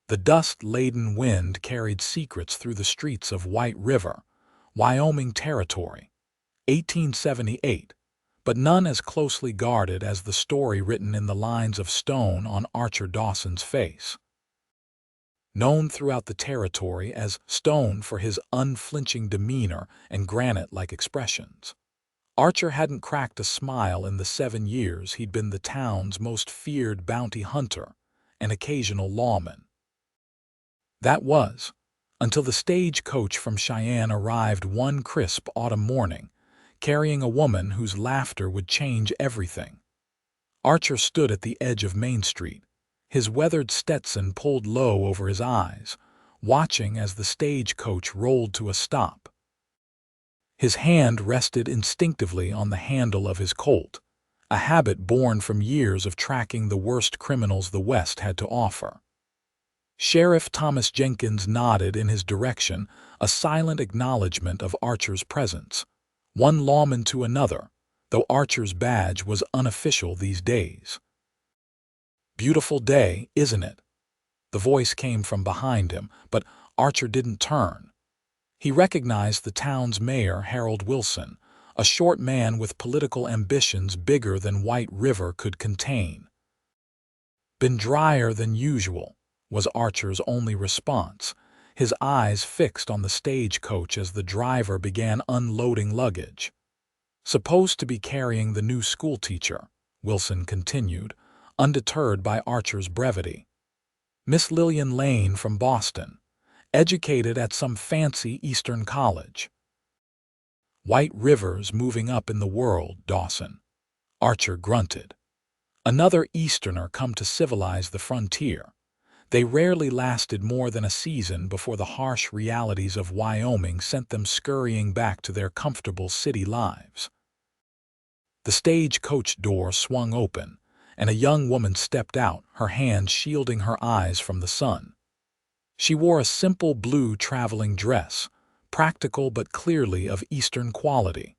The dust-laden wind carried secrets through the streets of White River, Wyoming Territory, 1878, but none as closely guarded as the story written in the lines of stone on Archer Dawson's face. Known throughout the territory as Stone for his unflinching demeanor and granite-like expressions, Archer hadn't cracked a smile in the 7 years he'd been the town's most feared bounty hunter and occasional lawman. That was, until the stagecoach from Cheyenne arrived one crisp autumn morning, carrying a woman whose laughter would change everything. Archer stood at the edge of Main Street, his weathered Stetson pulled low over his eyes, watching as the stagecoach rolled to a stop. His hand rested instinctively on the handle of his Colt, a habit born from years of tracking the worst criminals the West had to offer. Sheriff Thomas Jenkins nodded in his direction, a silent acknowledgment of Archer's presence, one lawman to another, though Archer's badge was unofficial these days. "Beautiful day, isn't it?" The voice came from behind him, but Archer didn't turn. He recognized the town's mayor, Harold Wilson, a short man with political ambitions bigger than White River could contain. "Been drier than usual," was Archer's only response, his eyes fixed on the stagecoach as the driver began unloading luggage. "Supposed to be carrying the new schoolteacher," Wilson continued, undeterred by Archer's brevity. "Miss Lillian Lane from Boston, educated at some fancy Eastern college." "White River's moving up in the world, Dawson," Archer grunted. "Another Easterner come to civilize the frontier." They rarely lasted more than a season before the harsh realities of Wyoming sent them scurrying back to their comfortable city lives. The stagecoach door swung open, and a young woman stepped out, her hand shielding her eyes from the sun. She wore a simple blue traveling dress, practical but clearly of Eastern quality.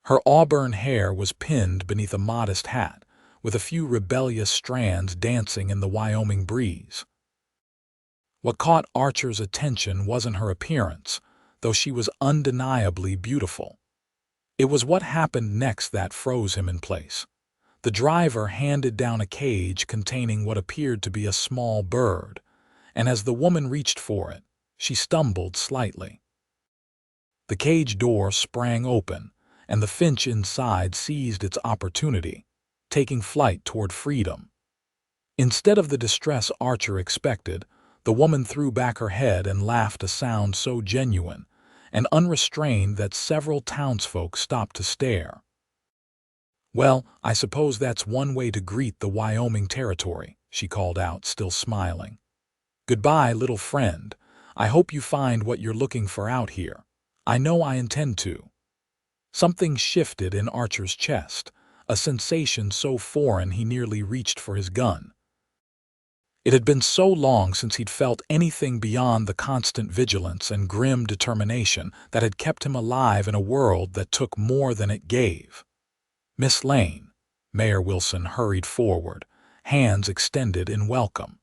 Her auburn hair was pinned beneath a modest hat, with a few rebellious strands dancing in the Wyoming breeze. What caught Archer's attention wasn't her appearance, though she was undeniably beautiful. It was what happened next that froze him in place. The driver handed down a cage containing what appeared to be a small bird, and as the woman reached for it, she stumbled slightly. The cage door sprang open, and the finch inside seized its opportunity, taking flight toward freedom. Instead of the distress Archer expected, the woman threw back her head and laughed, a sound so genuine and unrestrained that several townsfolk stopped to stare. "Well, I suppose that's one way to greet the Wyoming Territory," she called out, still smiling. "Goodbye, little friend. I hope you find what you're looking for out here. I know I intend to." Something shifted in Archer's chest, a sensation so foreign he nearly reached for his gun. It had been so long since he'd felt anything beyond the constant vigilance and grim determination that had kept him alive in a world that took more than it gave. "Miss Lane," Mayor Wilson hurried forward, hands extended in welcome.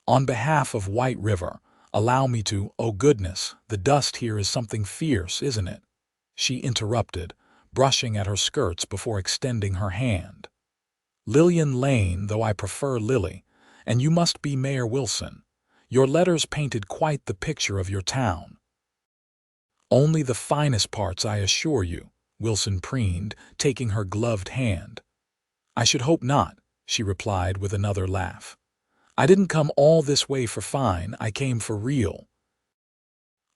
"On behalf of White River, allow me to—" "Oh goodness, the dust here is something fierce, isn't it?" she interrupted, brushing at her skirts before extending her hand. "Lillian Lane, though I prefer Lily, and you must be Mayor Wilson. Your letters painted quite the picture of your town." "Only the finest parts, I assure you," Wilson preened, taking her gloved hand. "I should hope not," she replied with another laugh. "I didn't come all this way for fine, I came for real."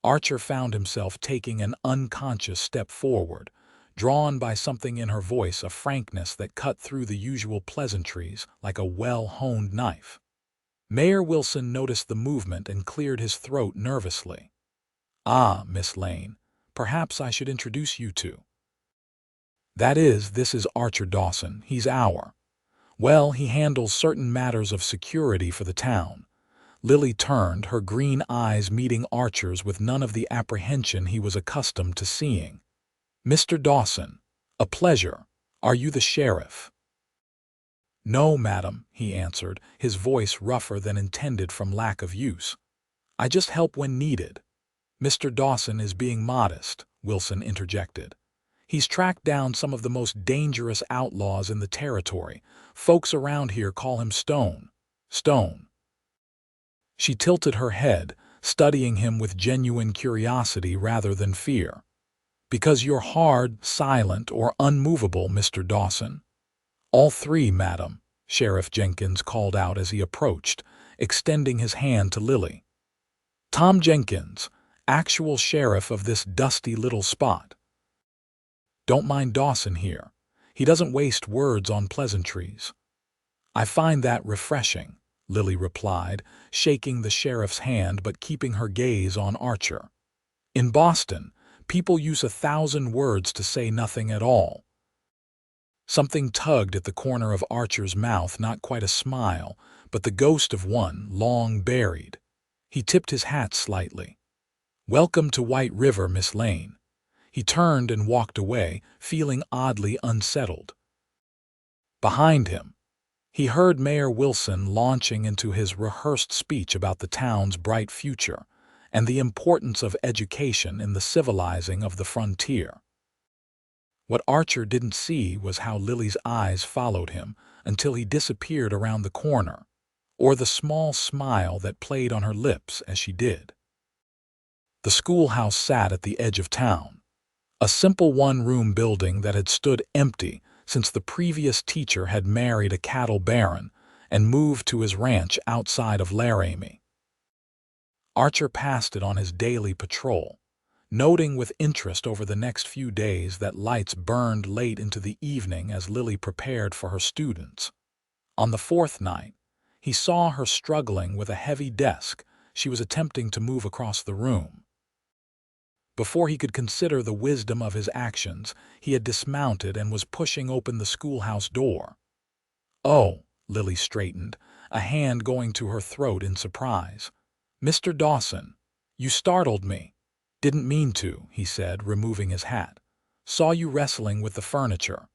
Archer found himself taking an unconscious step forward, drawn by something in her voice, a frankness that cut through the usual pleasantries like a well-honed knife. Mayor Wilson noticed the movement and cleared his throat nervously. "Ah, Miss Lane, perhaps I should introduce you to—" This is Archer Dawson. He's well, he handles certain matters of security for the town." Lily turned, her green eyes meeting Archer's with none of the apprehension he was accustomed to seeing. "Mr. Dawson, a pleasure. Are you the sheriff?" "No, madam," he answered, his voice rougher than intended from lack of use. "I just help when needed." "Mr. Dawson is being modest," Wilson interjected. "He's tracked down some of the most dangerous outlaws in the territory. Folks around here call him Stone." "Stone." She tilted her head, studying him with genuine curiosity rather than fear. "Because you're hard, silent, or unmovable, Mr. Dawson." "All three, madam," Sheriff Jenkins called out as he approached, extending his hand to Lily. "Tom Jenkins, actual sheriff of this dusty little spot." "Don't mind Dawson here. He doesn't waste words on pleasantries." "I find that refreshing," Lily replied, shaking the sheriff's hand but keeping her gaze on Archer. "In Boston, people use 1,000 words to say nothing at all." Something tugged at the corner of Archer's mouth, not quite a smile, but the ghost of one long buried. He tipped his hat slightly. "Welcome to White River, Miss Lane." He turned and walked away, feeling oddly unsettled. Behind him, he heard Mayor Wilson launching into his rehearsed speech about the town's bright future and the importance of education in the civilizing of the frontier. What Archer didn't see was how Lily's eyes followed him until he disappeared around the corner, or the small smile that played on her lips as she did. The schoolhouse sat at the edge of town, a simple one-room building that had stood empty since the previous teacher had married a cattle baron and moved to his ranch outside of Laramie. Archer passed it on his daily patrol, noting with interest over the next few days that lights burned late into the evening as Lily prepared for her students. On the fourth night, he saw her struggling with a heavy desk she was attempting to move across the room. Before he could consider the wisdom of his actions, he had dismounted and was pushing open the schoolhouse door. "Oh," Lily straightened, a hand going to her throat in surprise. "Mr. Dawson, you startled me." "Didn't mean to," he said, removing his hat. "Saw you wrestling with the furniture."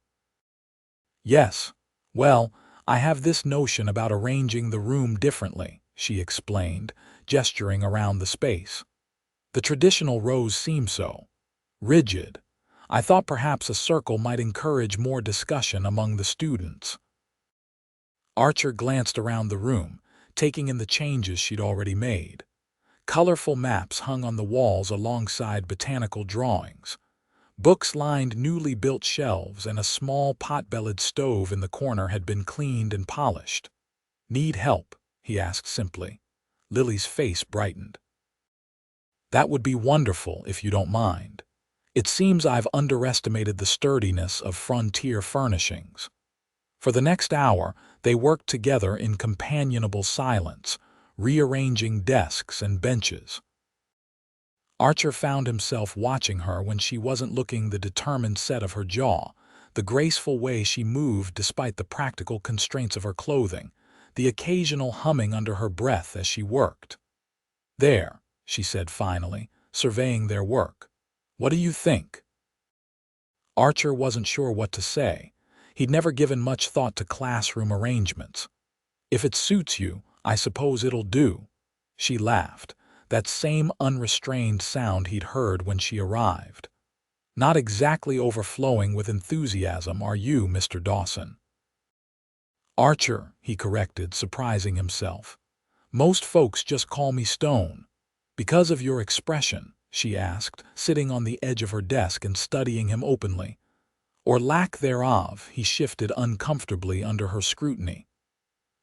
"Yes. Well, I have this notion about arranging the room differently," she explained, gesturing around the space. "The traditional rows seem so rigid. I thought perhaps a circle might encourage more discussion among the students." Archer glanced around the room, taking in the changes she'd already made. Colorful maps hung on the walls alongside botanical drawings. Books lined newly built shelves, and a small pot-bellied stove in the corner had been cleaned and polished. "Need help?" he asked simply. Lily's face brightened. "That would be wonderful if you don't mind. It seems I've underestimated the sturdiness of frontier furnishings." For the next hour, they worked together in companionable silence, rearranging desks and benches. Archer found himself watching her when she wasn't looking, the determined set of her jaw, the graceful way she moved despite the practical constraints of her clothing, the occasional humming under her breath as she worked. "There," she said finally, surveying their work. "What do you think?" Archer wasn't sure what to say. He'd never given much thought to classroom arrangements. "If it suits you, I suppose it'll do." She laughed, that same unrestrained sound he'd heard when she arrived. "Not exactly overflowing with enthusiasm, are you, Mr. Dawson?" "Archer," he corrected, surprising himself. "Most folks just call me Stone." "Because of your expression?" she asked, sitting on the edge of her desk and studying him openly. "Or lack thereof," he shifted uncomfortably under her scrutiny.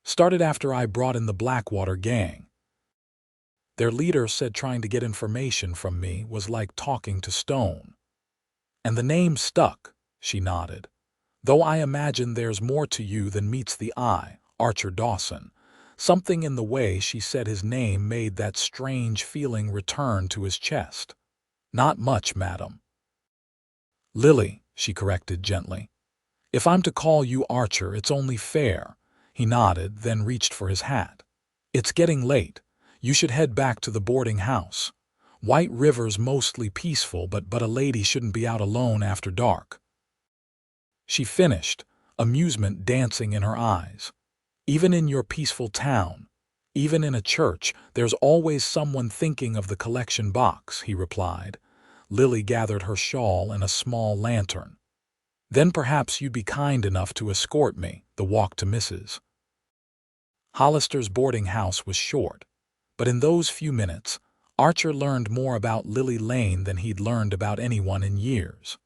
"Started after I brought in the Blackwater gang. Their leader said trying to get information from me was like talking to stone." "And the name stuck," she nodded. "Though I imagine there's more to you than meets the eye, Archer Dawson." Something in the way she said his name made that strange feeling return to his chest. "Not much, madam." "Lily," she corrected gently. "If I'm to call you Archer, it's only fair." He nodded, then reached for his hat. "It's getting late. You should head back to the boarding house. White River's mostly peaceful, but a lady shouldn't be out alone after dark." She finished, amusement dancing in her eyes. "Even in your peaceful town, even in a church, there's always someone thinking of the collection box," he replied. Lily gathered her shawl and a small lantern. "Then perhaps you'd be kind enough to escort me." The walk to Mrs. Hollister's boarding house was short, but in those few minutes, Archer learned more about Lily Lane than he'd learned about anyone in years.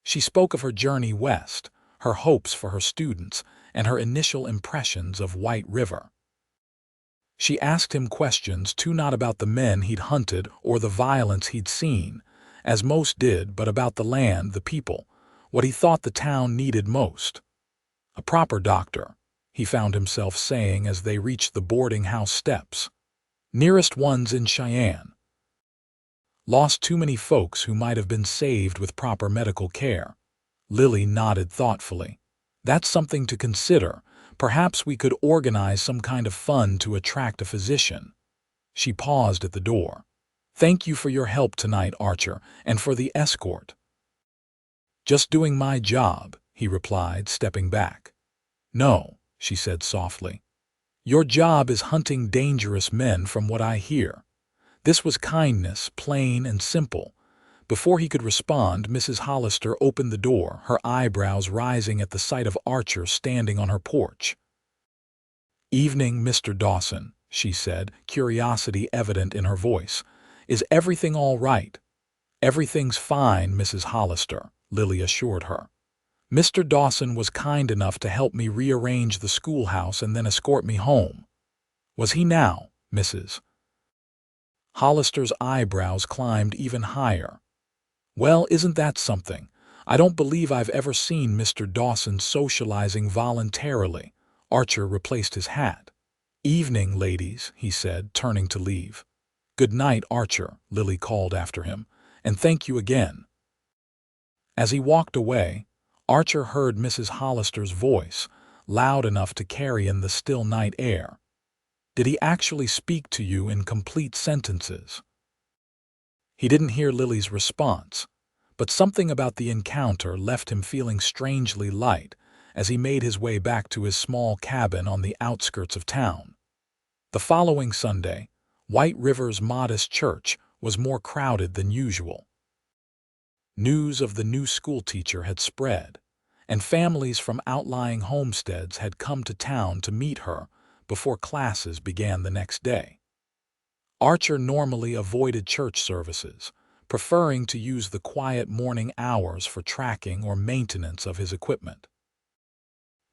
She spoke of her journey west, her hopes for her students, and her initial impressions of White River. She asked him questions too, not about the men he'd hunted or the violence he'd seen, as most did, but about the land, the people, what he thought the town needed most. "A proper doctor," he found himself saying as they reached the boarding house steps. "Nearest one's in Cheyenne. Lost too many folks who might have been saved with proper medical care." Lily nodded thoughtfully. "That's something to consider. Perhaps we could organize some kind of fund to attract a physician." She paused at the door. "Thank you for your help tonight, Archer, and for the escort." "Just doing my job," he replied, stepping back. "No," she said softly. "Your job is hunting dangerous men, from what I hear." This was kindness, plain and simple. Before he could respond, Mrs. Hollister opened the door, her eyebrows rising at the sight of Archer standing on her porch. "Evening, Mr. Dawson," she said, curiosity evident in her voice. "Is everything all right?" "Everything's fine, Mrs. Hollister," Lily assured her. "Mr. Dawson was kind enough to help me rearrange the schoolhouse and then escort me home." "Was he now, Mrs.?" Hollister's eyebrows climbed even higher. "Well, isn't that something? I don't believe I've ever seen Mr. Dawson socializing voluntarily." Archer replaced his hat. "Evening, ladies," he said, turning to leave. "Good night, Archer," Lily called after him, "and thank you again." As he walked away, Archer heard Mrs. Hollister's voice, loud enough to carry in the still night air. "Did he actually speak to you in complete sentences?" He didn't hear Lily's response, but something about the encounter left him feeling strangely light as he made his way back to his small cabin on the outskirts of town. The following Sunday, White River's modest church was more crowded than usual. News of the new schoolteacher had spread, and families from outlying homesteads had come to town to meet her before classes began the next day. Archer normally avoided church services, preferring to use the quiet morning hours for tracking or maintenance of his equipment.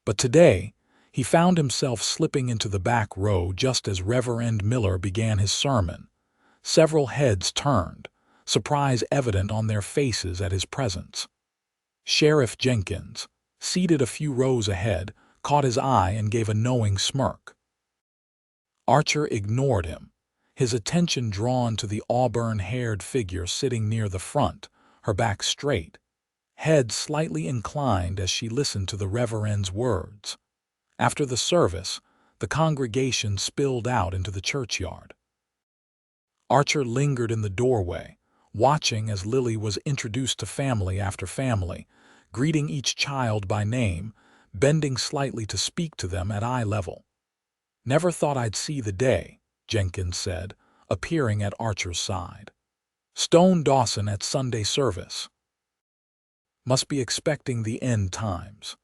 But today, he found himself slipping into the back row just as Reverend Miller began his sermon. Several heads turned, surprise evident on their faces at his presence. Sheriff Jenkins, seated a few rows ahead, caught his eye and gave a knowing smirk. Archer ignored him, his attention drawn to the auburn-haired figure sitting near the front, her back straight, head slightly inclined as she listened to the Reverend's words. After the service, the congregation spilled out into the churchyard. Archer lingered in the doorway, watching as Lily was introduced to family after family, greeting each child by name, bending slightly to speak to them at eye level. "Never thought I'd see the day," Jenkins said, appearing at Archer's side. "Stone Dawson at Sunday service. Must be expecting the end times."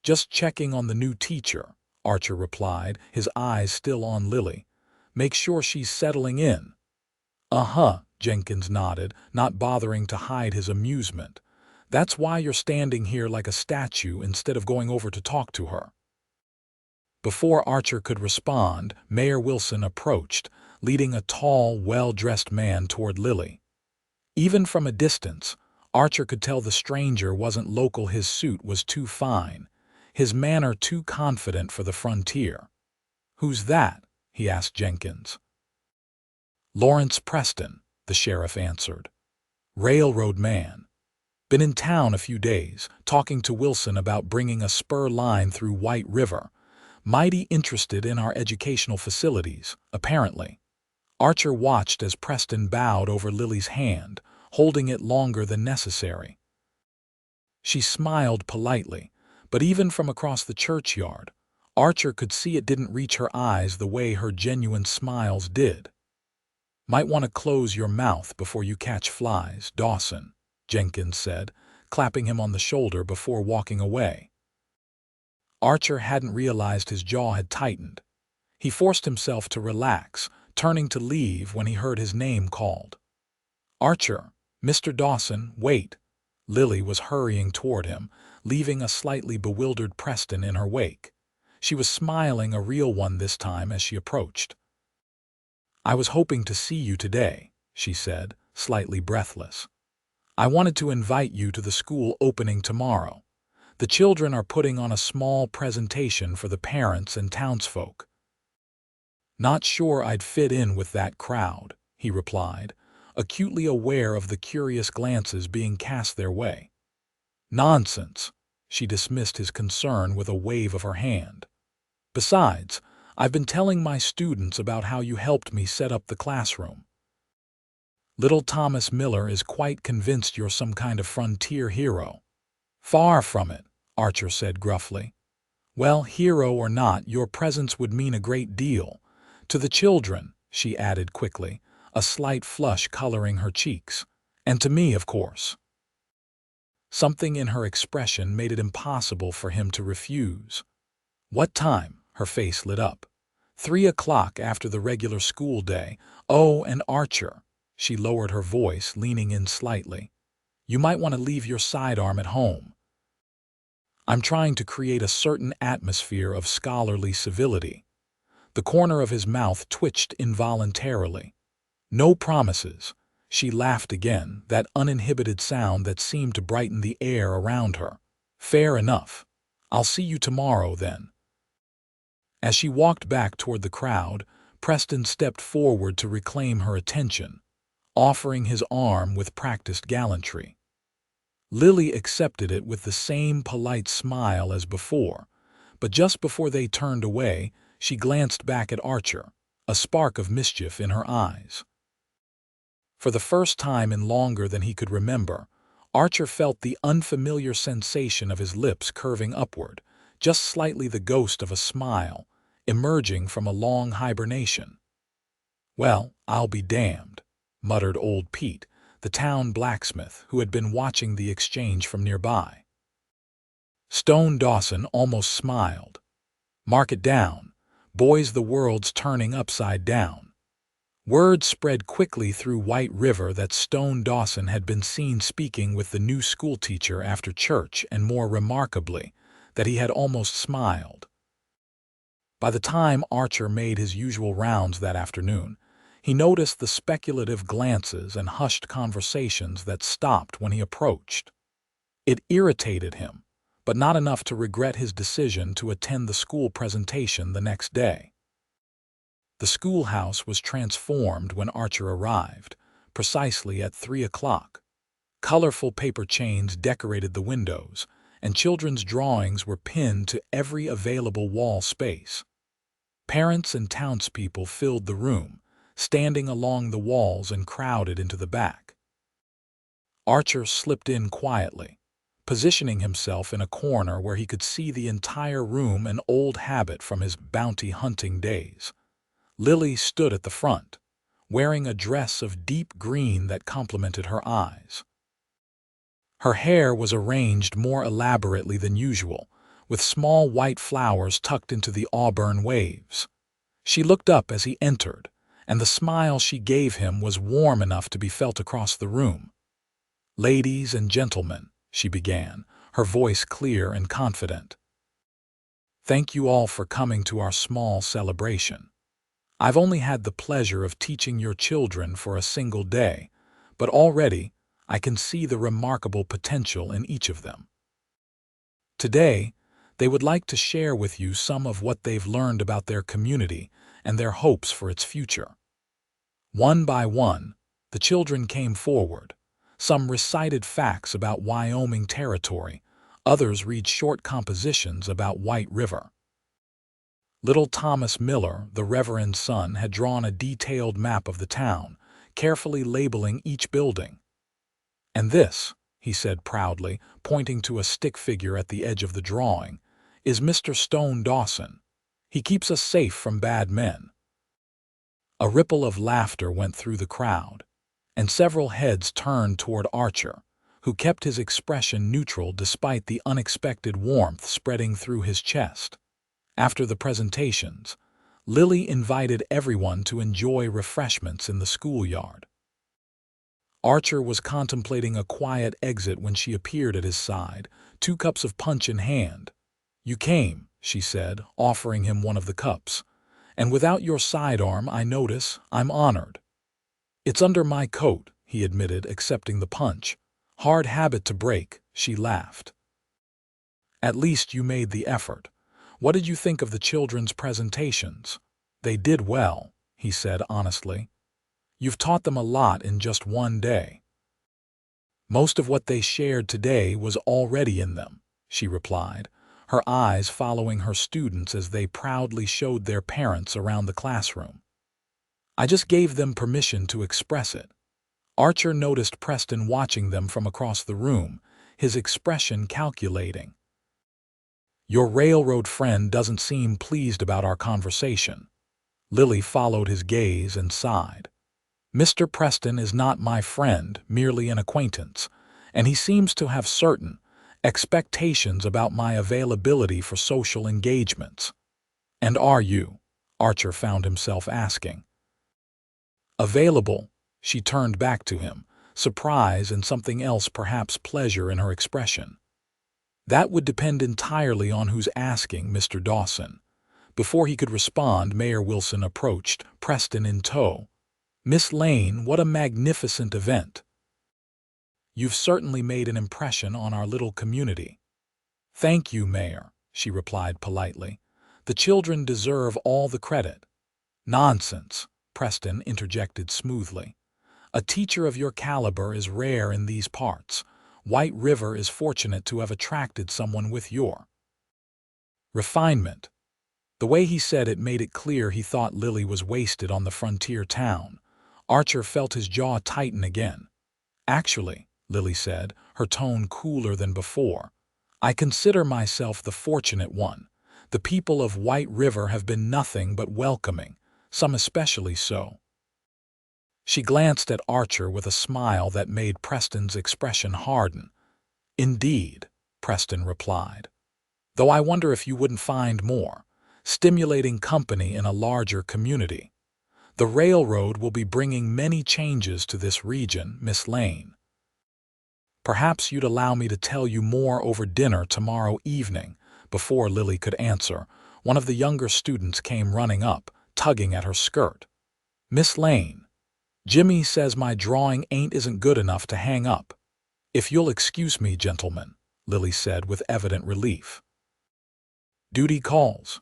"Just checking on the new teacher," Archer replied, his eyes still on Lily. "Make sure she's settling in." "Uh-huh," Jenkins nodded, not bothering to hide his amusement. "That's why you're standing here like a statue instead of going over to talk to her." Before Archer could respond, Mayor Wilson approached, leading a tall, well-dressed man toward Lily. Even from a distance, Archer could tell the stranger wasn't local. His suit was too fine, his manner too confident for the frontier. "Who's that?" he asked Jenkins. "Lawrence Preston," the sheriff answered. "Railroad man. Been in town a few days, talking to Wilson about bringing a spur line through White River. Mighty interested in our educational facilities, apparently." Archer watched as Preston bowed over Lily's hand, holding it longer than necessary. She smiled politely, But even from across the churchyard, Archer could see it didn't reach her eyes the way her genuine smiles did. "Might want to close your mouth before you catch flies, Dawson," Jenkins said, clapping him on the shoulder before walking away. Archer hadn't realized his jaw had tightened. He forced himself to relax, turning to leave when he heard his name called. "Archer, Mr. Dawson, wait." Lily was hurrying toward him, leaving a slightly bewildered Preston in her wake. She was smiling, a real one this time, as she approached. "I was hoping to see you today," she said, slightly breathless. "I wanted to invite you to the school opening tomorrow. The children are putting on a small presentation for the parents and townsfolk." "Not sure I'd fit in with that crowd," he replied, acutely aware of the curious glances being cast their way. "Nonsense," she dismissed his concern with a wave of her hand. "Besides, I've been telling my students about how you helped me set up the classroom. Little Thomas Miller is quite convinced you're some kind of frontier hero." "Far from it," Archer said gruffly. "Well, hero or not, your presence would mean a great deal. To the children," she added quickly, a slight flush coloring her cheeks. "And to me, of course." Something in her expression made it impossible for him to refuse. "What time?" Her face lit up. 3 o'clock after the regular school day. Oh, and Archer," she lowered her voice, leaning in slightly, "you might want to leave your sidearm at home. I'm trying to create a certain atmosphere of scholarly civility." The corner of his mouth twitched involuntarily. "No promises." She laughed again, that uninhibited sound that seemed to brighten the air around her. "Fair enough. I'll see you tomorrow, then." As she walked back toward the crowd, Preston stepped forward to reclaim her attention, offering his arm with practiced gallantry. Lily accepted it with the same polite smile as before, but just before they turned away, she glanced back at Archer, a spark of mischief in her eyes. For the first time in longer than he could remember, Archer felt the unfamiliar sensation of his lips curving upward, just slightly the ghost of a smile, emerging from a long hibernation. "Well, I'll be damned," muttered old Pete, the town blacksmith, who had been watching the exchange from nearby. Stone Dawson almost smiled. "Mark it down. Boys, the world's turning upside down." Word spread quickly through White River that Stone Dawson had been seen speaking with the new schoolteacher after church, and more remarkably, that he had almost smiled. By the time Archer made his usual rounds that afternoon, he noticed the speculative glances and hushed conversations that stopped when he approached. It irritated him, but not enough to regret his decision to attend the school presentation the next day. The schoolhouse was transformed when Archer arrived, precisely at 3 o'clock. Colorful paper chains decorated the windows, and children's drawings were pinned to every available wall space. Parents and townspeople filled the room, standing along the walls and crowded into the back. Archer slipped in quietly, positioning himself in a corner where he could see the entire room, an old habit from his bounty hunting days. Lily stood at the front, wearing a dress of deep green that complemented her eyes. Her hair was arranged more elaborately than usual, with small white flowers tucked into the auburn waves. She looked up as he entered, and the smile she gave him was warm enough to be felt across the room. "Ladies and gentlemen," she began, her voice clear and confident. "Thank you all for coming to our small celebration. I've only had the pleasure of teaching your children for a single day, but already I can see the remarkable potential in each of them. Today, they would like to share with you some of what they've learned about their community and their hopes for its future." One by one, the children came forward. Some recited facts about Wyoming Territory, others read short compositions about White River. Little Thomas Miller, the reverend's son, had drawn a detailed map of the town, carefully labeling each building. "And this," he said proudly, pointing to a stick figure at the edge of the drawing, is Mr. Stone Dawson. He keeps us safe from bad men. A ripple of laughter went through the crowd, and several heads turned toward Archer, who kept his expression neutral despite the unexpected warmth spreading through his chest. After the presentations, Lily invited everyone to enjoy refreshments in the schoolyard. Archer was contemplating a quiet exit when she appeared at his side, 2 cups of punch in hand. "You came," she said, offering him one of the cups. "And without your sidearm, I notice, I'm honored." "It's under my coat," he admitted, accepting the punch. "Hard habit to break," she laughed. "At least you made the effort. What did you think of the children's presentations?" "They did well," he said honestly. "You've taught them a lot in just one day." "Most of what they shared today was already in them," she replied, her eyes following her students as they proudly showed their parents around the classroom. "I just gave them permission to express it." Archer noticed Preston watching them from across the room, his expression calculating. "Your railroad friend doesn't seem pleased about our conversation." Lily followed his gaze and sighed. "Mr. Preston is not my friend, merely an acquaintance, and he seems to have certain expectations about my availability for social engagements." "And are you?" Archer found himself asking. "Available?" She turned back to him, surprise and something else, perhaps pleasure, in her expression. "That would depend entirely on who's asking, Mr. Dawson." Before he could respond, Mayor Wilson approached, Preston in tow. "Miss Lane, what a magnificent event. You've certainly made an impression on our little community." "Thank you, Mayor," she replied politely. "The children deserve all the credit." "Nonsense," Preston interjected smoothly. "A teacher of your caliber is rare in these parts. White River is fortunate to have attracted someone with your refinement." The way he said it made it clear he thought Lily was wasted on the frontier town. Archer felt his jaw tighten again. "Actually," Lily said, her tone cooler than before, "I consider myself the fortunate one. The people of White River have been nothing but welcoming, some especially so." She glanced at Archer with a smile that made Preston's expression harden. "Indeed," Preston replied. "Though I wonder if you wouldn't find more stimulating company in a larger community. The railroad will be bringing many changes to this region, Miss Lane. Perhaps you'd allow me to tell you more over dinner tomorrow evening." Before Lily could answer, one of the younger students came running up, tugging at her skirt. "Miss Lane, Jimmy says my drawing isn't good enough to hang up." "If you'll excuse me, gentlemen," Lily said with evident relief. "Duty calls."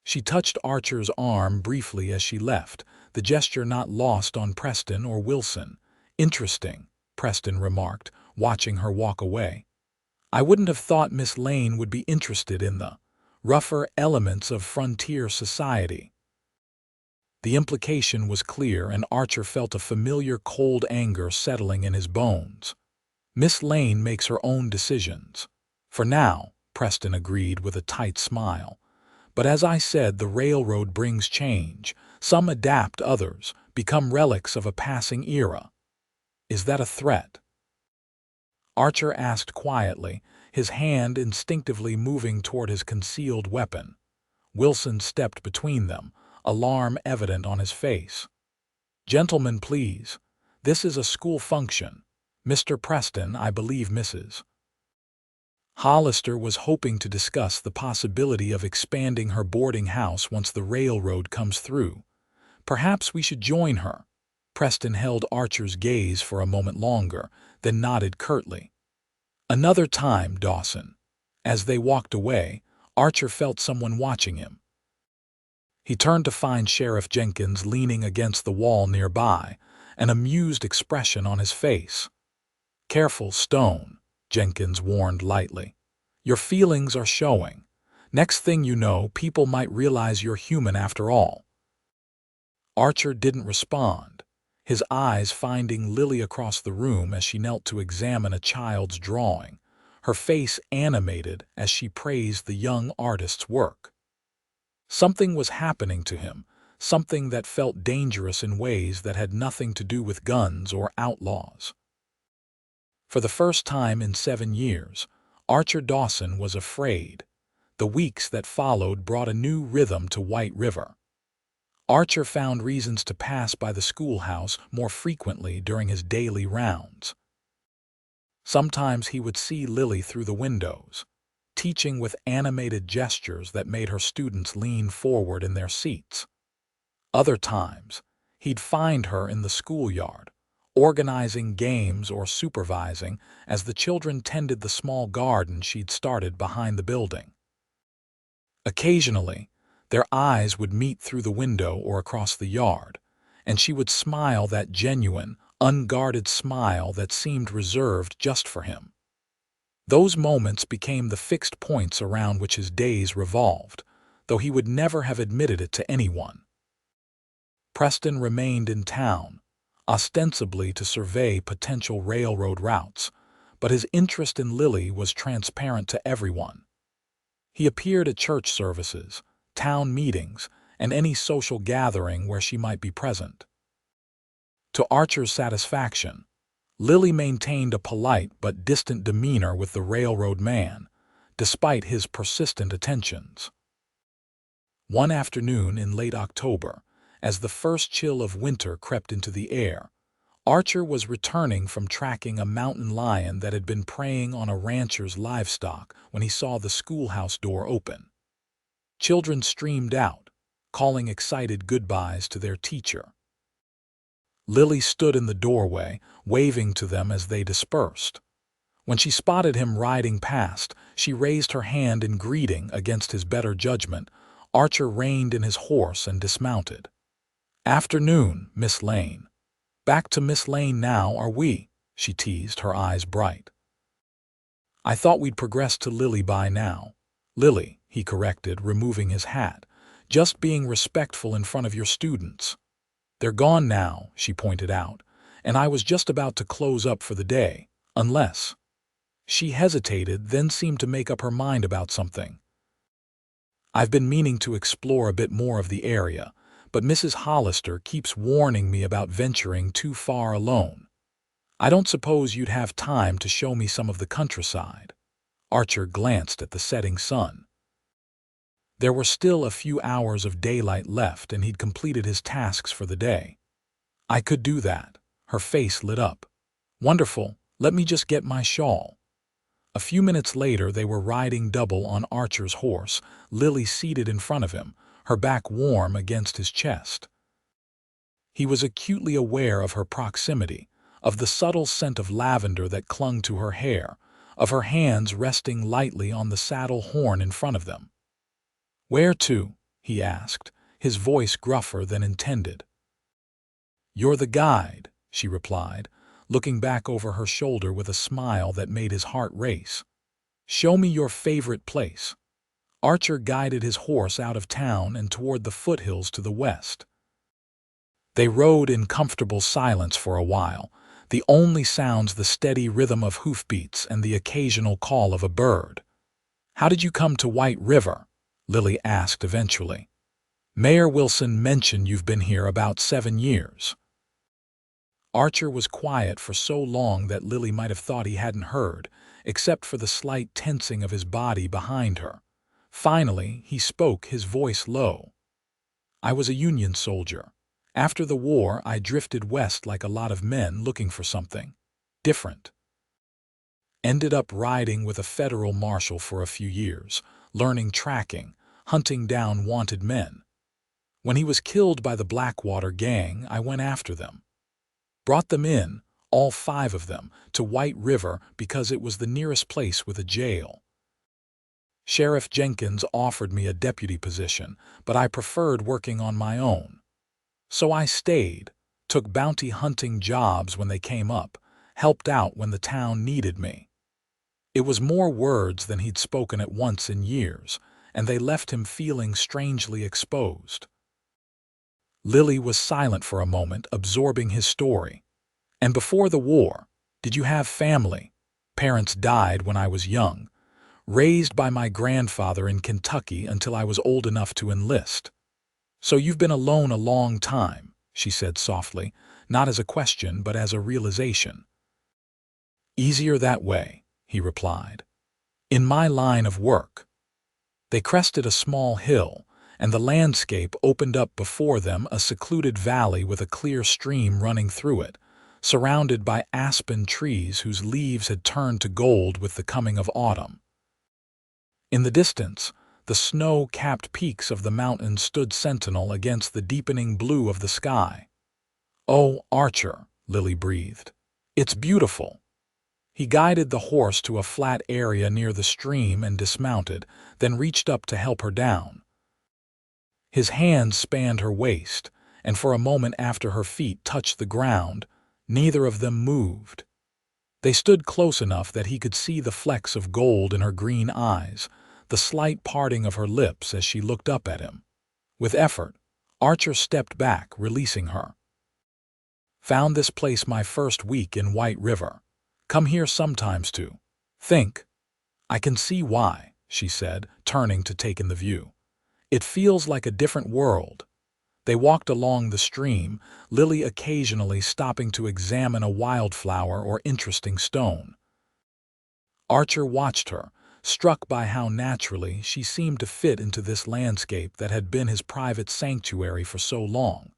She touched Archer's arm briefly as she left, the gesture not lost on Preston or Wilson. "Interesting," Preston remarked, watching her walk away. "I wouldn't have thought Miss Lane would be interested in the rougher elements of frontier society." The implication was clear, and Archer felt a familiar cold anger settling in his bones. "Miss Lane makes her own decisions." "For now," Preston agreed with a tight smile. "But as I said, the railroad brings change. Some adapt, others become relics of a passing era." "Is that a threat?" Archer asked quietly, his hand instinctively moving toward his concealed weapon. Wilson stepped between them, alarm evident on his face. "Gentlemen, please. This is a school function. Mr. Preston, I believe Mrs. Hollister was hoping to discuss the possibility of expanding her boarding house once the railroad comes through. Perhaps we should join her." Preston held Archer's gaze for a moment longer, then nodded curtly. "Another time, Dawson." As they walked away, Archer felt someone watching him. He turned to find Sheriff Jenkins leaning against the wall nearby, an amused expression on his face. "Careful, Stone," Jenkins warned lightly. "Your feelings are showing. Next thing you know, people might realize you're human after all." Archer didn't respond. his eyes finding Lily across the room as she knelt to examine a child's drawing, her face animated as she praised the young artist's work. Something was happening to him, something that felt dangerous in ways that had nothing to do with guns or outlaws. For the first time in 7 years, Archer Dawson was afraid. The weeks that followed brought a new rhythm to White River. Archer found reasons to pass by the schoolhouse more frequently during his daily rounds. Sometimes he would see Lily through the windows, teaching with animated gestures that made her students lean forward in their seats. Other times, he'd find her in the schoolyard, organizing games or supervising as the children tended the small garden she'd started behind the building. Occasionally, their eyes would meet through the window or across the yard, and she would smile that genuine, unguarded smile that seemed reserved just for him. Those moments became the fixed points around which his days revolved, though he would never have admitted it to anyone. Preston remained in town, ostensibly to survey potential railroad routes, but his interest in Lily was transparent to everyone. He appeared at church services, town meetings, and any social gathering where she might be present. To Archer's satisfaction, Lily maintained a polite but distant demeanor with the railroad man, despite his persistent attentions. One afternoon in late October, as the first chill of winter crept into the air, Archer was returning from tracking a mountain lion that had been preying on a rancher's livestock when he saw the schoolhouse door open. Children streamed out, calling excited goodbyes to their teacher. Lily stood in the doorway, waving to them as they dispersed. When she spotted him riding past, she raised her hand in greeting against his better judgment. Archer reined in his horse and dismounted. "Afternoon, Miss Lane." "Back to Miss Lane now, are we?" she teased, her eyes bright. "I thought we'd progressed to Lily by now." "Lily," he corrected, removing his hat. "Just being respectful in front of your students." "They're gone now," she pointed out, "and I was just about to close up for the day, unless—" She hesitated, then seemed to make up her mind about something. "I've been meaning to explore a bit more of the area, but Mrs. Hollister keeps warning me about venturing too far alone. I don't suppose you'd have time to show me some of the countryside." Archer glanced at the setting sun. There were still a few hours of daylight left, and he'd completed his tasks for the day. "I could do that." Her face lit up. "Wonderful. Let me just get my shawl." A few minutes later, they were riding double on Archer's horse, Lily seated in front of him, her back warm against his chest. He was acutely aware of her proximity, of the subtle scent of lavender that clung to her hair, of her hands resting lightly on the saddle horn in front of them. "Where to?" he asked, his voice gruffer than intended. "You're the guide," she replied, looking back over her shoulder with a smile that made his heart race. "Show me your favorite place." Archer guided his horse out of town and toward the foothills to the west. They rode in comfortable silence for a while, the only sounds the steady rhythm of hoofbeats and the occasional call of a bird. "How did you come to White River?" Lily asked eventually. "Mayor Wilson mentioned you've been here about 7 years." Archer was quiet for so long that Lily might have thought he hadn't heard, except for the slight tensing of his body behind her. Finally, he spoke, his voice low. "I was a Union soldier. After the war, I drifted west like a lot of men looking for something different. Ended up riding with a federal marshal for a few years, learning tracking, hunting down wanted men. When he was killed by the Blackwater gang, I went after them. Brought them in, all 5 of them, to White River because it was the nearest place with a jail. Sheriff Jenkins offered me a deputy position, but I preferred working on my own. So I stayed, took bounty hunting jobs when they came up, helped out when the town needed me." It was more words than he'd spoken at once in years, and they left him feeling strangely exposed. Lily was silent for a moment, absorbing his story. "And before the war, did you have family?" "Parents died when I was young, raised by my grandfather in Kentucky until I was old enough to enlist." "So you've been alone a long time," she said softly, not as a question but as a realization. "Easier that way," he replied. "In my line of work." They crested a small hill, and the landscape opened up before them, a secluded valley with a clear stream running through it, surrounded by aspen trees whose leaves had turned to gold with the coming of autumn. In the distance, the snow-capped peaks of the mountains stood sentinel against the deepening blue of the sky. "Oh, Archer," Lily breathed. "It's beautiful." He guided the horse to a flat area near the stream and dismounted, then reached up to help her down. His hands spanned her waist, and for a moment after her feet touched the ground, neither of them moved. They stood close enough that he could see the flecks of gold in her green eyes, the slight parting of her lips as she looked up at him. With effort, Archer stepped back, releasing her. "Found this place my first week in White River. Come here sometimes to think." "I can see why," she said, turning to take in the view. "It feels like a different world." They walked along the stream, Lily occasionally stopping to examine a wildflower or interesting stone. Archer watched her, struck by how naturally she seemed to fit into this landscape that had been his private sanctuary for so long.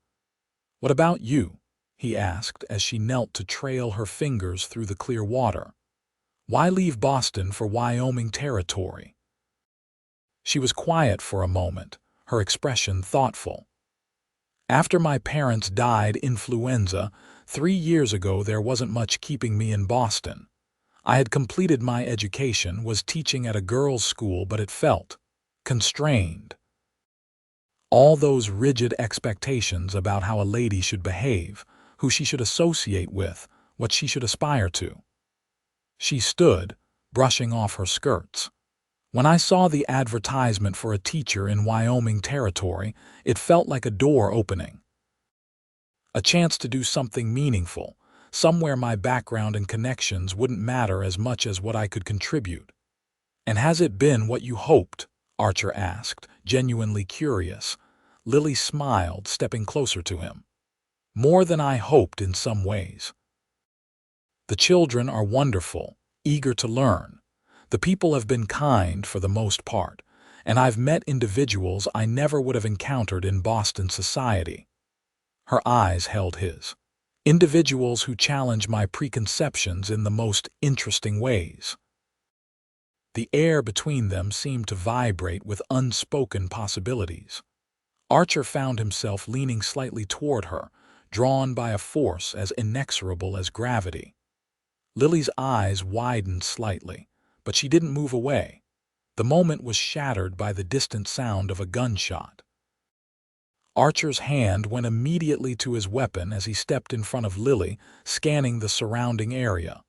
"What about you?" he asked as she knelt to trail her fingers through the clear water. "Why leave Boston for Wyoming Territory?" She was quiet for a moment, her expression thoughtful. "After my parents died influenza 3 years ago, there wasn't much keeping me in Boston. I had completed my education, was teaching at a girls' school, but it felt constrained. All those rigid expectations about how a lady should behave, who she should associate with, what she should aspire to." She stood, brushing off her skirts. "When I saw the advertisement for a teacher in Wyoming Territory, it felt like a door opening. A chance to do something meaningful, somewhere my background and connections wouldn't matter as much as what I could contribute." "And has it been what you hoped?" Archer asked, genuinely curious. Lily smiled, stepping closer to him. "More than I hoped in some ways. The children are wonderful, eager to learn. The people have been kind for the most part, and I've met individuals I never would have encountered in Boston society." Her eyes held his. "Individuals who challenge my preconceptions in the most interesting ways." The air between them seemed to vibrate with unspoken possibilities. Archer found himself leaning slightly toward her, drawn by a force as inexorable as gravity. Lily's eyes widened slightly, but she didn't move away. The moment was shattered by the distant sound of a gunshot. Archer's hand went immediately to his weapon as he stepped in front of Lily, scanning the surrounding area.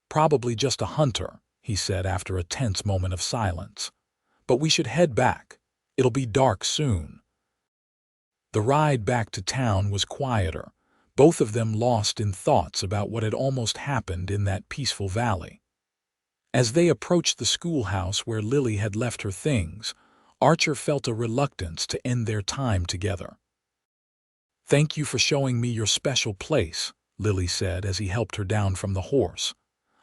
"Probably just a hunter," he said after a tense moment of silence. "But we should head back. It'll be dark soon." The ride back to town was quieter, both of them lost in thoughts about what had almost happened in that peaceful valley. As they approached the schoolhouse where Lily had left her things, Archer felt a reluctance to end their time together. "Thank you for showing me your special place," Lily said as he helped her down from the horse.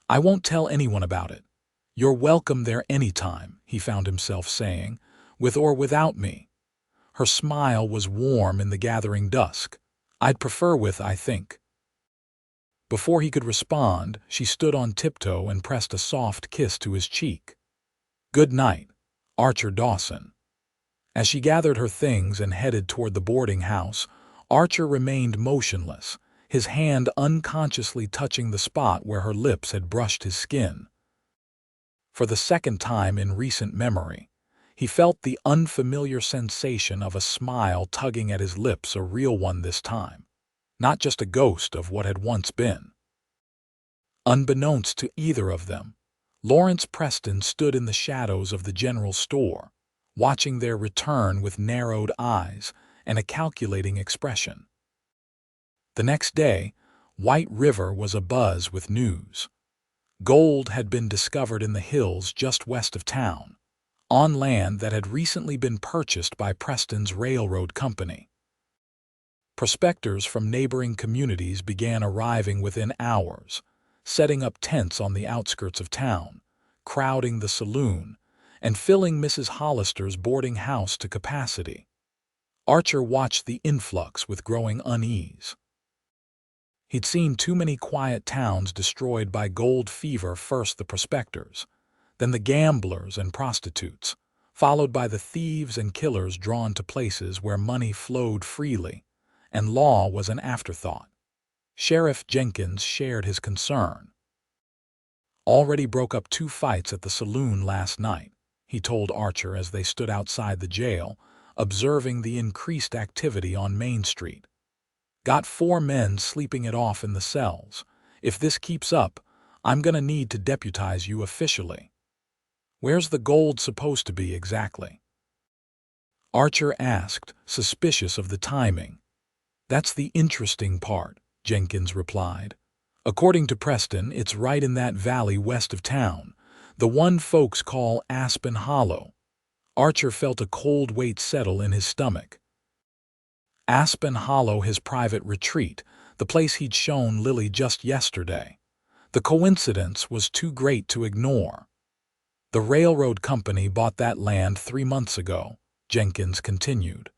"I won't tell anyone about it." "You're welcome there anytime," he found himself saying, "with or without me." Her smile was warm in the gathering dusk. "I'd prefer with, I think." Before he could respond, she stood on tiptoe and pressed a soft kiss to his cheek. "Good night, Archer Dawson." As she gathered her things and headed toward the boarding house, Archer remained motionless, his hand unconsciously touching the spot where her lips had brushed his skin. For the second time in recent memory, he felt the unfamiliar sensation of a smile tugging at his lips, a real one this time, not just a ghost of what had once been. Unbeknownst to either of them, Lawrence Preston stood in the shadows of the general store, watching their return with narrowed eyes, and a calculating expression. The next day, White River was abuzz with news. Gold had been discovered in the hills just west of town, on land that had recently been purchased by Preston's railroad company. Prospectors from neighboring communities began arriving within hours, setting up tents on the outskirts of town, crowding the saloon, and filling Mrs. Hollister's boarding house to capacity. Archer watched the influx with growing unease. He'd seen too many quiet towns destroyed by gold fever, first the prospectors, then the gamblers and prostitutes, followed by the thieves and killers drawn to places where money flowed freely, and law was an afterthought. Sheriff Jenkins shared his concern. "Already broke up 2 fights at the saloon last night," he told Archer as they stood outside the jail, observing the increased activity on Main Street. "Got 4 men sleeping it off in the cells. If this keeps up, I'm gonna need to deputize you officially." "Where's the gold supposed to be exactly?" Archer asked, suspicious of the timing. "That's the interesting part," Jenkins replied. "According to Preston, it's right in that valley west of town, the one folks call Aspen Hollow." Archer felt a cold weight settle in his stomach. Aspen Hollow, his private retreat, the place he'd shown Lily just yesterday. The coincidence was too great to ignore. "The railroad company bought that land 3 months ago," Jenkins continued.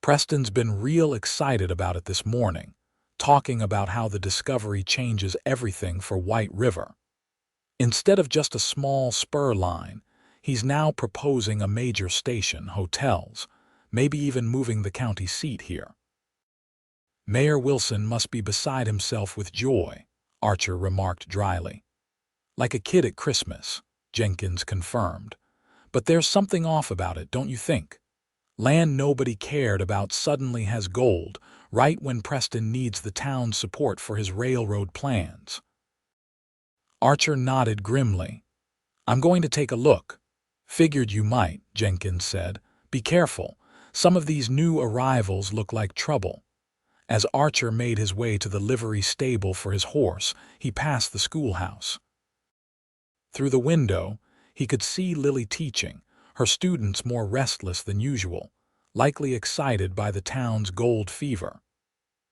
"Preston's been real excited about it this morning, talking about how the discovery changes everything for White River. Instead of just a small spur line, he's now proposing a major station, hotels, maybe even moving the county seat here." "Mayor Wilson must be beside himself with joy," Archer remarked dryly. "Like a kid at Christmas," Jenkins confirmed. "But there's something off about it, don't you think? Land nobody cared about suddenly has gold right when Preston needs the town's support for his railroad plans." Archer nodded grimly. "I'm going to take a look." "Figured you might," Jenkins said. "Be careful. Some of these new arrivals look like trouble." As Archer made his way to the livery stable for his horse, he passed the schoolhouse. Through the window, he could see Lily teaching, her students more restless than usual, likely excited by the town's gold fever.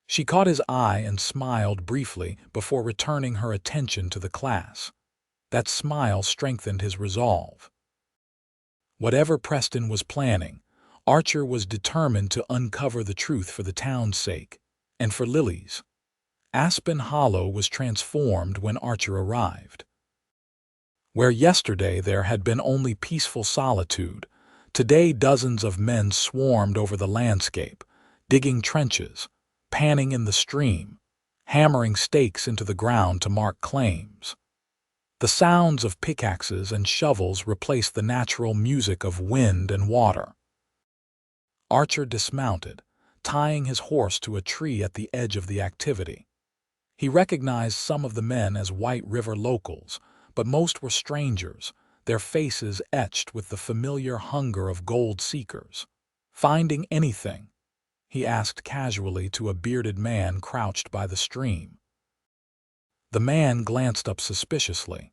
She caught his eye and smiled briefly before returning her attention to the class. That smile strengthened his resolve. Whatever Preston was planning, Archer was determined to uncover the truth for the town's sake, and for Lily's. Aspen Hollow was transformed when Archer arrived. Where yesterday there had been only peaceful solitude, today dozens of men swarmed over the landscape, digging trenches, panning in the stream, hammering stakes into the ground to mark claims. The sounds of pickaxes and shovels replaced the natural music of wind and water. Archer dismounted, tying his horse to a tree at the edge of the activity. He recognized some of the men as White River locals, but most were strangers, their faces etched with the familiar hunger of gold seekers. "Finding anything?" he asked casually to a bearded man crouched by the stream. The man glanced up suspiciously.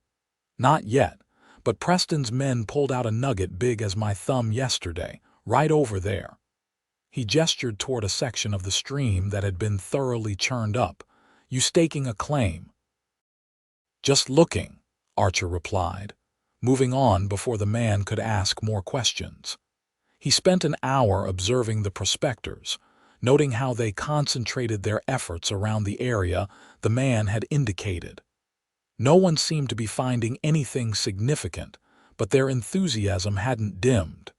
"Not yet, but Preston's men pulled out a nugget big as my thumb yesterday, right over there." He gestured toward a section of the stream that had been thoroughly churned up. "You staking a claim?" "Just looking," Archer replied, moving on before the man could ask more questions. He spent an hour observing the prospectors, noting how they concentrated their efforts around the area the man had indicated. No one seemed to be finding anything significant, but their enthusiasm hadn't dimmed.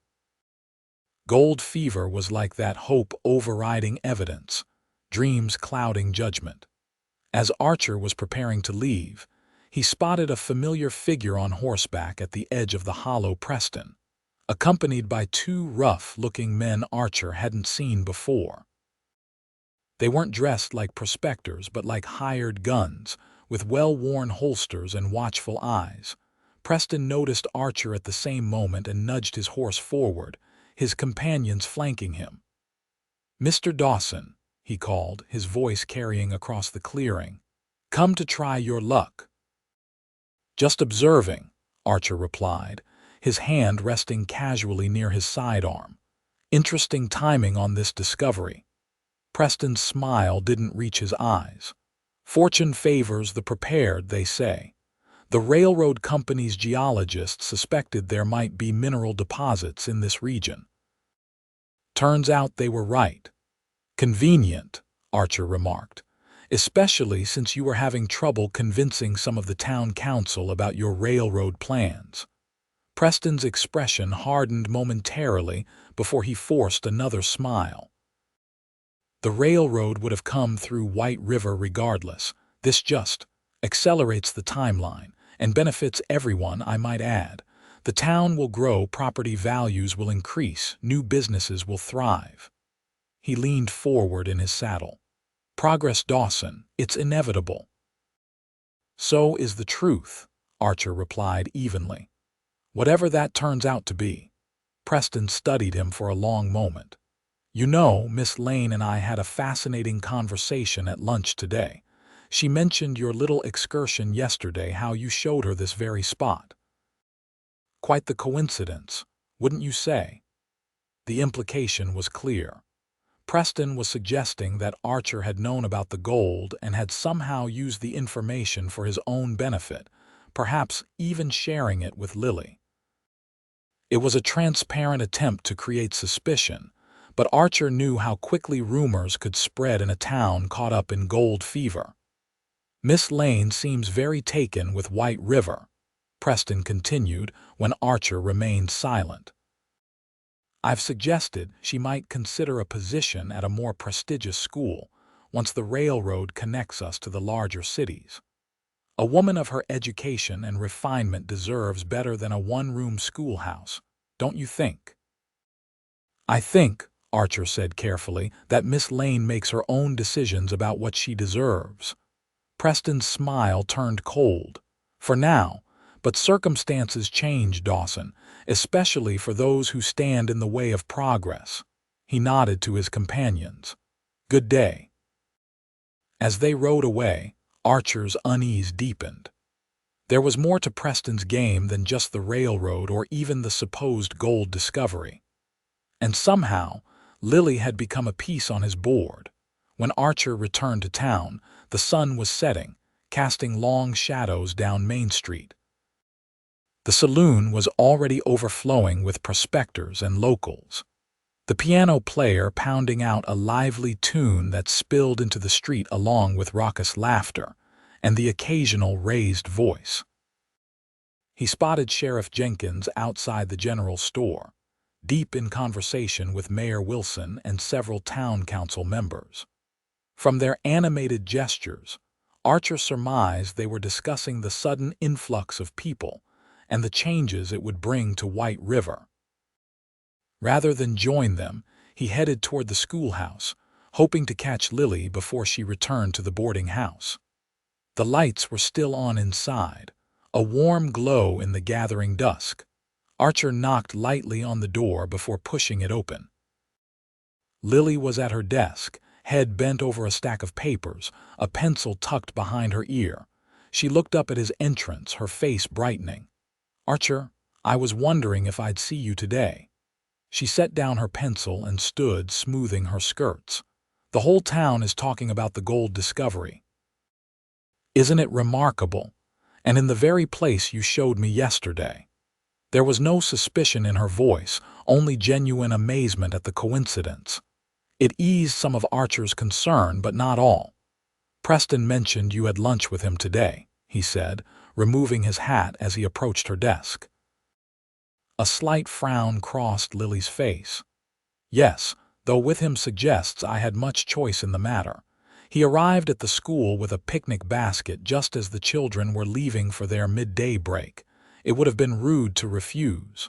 Gold fever was like that, hope overriding evidence, dreams clouding judgment. As Archer was preparing to leave, he spotted a familiar figure on horseback at the edge of the hollow. Preston, accompanied by 2 rough-looking men Archer hadn't seen before. They weren't dressed like prospectors but like hired guns, with well-worn holsters and watchful eyes. Preston noticed Archer at the same moment and nudged his horse forward, his companions flanking him. "Mr. Dawson," he called, his voice carrying across the clearing. "Come to try your luck." "Just observing," Archer replied, his hand resting casually near his sidearm. "Interesting timing on this discovery." Preston's smile didn't reach his eyes. "Fortune favors the prepared, they say. The railroad company's geologists suspected there might be mineral deposits in this region. Turns out they were right." "Convenient," Archer remarked, "especially since you were having trouble convincing some of the town council about your railroad plans." Preston's expression hardened momentarily before he forced another smile. "The railroad would have come through White River regardless. This just accelerates the timeline and benefits everyone, I might add. The town will grow, property values will increase, new businesses will thrive." He leaned forward in his saddle. "Progress, Dawson, it's inevitable." "So is the truth," Archer replied evenly. "Whatever that turns out to be." Preston studied him for a long moment. "You know, Miss Lane and I had a fascinating conversation at lunch today. She mentioned your little excursion yesterday, how you showed her this very spot." "Quite the coincidence, wouldn't you say?" The implication was clear. Preston was suggesting that Archer had known about the gold and had somehow used the information for his own benefit, perhaps even sharing it with Lily. It was a transparent attempt to create suspicion, but Archer knew how quickly rumors could spread in a town caught up in gold fever. "Miss Lane seems very taken with White River," Preston continued when Archer remained silent. "I've suggested she might consider a position at a more prestigious school once the railroad connects us to the larger cities. A woman of her education and refinement deserves better than a one-room schoolhouse, don't you think?" "I think," Archer said carefully, "that Miss Lane makes her own decisions about what she deserves." Preston's smile turned cold. "For now, but circumstances change, Dawson, especially for those who stand in the way of progress." He nodded to his companions. "Good day." As they rode away, Archer's unease deepened. There was more to Preston's game than just the railroad or even the supposed gold discovery. And somehow, Lily had become a piece on his board. When Archer returned to town, the sun was setting, casting long shadows down Main Street. The saloon was already overflowing with prospectors and locals, the piano player pounding out a lively tune that spilled into the street along with raucous laughter and the occasional raised voice. He spotted Sheriff Jenkins outside the general store, deep in conversation with Mayor Wilson and several town council members. From their animated gestures, Archer surmised they were discussing the sudden influx of people and the changes it would bring to White River. Rather than join them, he headed toward the schoolhouse, hoping to catch Lily before she returned to the boarding house. The lights were still on inside, a warm glow in the gathering dusk. Archer knocked lightly on the door before pushing it open. Lily was at her desk, head bent over a stack of papers, a pencil tucked behind her ear. She looked up at his entrance, her face brightening. "Archer, I was wondering if I'd see you today." She set down her pencil and stood smoothing her skirts. "The whole town is talking about the gold discovery. Isn't it remarkable? And in the very place you showed me yesterday." There was no suspicion in her voice, only genuine amazement at the coincidence. It eased some of Archer's concern, but not all. "Preston mentioned you had lunch with him today," he said, removing his hat as he approached her desk. A slight frown crossed Lily's face. "Yes, though with him suggests I had much choice in the matter. He arrived at the school with a picnic basket just as the children were leaving for their midday break. It would have been rude to refuse."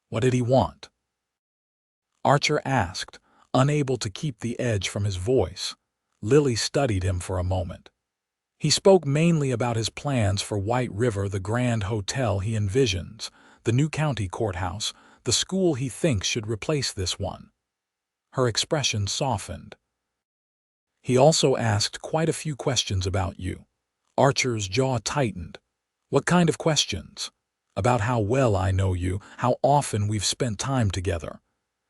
"What did he want?" Archer asked, unable to keep the edge from his voice. Lily studied him for a moment. "He spoke mainly about his plans for White River, the grand hotel he envisions, the new county courthouse, the school he thinks should replace this one." Her expression softened. "He also asked quite a few questions about you." Archer's jaw tightened. "What kind of questions?" "About how well I know you, how often we've spent time together."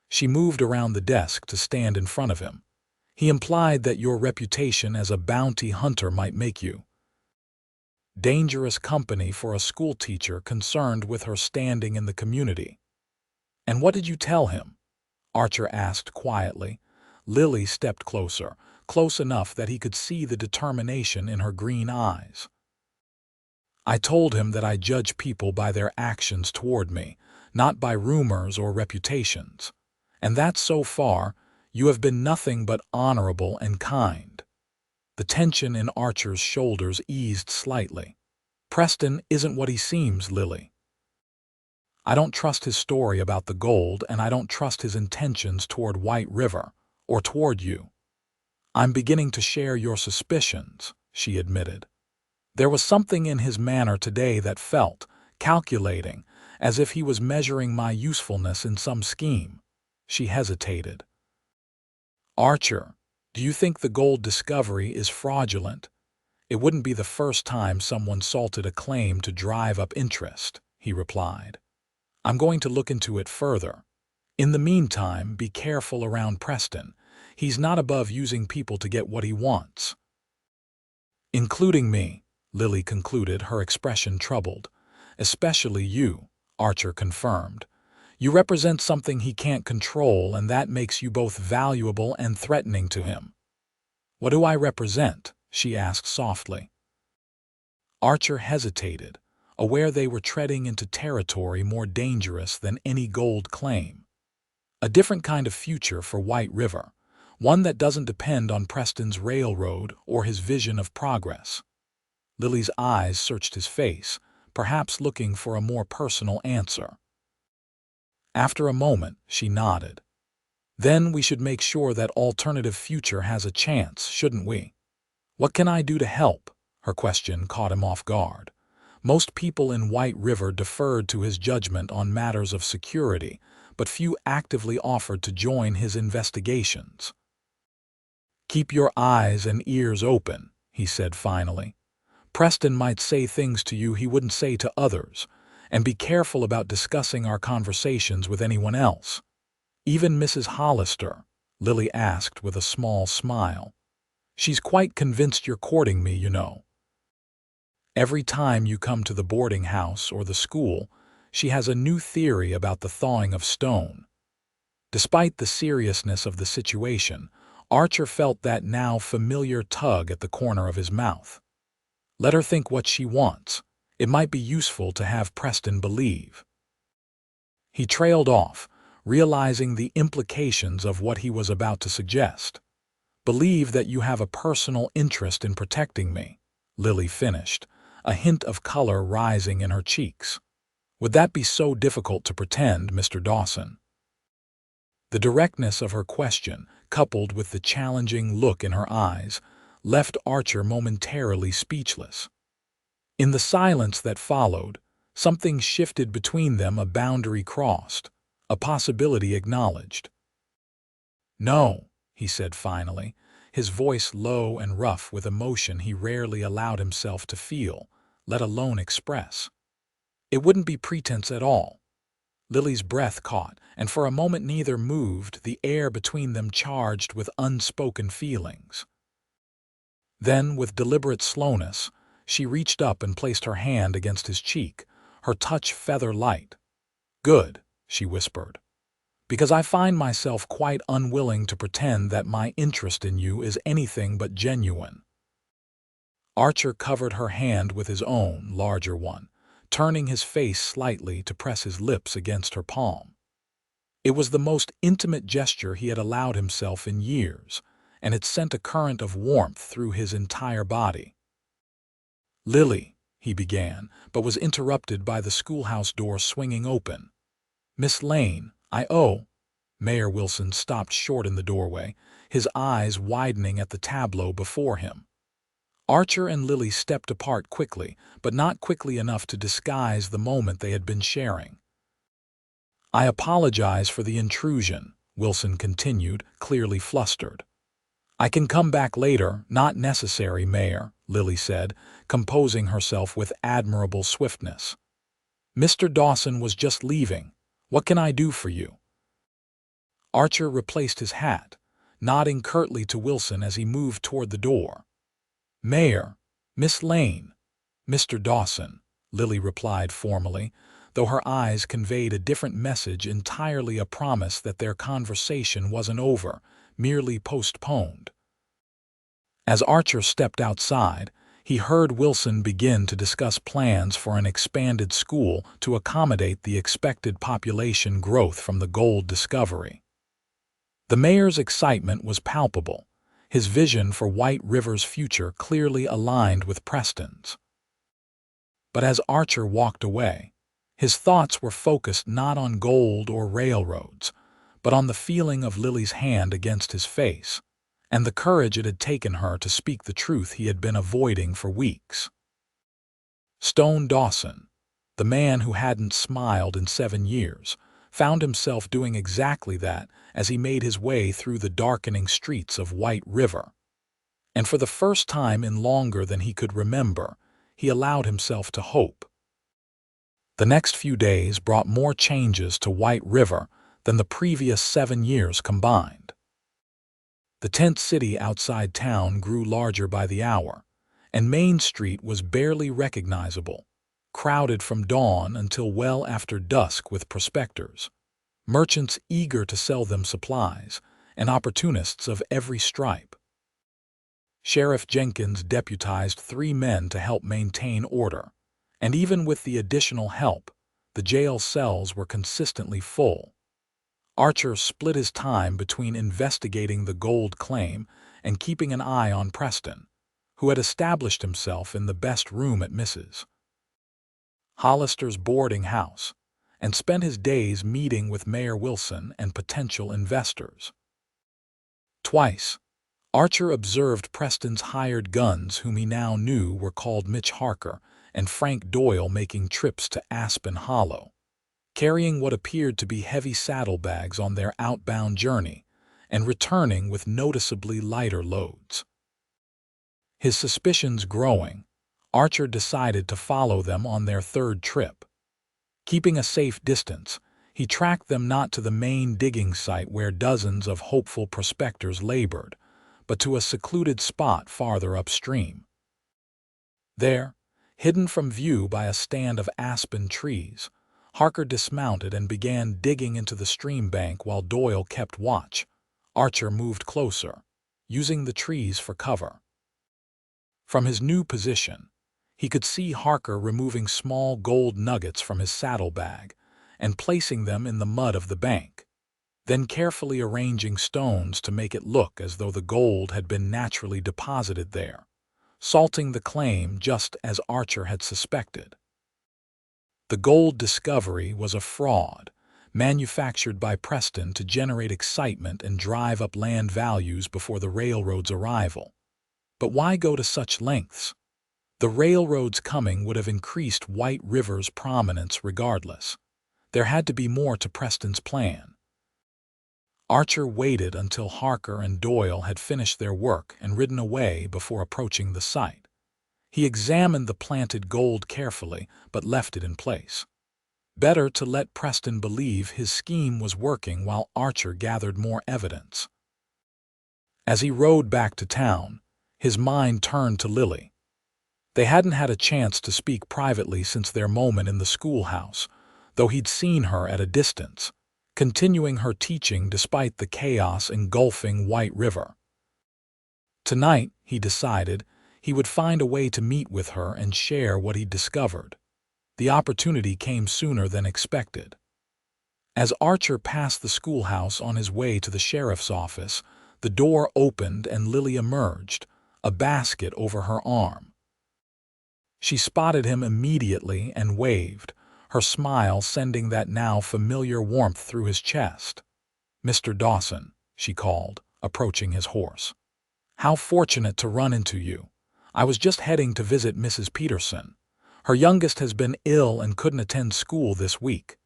She moved around the desk to stand in front of him. "He implied that your reputation as a bounty hunter might make you dangerous company for a schoolteacher concerned with her standing in the community." "And what did you tell him?" Archer asked quietly. Lily stepped closer, close enough that he could see the determination in her green eyes. "I told him that I judge people by their actions toward me, not by rumors or reputations. And that so far, you have been nothing but honorable and kind." The tension in Archer's shoulders eased slightly. "Preston isn't what he seems, Lily. I don't trust his story about the gold, and I don't trust his intentions toward White River, or toward you." "I'm beginning to share your suspicions," she admitted. There was something in his manner today that felt calculating, as if he was measuring my usefulness in some scheme. She hesitated. "Archer, do you think the gold discovery is fraudulent?" "It wouldn't be the first time someone salted a claim to drive up interest," he replied. "I'm going to look into it further. In the meantime, be careful around Preston. He's not above using people to get what he wants." "Including me," Lily concluded, her expression troubled. "Especially you," Archer confirmed. "You represent something he can't control, and that makes you both valuable and threatening to him." "What do I represent?" she asked softly. Archer hesitated, aware they were treading into territory more dangerous than any gold claim. A different kind of future for White River, one that doesn't depend on Preston's railroad or his vision of progress. Lily's eyes searched his face, perhaps looking for a more personal answer. After a moment, she nodded. "Then we should make sure that alternative future has a chance, shouldn't we?" "What can I do to help?" Her question caught him off guard. Most people in White River deferred to his judgment on matters of security, but few actively offered to join his investigations. "Keep your eyes and ears open," he said finally. "Preston might say things to you he wouldn't say to others, and be careful about discussing our conversations with anyone else." "Even Mrs. Hollister?" Lily asked with a small smile. "She's quite convinced you're courting me, you know. Every time you come to the boarding house or the school, she has a new theory about the thawing of stone." Despite the seriousness of the situation, Archer felt that now familiar tug at the corner of his mouth. Let her think what she wants. It might be useful to have Preston believe. He trailed off, realizing the implications of what he was about to suggest. "Believe that you have a personal interest in protecting me," Lily finished, a hint of color rising in her cheeks. "Would that be so difficult to pretend, Mr. Dawson?" The directness of her question, coupled with the challenging look in her eyes, left Archer momentarily speechless. In the silence that followed, something shifted between them, a boundary crossed, a possibility acknowledged. "No," he said finally, his voice low and rough with emotion he rarely allowed himself to feel, let alone express. "It wouldn't be pretense at all." Lily's breath caught, and for a moment neither moved, the air between them charged with unspoken feelings. Then, with deliberate slowness, she reached up and placed her hand against his cheek, her touch feather-light. "Good," she whispered, "because I find myself quite unwilling to pretend that my interest in you is anything but genuine." Archer covered her hand with his own, larger one, turning his face slightly to press his lips against her palm. It was the most intimate gesture he had allowed himself in years, and it sent a current of warmth through his entire body. "Lily," he began, but was interrupted by the schoolhouse door swinging open. "Miss Lane, Mayor Wilson stopped short in the doorway, his eyes widening at the tableau before him. Archer and Lily stepped apart quickly, but not quickly enough to disguise the moment they had been sharing. "I apologize for the intrusion," Wilson continued, clearly flustered. "I can come back later, not necessary, Mayor," Lily said, composing herself with admirable swiftness. "Mr. Dawson was just leaving. What can I do for you?" Archer replaced his hat, nodding curtly to Wilson as he moved toward the door. "Mayor, Miss Lane, Mr. Dawson," Lily replied formally, though her eyes conveyed a different message, entirely a promise that their conversation wasn't over, merely postponed. As Archer stepped outside, he heard Wilson begin to discuss plans for an expanded school to accommodate the expected population growth from the gold discovery. The mayor's excitement was palpable, his vision for White River's future clearly aligned with Preston's. But as Archer walked away, his thoughts were focused not on gold or railroads, but on the feeling of Lily's hand against his face, and the courage it had taken her to speak the truth he had been avoiding for weeks. Stone Dawson, the man who hadn't smiled in 7 years, found himself doing exactly that as he made his way through the darkening streets of White River. And for the first time in longer than he could remember, he allowed himself to hope. The next few days brought more changes to White River than the previous 7 years combined. The tent city outside town grew larger by the hour, and Main Street was barely recognizable, crowded from dawn until well after dusk with prospectors, merchants eager to sell them supplies, and opportunists of every stripe. Sheriff Jenkins deputized 3 men to help maintain order, and even with the additional help, the jail cells were consistently full. Archer split his time between investigating the gold claim and keeping an eye on Preston, who had established himself in the best room at Mrs. Hollister's boarding house, and spent his days meeting with Mayor Wilson and potential investors. Twice, Archer observed Preston's hired guns, whom he now knew were called Mitch Harker and Frank Doyle, making trips to Aspen Hollow, carrying what appeared to be heavy saddlebags on their outbound journey, and returning with noticeably lighter loads. His suspicions growing, Archer decided to follow them on their 3rd trip. Keeping a safe distance, he tracked them not to the main digging site where dozens of hopeful prospectors labored, but to a secluded spot farther upstream. There, hidden from view by a stand of aspen trees, Harker dismounted and began digging into the stream bank while Doyle kept watch. Archer moved closer, using the trees for cover. From his new position, he could see Harker removing small gold nuggets from his saddlebag and placing them in the mud of the bank, then carefully arranging stones to make it look as though the gold had been naturally deposited there, salting the claim just as Archer had suspected. The gold discovery was a fraud, manufactured by Preston to generate excitement and drive up land values before the railroad's arrival. But why go to such lengths? The railroad's coming would have increased White River's prominence regardless. There had to be more to Preston's plan. Archer waited until Harker and Doyle had finished their work and ridden away before approaching the site. He examined the planted gold carefully, but left it in place. Better to let Preston believe his scheme was working while Archer gathered more evidence. As he rode back to town, his mind turned to Lily. They hadn't had a chance to speak privately since their moment in the schoolhouse, though he'd seen her at a distance, continuing her teaching despite the chaos engulfing White River. Tonight, he decided, he would find a way to meet with her and share what he'd discovered. The opportunity came sooner than expected. As Archer passed the schoolhouse on his way to the sheriff's office, the door opened and Lily emerged, a basket over her arm. She spotted him immediately and waved, her smile sending that now familiar warmth through his chest. "Mr. Dawson," she called, approaching his horse. "How fortunate to run into you. I was just heading to visit Mrs. Peterson. Her youngest has been ill and couldn't attend school this week.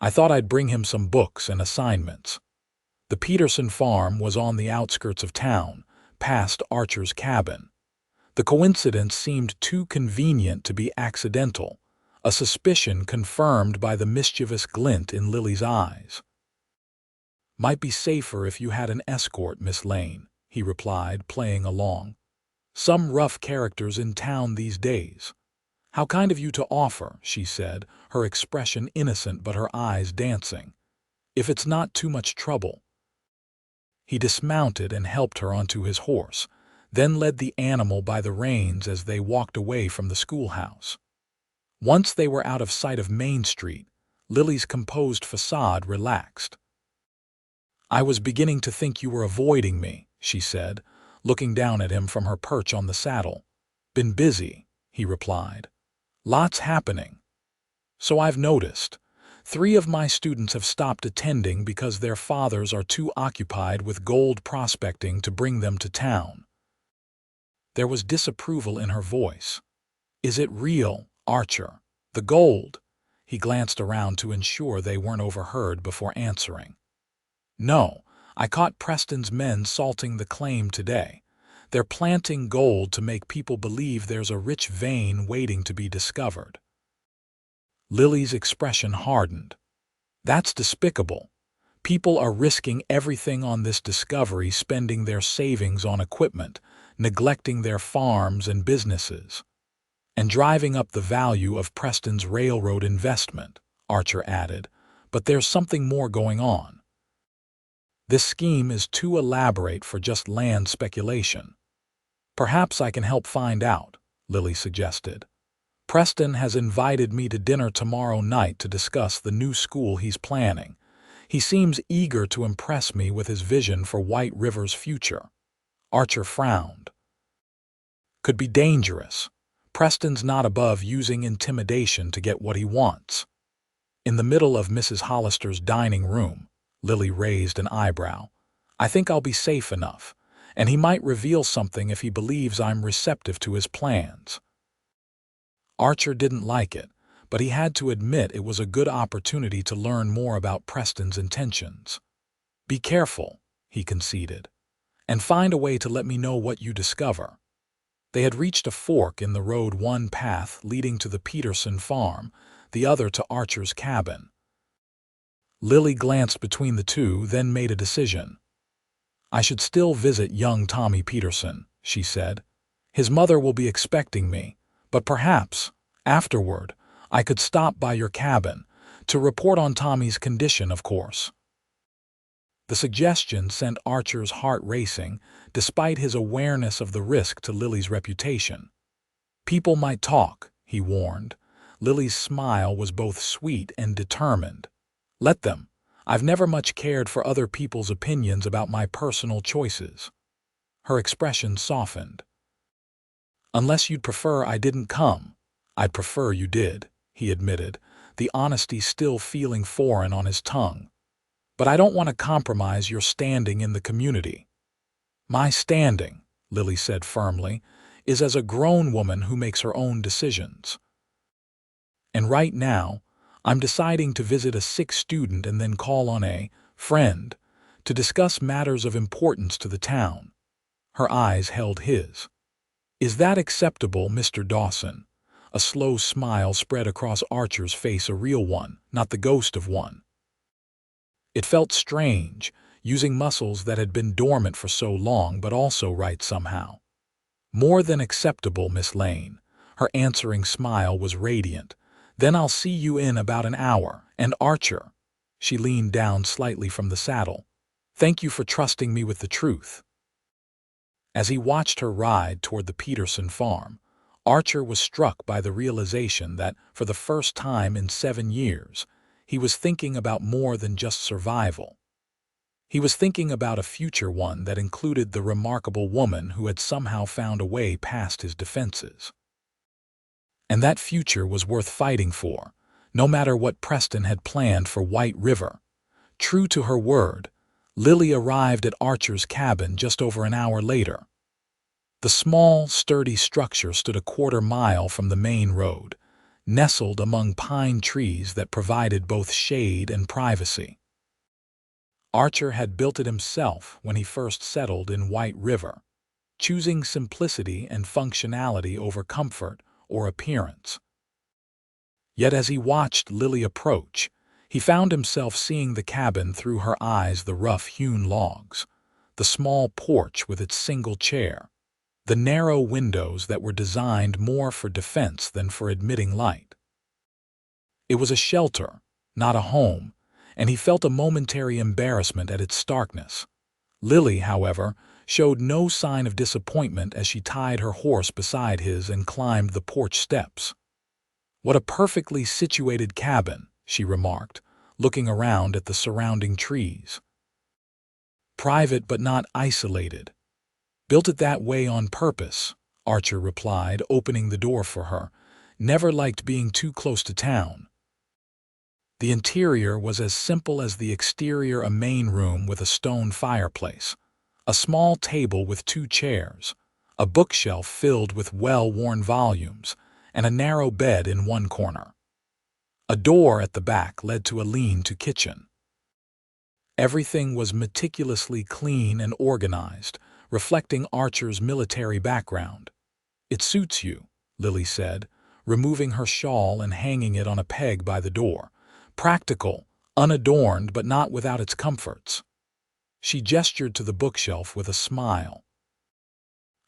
I thought I'd bring him some books and assignments," The Peterson farm was on the outskirts of town, past Archer's cabin. The coincidence seemed too convenient to be accidental, a suspicion confirmed by the mischievous glint in Lily's eyes. "Might be safer if you had an escort, Miss Lane," he replied, playing along. "Some rough characters in town these days." "How kind of you to offer," she said, her expression innocent but her eyes dancing. "If it's not too much trouble." He dismounted and helped her onto his horse, then led the animal by the reins as they walked away from the schoolhouse. Once they were out of sight of Main Street, Lily's composed facade relaxed. "I was beginning to think you were avoiding me," she said, looking down at him from her perch on the saddle. "Been busy," he replied. "Lots happening." "So I've noticed. 3 of my students have stopped attending because their fathers are too occupied with gold prospecting to bring them to town." There was disapproval in her voice. "Is it real, Archer? The gold?" He glanced around to ensure they weren't overheard before answering. "No, I caught Preston's men salting the claim today. They're planting gold to make people believe there's a rich vein waiting to be discovered." Lily's expression hardened. "That's despicable. People are risking everything on this discovery, spending their savings on equipment, neglecting their farms and businesses, and driving up the value of Preston's railroad investment," Archer added. "But there's something more going on. This scheme is too elaborate for just land speculation." "Perhaps I can help find out," Lily suggested. "Preston has invited me to dinner tomorrow night to discuss the new school he's planning. He seems eager to impress me with his vision for White River's future." Archer frowned. "Could be dangerous. Preston's not above using intimidation to get what he wants." In the middle of Mrs. Hollister's dining room, Lily raised an eyebrow. "I think I'll be safe enough, and he might reveal something if he believes I'm receptive to his plans." Archer didn't like it, but he had to admit it was a good opportunity to learn more about Preston's intentions. "Be careful," he conceded, "and find a way to let me know what you discover." They had reached a fork in the road, one path leading to the Peterson farm, the other to Archer's cabin. Lily glanced between the two, then made a decision. "I should still visit young Tommy Peterson," she said. "His mother will be expecting me, but perhaps, afterward, I could stop by your cabin, to report on Tommy's condition, of course." The suggestion sent Archer's heart racing, despite his awareness of the risk to Lily's reputation. "People might talk," he warned. Lily's smile was both sweet and determined. "Let them. I've never much cared for other people's opinions about my personal choices." Her expression softened. "Unless you'd prefer I didn't come, I'd prefer you did," he admitted, the honesty still feeling foreign on his tongue. "But I don't want to compromise your standing in the community." "My standing," Lily said firmly, "is as a grown woman who makes her own decisions. And right now, I'm deciding to visit a sick student and then call on a friend to discuss matters of importance to the town." Her eyes held his. "Is that acceptable, Mr. Dawson?" A slow smile spread across Archer's face, a real one, not the ghost of one. It felt strange, using muscles that had been dormant for so long, but also right somehow. "More than acceptable, Miss Lane." Her answering smile was radiant. "Then I'll see you in about an hour. And Archer," she leaned down slightly from the saddle, "thank you for trusting me with the truth." As he watched her ride toward the Peterson farm, Archer was struck by the realization that, for the first time in 7 years, he was thinking about more than just survival. He was thinking about a future, one that included the remarkable woman who had somehow found a way past his defenses. And that future was worth fighting for, no matter what Preston had planned for White River. True to her word, Lily arrived at Archer's cabin just over an hour later. The small, sturdy structure stood a quarter-mile from the main road, nestled among pine trees that provided both shade and privacy. Archer had built it himself when he first settled in White River, choosing simplicity and functionality over comfort or appearance. Yet as he watched Lily approach, he found himself seeing the cabin through her eyes, the rough-hewn logs, the small porch with its single chair, the narrow windows that were designed more for defense than for admitting light. It was a shelter, not a home, and he felt a momentary embarrassment at its starkness. Lily, however, showed no sign of disappointment as she tied her horse beside his and climbed the porch steps. "What a perfectly situated cabin," she remarked, looking around at the surrounding trees. "Private but not isolated. Built it that way on purpose," Archer replied, opening the door for her. "Never liked being too close to town." The interior was as simple as the exterior, a main room with a stone fireplace, a small table with 2 chairs, a bookshelf filled with well-worn volumes, and a narrow bed in one corner. A door at the back led to a lean-to kitchen. Everything was meticulously clean and organized, reflecting Archer's military background. "It suits you," Lily said, removing her shawl and hanging it on a peg by the door. "Practical, unadorned, but not without its comforts." She gestured to the bookshelf with a smile.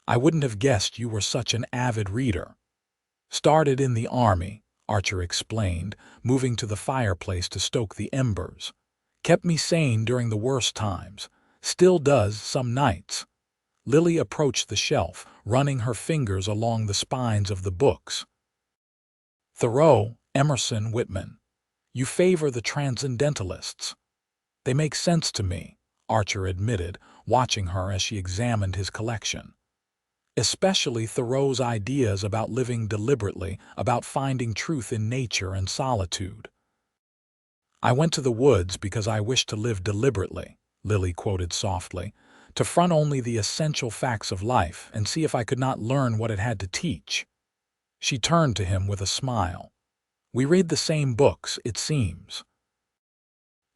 "I wouldn't have guessed you were such an avid reader." "Started in the Army," Archer explained, moving to the fireplace to stoke the embers. "Kept me sane during the worst times. Still does some nights." Lily approached the shelf, running her fingers along the spines of the books. "Thoreau, Emerson, Whitman. You favor the transcendentalists." "They make sense to me," Archer admitted, watching her as she examined his collection. "Especially Thoreau's ideas about living deliberately, about finding truth in nature and solitude." "I went to the woods because I wished to live deliberately," Lily quoted softly, "to front only the essential facts of life and see if I could not learn what it had to teach." She turned to him with a smile. "We read the same books, it seems."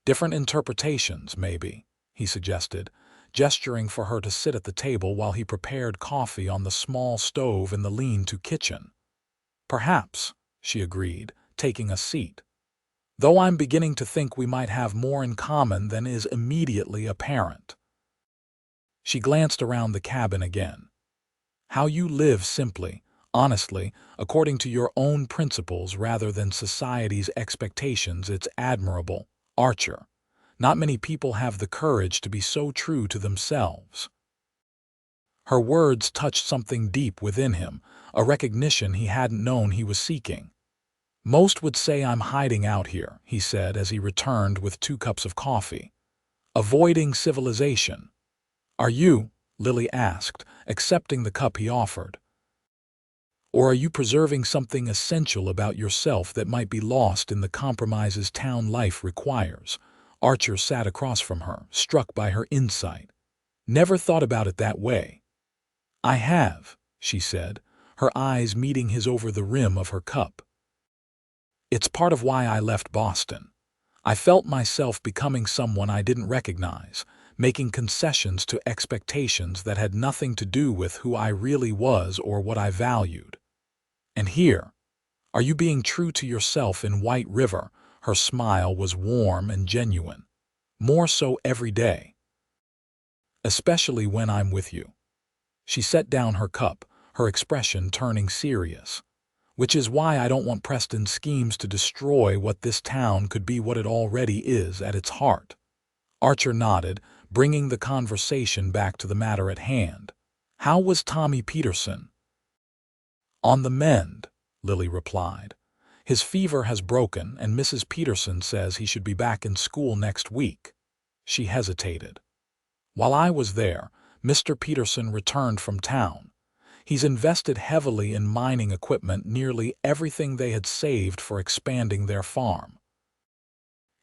"Different interpretations, maybe," he suggested, gesturing for her to sit at the table while he prepared coffee on the small stove in the lean-to kitchen. "Perhaps," she agreed, taking a seat. "Though I'm beginning to think we might have more in common than is immediately apparent." She glanced around the cabin again. "How you live simply, honestly, according to your own principles rather than society's expectations, it's admirable, Archer. Not many people have the courage to be so true to themselves." Her words touched something deep within him, a recognition he hadn't known he was seeking. "Most would say I'm hiding out here," he said as he returned with 2 cups of coffee. "Avoiding civilization." "Are you?" Lily asked, accepting the cup he offered. "Or are you preserving something essential about yourself that might be lost in the compromises town life requires?" Archer sat across from her, struck by her insight. "Never thought about it that way." "I have," she said, her eyes meeting his over the rim of her cup. "It's part of why I left Boston. I felt myself becoming someone I didn't recognize, making concessions to expectations that had nothing to do with who I really was or what I valued. And here, are you being true to yourself in White River?" Her smile was warm and genuine. "More so every day." "Especially when I'm with you." She set down her cup, her expression turning serious. "Which is why I don't want Preston's schemes to destroy what this town could be, what it already is at its heart." Archer nodded, bringing the conversation back to the matter at hand. "How was Tommy Peterson?" "On the mend," Lily replied. "His fever has broken, and Mrs. Peterson says he should be back in school next week." She hesitated. "While I was there, Mr. Peterson returned from town. He's invested heavily in mining equipment, nearly everything they had saved for expanding their farm.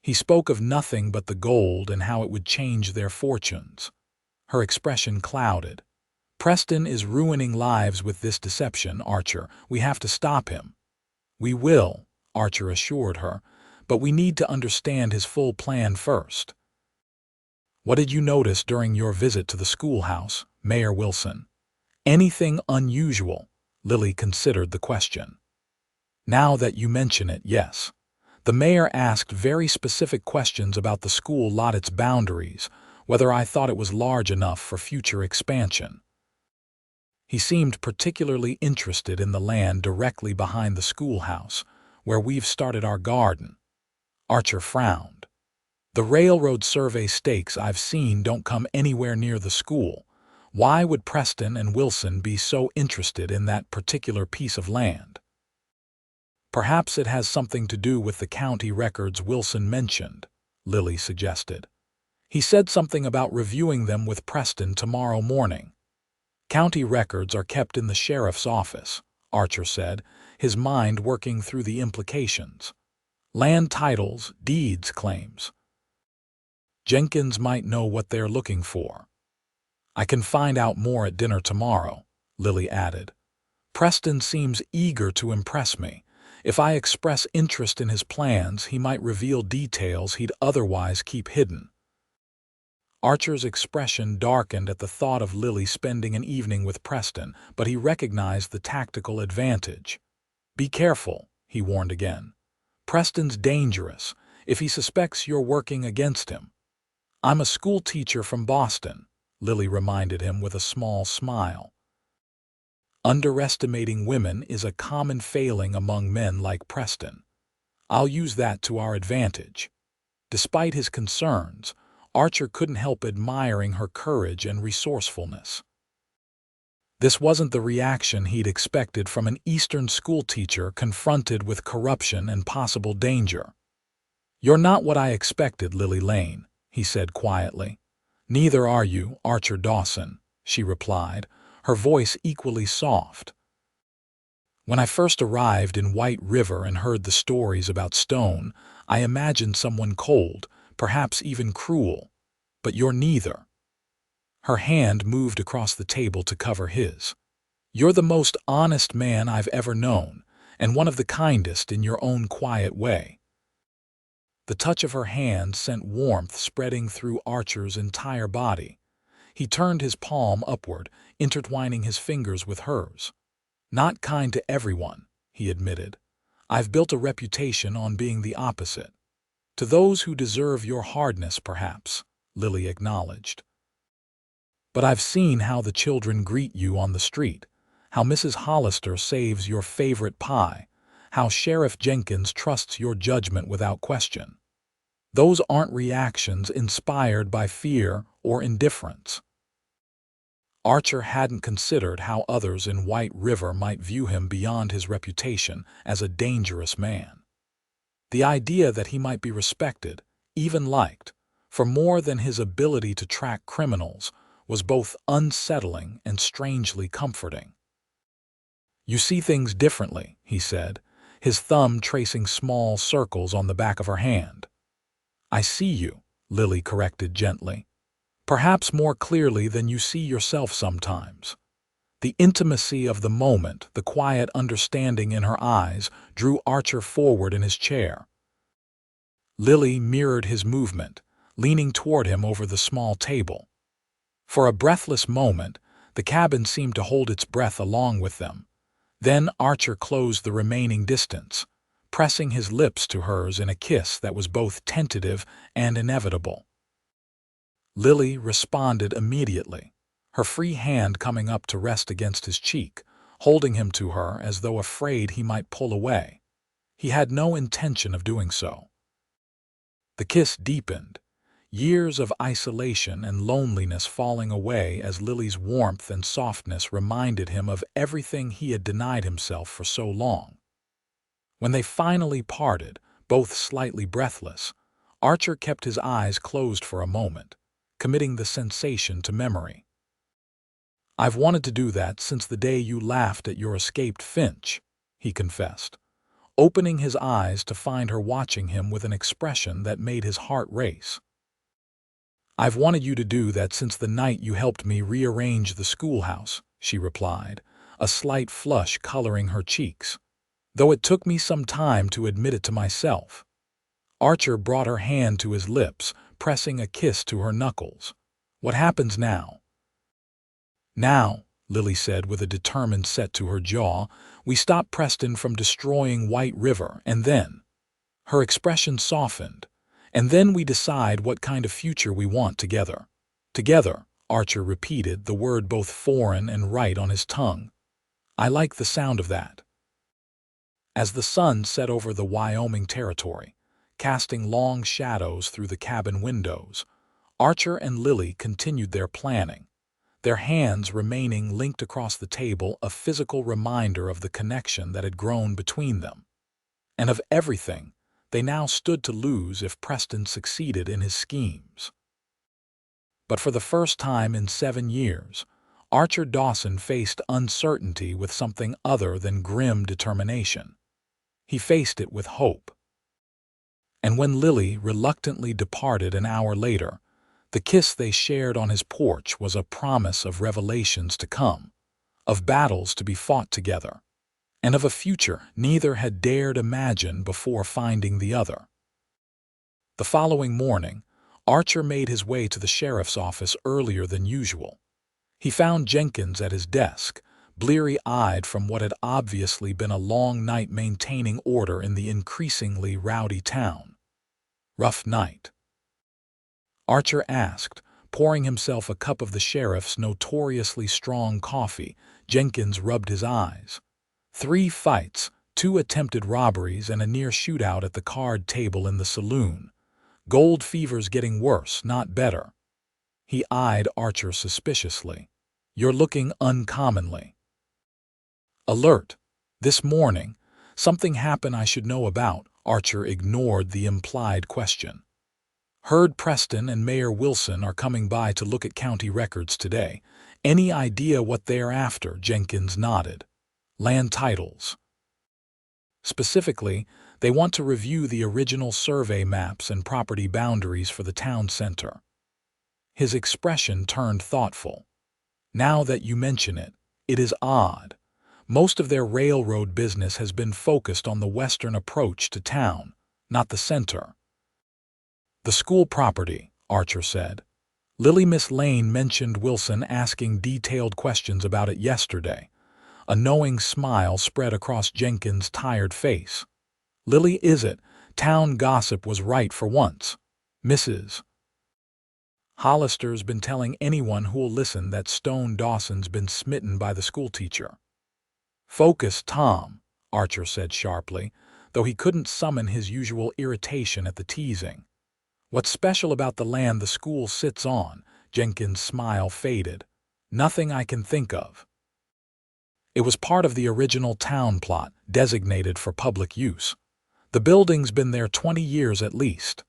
He spoke of nothing but the gold and how it would change their fortunes." Her expression clouded. "Preston is ruining lives with this deception, Archer. We have to stop him." "We will," Archer assured her, "but we need to understand his full plan first." What did you notice during your visit to the schoolhouse, Mayor Wilson? Anything unusual? Lily considered the question. Now that you mention it, yes. The mayor asked very specific questions about the school lot, its boundaries, whether I thought it was large enough for future expansion. He seemed particularly interested in the land directly behind the schoolhouse, where we've started our garden. Archer frowned. The railroad survey stakes I've seen don't come anywhere near the school. Why would Preston and Wilson be so interested in that particular piece of land? Perhaps it has something to do with the county records Wilson mentioned, Lily suggested. He said something about reviewing them with Preston tomorrow morning. County records are kept in the sheriff's office, Archer said, his mind working through the implications. Land titles, deeds, claims. Jenkins might know what they're looking for. I can find out more at dinner tomorrow, Lily added. Preston seems eager to impress me. If I express interest in his plans, he might reveal details he'd otherwise keep hidden. Archer's expression darkened at the thought of Lily spending an evening with Preston, but he recognized the tactical advantage. Be careful, he warned again. Preston's dangerous, if he suspects you're working against him. I'm a schoolteacher from Boston, Lily reminded him with a small smile. Underestimating women is a common failing among men like Preston. I'll use that to our advantage. Despite his concerns, Archer couldn't help admiring her courage and resourcefulness. This wasn't the reaction he'd expected from an Eastern schoolteacher confronted with corruption and possible danger. You're not what I expected, Lily Lane, he said quietly. Neither are you, Archer Dawson, she replied, her voice equally soft. When I first arrived in White River and heard the stories about Stone, I imagined someone cold, perhaps even cruel. But you're neither. Her hand moved across the table to cover his. You're the most honest man I've ever known, and one of the kindest in your own quiet way. The touch of her hand sent warmth spreading through Archer's entire body. He turned his palm upward, intertwining his fingers with hers. Not kind to everyone, he admitted. I've built a reputation on being the opposite. To those who deserve your hardness, perhaps, Lily acknowledged. But I've seen how the children greet you on the street, how Mrs. Hollister saves your favorite pie, how Sheriff Jenkins trusts your judgment without question. Those aren't reactions inspired by fear or indifference. Archer hadn't considered how others in White River might view him beyond his reputation as a dangerous man. The idea that he might be respected, even liked, for more than his ability to track criminals was both unsettling and strangely comforting. You see things differently, he said, his thumb tracing small circles on the back of her hand. I see you, Lily corrected gently. Perhaps more clearly than you see yourself sometimes. The intimacy of the moment, the quiet understanding in her eyes, drew Archer forward in his chair. Lily mirrored his movement, leaning toward him over the small table. For a breathless moment, the cabin seemed to hold its breath along with them. Then Archer closed the remaining distance, pressing his lips to hers in a kiss that was both tentative and inevitable. Lily responded immediately, her free hand coming up to rest against his cheek, holding him to her as though afraid he might pull away. He had no intention of doing so. The kiss deepened, years of isolation and loneliness falling away as Lily's warmth and softness reminded him of everything he had denied himself for so long. When they finally parted, both slightly breathless, Archer kept his eyes closed for a moment, committing the sensation to memory. I've wanted to do that since the day you laughed at your escaped Finch, he confessed, opening his eyes to find her watching him with an expression that made his heart race. I've wanted you to do that since the night you helped me rearrange the schoolhouse, she replied, a slight flush coloring her cheeks, though it took me some time to admit it to myself. Archer brought her hand to his lips, pressing a kiss to her knuckles. "What happens now?" "Now," Lily said with a determined set to her jaw, "we stop Preston from destroying White River, and then—" Her expression softened. "And then we decide what kind of future we want together." "Together," Archer repeated, the word both foreign and right on his tongue. "I like the sound of that." As the sun set over the Wyoming Territory, casting long shadows through the cabin windows, Archer and Lily continued their planning, their hands remaining linked across the table, a physical reminder of the connection that had grown between them, and of everything they now stood to lose if Preston succeeded in his schemes. But for the first time in 7 years, Archer Dawson faced uncertainty with something other than grim determination. He faced it with hope. And when Lily reluctantly departed an hour later, the kiss they shared on his porch was a promise of revelations to come, of battles to be fought together, and of a future neither had dared imagine before finding the other. The following morning, Archer made his way to the sheriff's office earlier than usual. He found Jenkins at his desk, bleary-eyed from what had obviously been a long night maintaining order in the increasingly rowdy town. "Rough night?" Archer asked, pouring himself a cup of the sheriff's notoriously strong coffee. Jenkins rubbed his eyes. 3 fights, 2 attempted robberies, and a near shootout at the card table in the saloon. Gold fever's getting worse, not better. He eyed Archer suspiciously. "You're looking uncommonly alert. This morning, something happened I should know about." Archer ignored the implied question. "Heard Preston and Mayor Wilson are coming by to look at county records today. Any idea what they're after?" Jenkins nodded. "Land titles. Specifically, they want to review the original survey maps and property boundaries for the town center." His expression turned thoughtful. "Now that you mention it, it is odd. Most of their railroad business has been focused on the western approach to town, not the center." "The school property," Archer said. "Miss Lane mentioned Wilson asking detailed questions about it yesterday." A knowing smile spread across Jenkins' tired face. "Lily, is it? Town gossip was right for once. Mrs. Hollister's been telling anyone who'll listen that Stone Dawson's been smitten by the schoolteacher." "Focus, Tom," Archer said sharply, though he couldn't summon his usual irritation at the teasing. "What's special about the land the school sits on?" Jenkins' smile faded. "Nothing I can think of. It was part of the original town plot, designated for public use. The building's been there 20 years at least.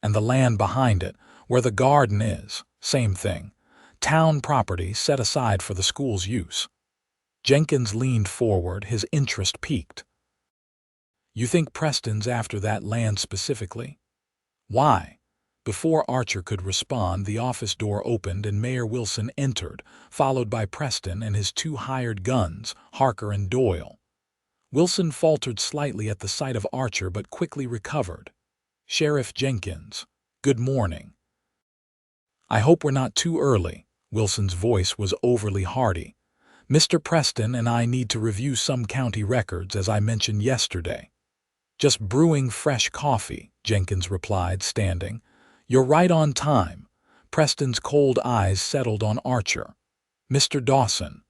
And the land behind it, where the garden is, same thing. Town property set aside for the school's use." Jenkins leaned forward, his interest piqued. "You think Preston's after that land specifically?" "Why?" Before Archer could respond, the office door opened and Mayor Wilson entered, followed by Preston and his 2 hired guns, Harker and Doyle. Wilson faltered slightly at the sight of Archer but quickly recovered. "Sheriff Jenkins, good morning." "I hope we're not too early." Wilson's voice was overly hearty. "Mr. Preston and I need to review some county records, as I mentioned yesterday." "Just brewing fresh coffee," Jenkins replied, standing. "You're right on time." Preston's cold eyes settled on Archer. "Mr. Dawson,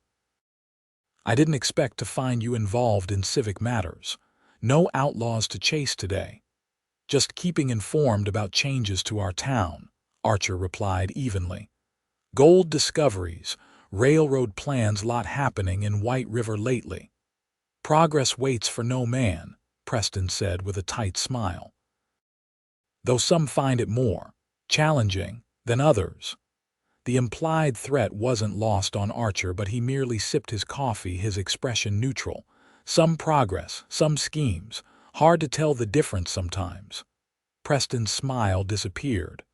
I didn't expect to find you involved in civic matters. No outlaws to chase today. Just keeping informed about changes to our town," Archer replied evenly. "Gold discoveries, railroad plans, lot happening in White River lately." "Progress waits for no man," Preston said with a tight smile. "Though some find it more challenging than others." The implied threat wasn't lost on Archer, but he merely sipped his coffee, his expression neutral. "Some progress, some schemes. Hard to tell the difference sometimes." Preston's smile disappeared.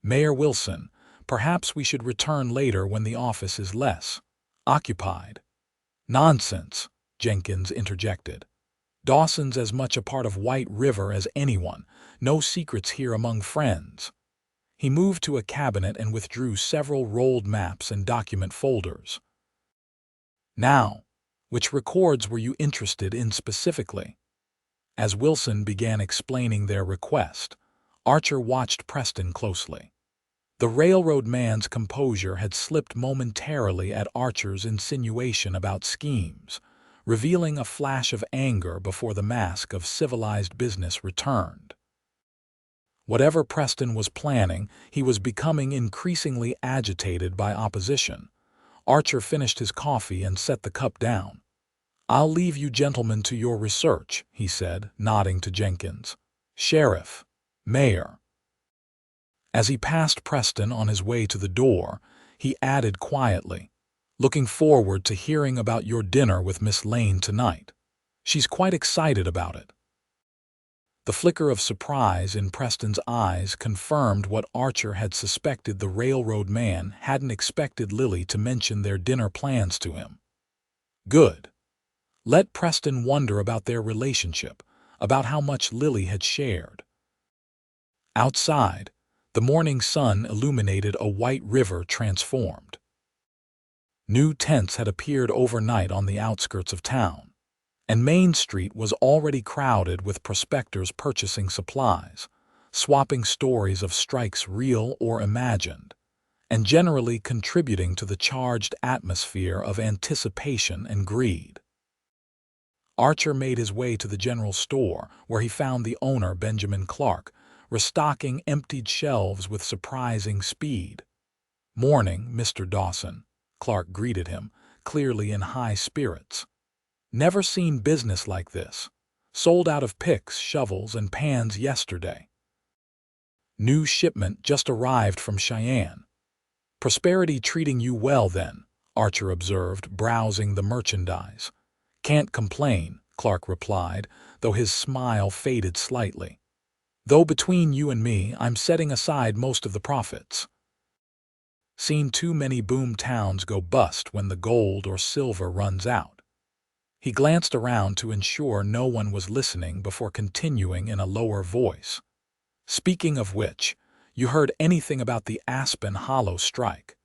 "Mayor Wilson, perhaps we should return later when the office is less occupied." "Nonsense," Jenkins interjected. "Dawson's as much a part of White River as anyone. No secrets here among friends." He moved to a cabinet and withdrew several rolled maps and document folders. "Now, which records were you interested in specifically?" As Wilson began explaining their request, Archer watched Preston closely. The railroad man's composure had slipped momentarily at Archer's insinuation about schemes, revealing a flash of anger before the mask of civilized business returned. Whatever Preston was planning, he was becoming increasingly agitated by opposition. Archer finished his coffee and set the cup down. "I'll leave you gentlemen to your research," he said, nodding to Jenkins. "Sheriff, Mayor." As he passed Preston on his way to the door, he added quietly, "Looking forward to hearing about your dinner with Miss Lane tonight. She's quite excited about it." The flicker of surprise in Preston's eyes confirmed what Archer had suspected. The railroad man hadn't expected Lily to mention their dinner plans to him. Good. Let Preston wonder about their relationship, about how much Lily had shared. Outside, the morning sun illuminated a white river transformed. New tents had appeared overnight on the outskirts of town, and Main Street was already crowded with prospectors purchasing supplies, swapping stories of strikes real or imagined, and generally contributing to the charged atmosphere of anticipation and greed. Archer made his way to the general store, where he found the owner, Benjamin Clark, restocking emptied shelves with surprising speed. "Morning, Mr. Dawson," Clark greeted him, clearly in high spirits. "Never seen business like this. Sold out of picks, shovels, and pans yesterday." "New shipment just arrived from Cheyenne." "Prosperity treating you well then," Archer observed, browsing the merchandise. "Can't complain," Clark replied, though his smile faded slightly. "Though between you and me, I'm setting aside most of the profits. Seen too many boom towns go bust when the gold or silver runs out." He glanced around to ensure no one was listening before continuing in a lower voice. "Speaking of which, you heard anything about the Aspen Hollow strike?"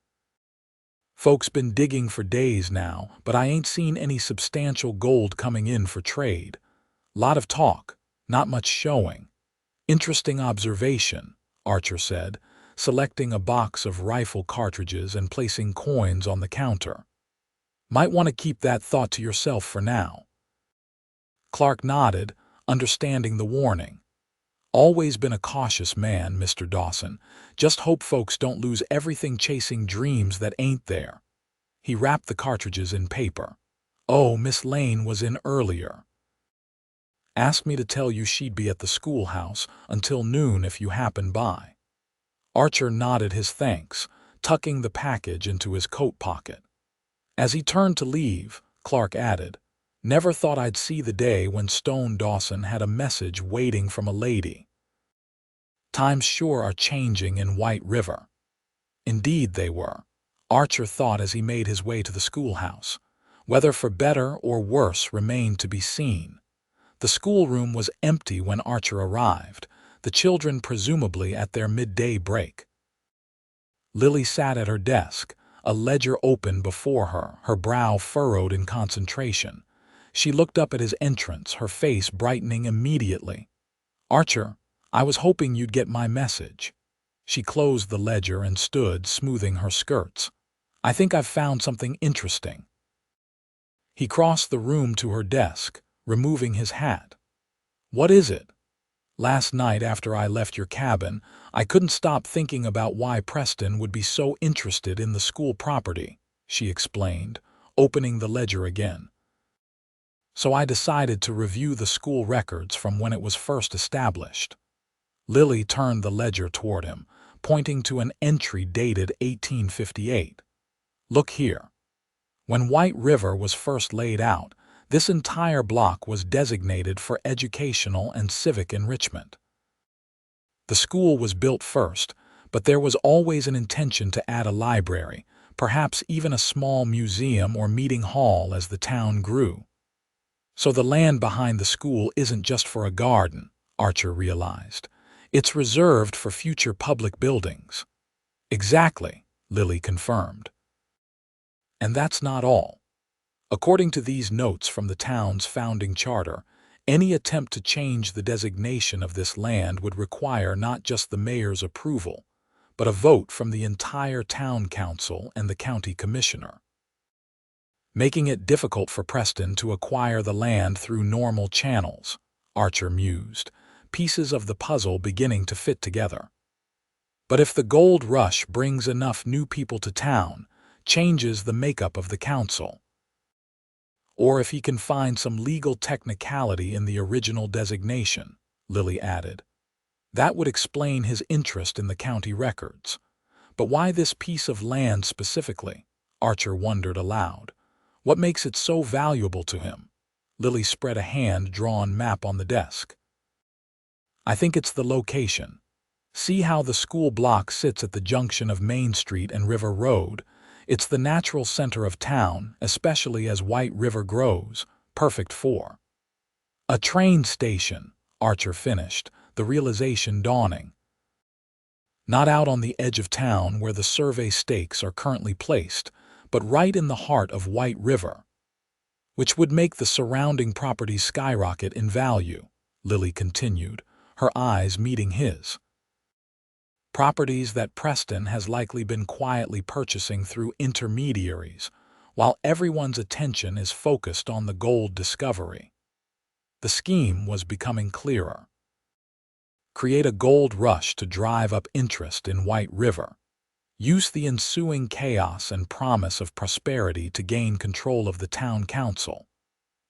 "Folks been digging for days now, but I ain't seen any substantial gold coming in for trade. Lot of talk, not much showing." "Interesting observation," Archer said, selecting a box of rifle cartridges and placing coins on the counter. "Might want to keep that thought to yourself for now." Clark nodded, understanding the warning. "Always been a cautious man, Mr. Dawson. Just hope folks don't lose everything chasing dreams that ain't there." He wrapped the cartridges in paper. "Oh, Miss Lane was in earlier. Asked me to tell you she'd be at the schoolhouse until noon if you happen by." Archer nodded his thanks, tucking the package into his coat pocket. As he turned to leave, Clark added, "Never thought I'd see the day when Stone Dawson had a message waiting from a lady." Times sure are changing in White River. Indeed they were, Archer thought as he made his way to the schoolhouse. Whether for better or worse remained to be seen. The schoolroom was empty when Archer arrived, the children presumably at their midday break. Lily sat at her desk, a ledger open before her, her brow furrowed in concentration. She looked up at his entrance, her face brightening immediately. "Archer, I was hoping you'd get my message." She closed the ledger and stood, smoothing her skirts. "I think I've found something interesting." He crossed the room to her desk, removing his hat. "What is it?" "Last night after I left your cabin, I couldn't stop thinking about why Preston would be so interested in the school property," she explained, opening the ledger again. "So I decided to review the school records from when it was first established." Lily turned the ledger toward him, pointing to an entry dated 1858. "Look here. When White River was first laid out, this entire block was designated for educational and civic enrichment. The school was built first, but there was always an intention to add a library, perhaps even a small museum or meeting hall as the town grew. So the land behind the school isn't just for a garden," Archer realized. It's reserved for future public buildings. Exactly, Lily confirmed. And that's not all. According to these notes from the town's founding charter, any attempt to change the designation of this land would require not just the mayor's approval, but a vote from the entire town council and the county commissioner, making it difficult for Preston to acquire the land through normal channels, Archer mused, pieces of the puzzle beginning to fit together. But if the gold rush brings enough new people to town, changes the makeup of the council, or if he can find some legal technicality in the original designation, Lily added, that would explain his interest in the county records. But why this piece of land specifically? Archer wondered aloud. What makes it so valuable to him? Lily spread a hand-drawn map on the desk. I think it's the location. See how the school block sits at the junction of Main Street and River Road? It's the natural center of town, especially as White River grows, perfect for a train station, Archer finished, the realization dawning. Not out on the edge of town where the survey stakes are currently placed, but right in the heart of White River, which would make the surrounding properties skyrocket in value, Lily continued, her eyes meeting his. Properties that Preston has likely been quietly purchasing through intermediaries, while everyone's attention is focused on the gold discovery. The scheme was becoming clearer. Create a gold rush to drive up interest in White River. Use the ensuing chaos and promise of prosperity to gain control of the town council.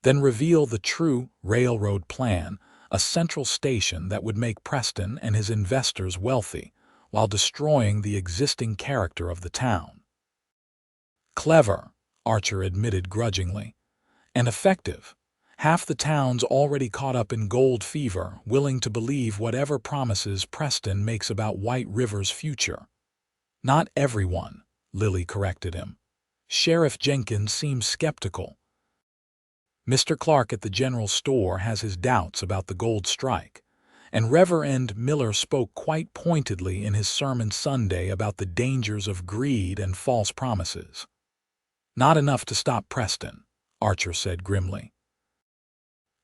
Then reveal the true railroad plan, a central station that would make Preston and his investors wealthy, while destroying the existing character of the town. Clever, Archer admitted grudgingly, and effective. Half the town's already caught up in gold fever, willing to believe whatever promises Preston makes about White River's future. Not everyone, Lily corrected him. Sheriff Jenkins seems skeptical. Mr. Clark at the general store has his doubts about the gold strike, and Reverend Miller spoke quite pointedly in his sermon Sunday about the dangers of greed and false promises. Not enough to stop Preston, Archer said grimly.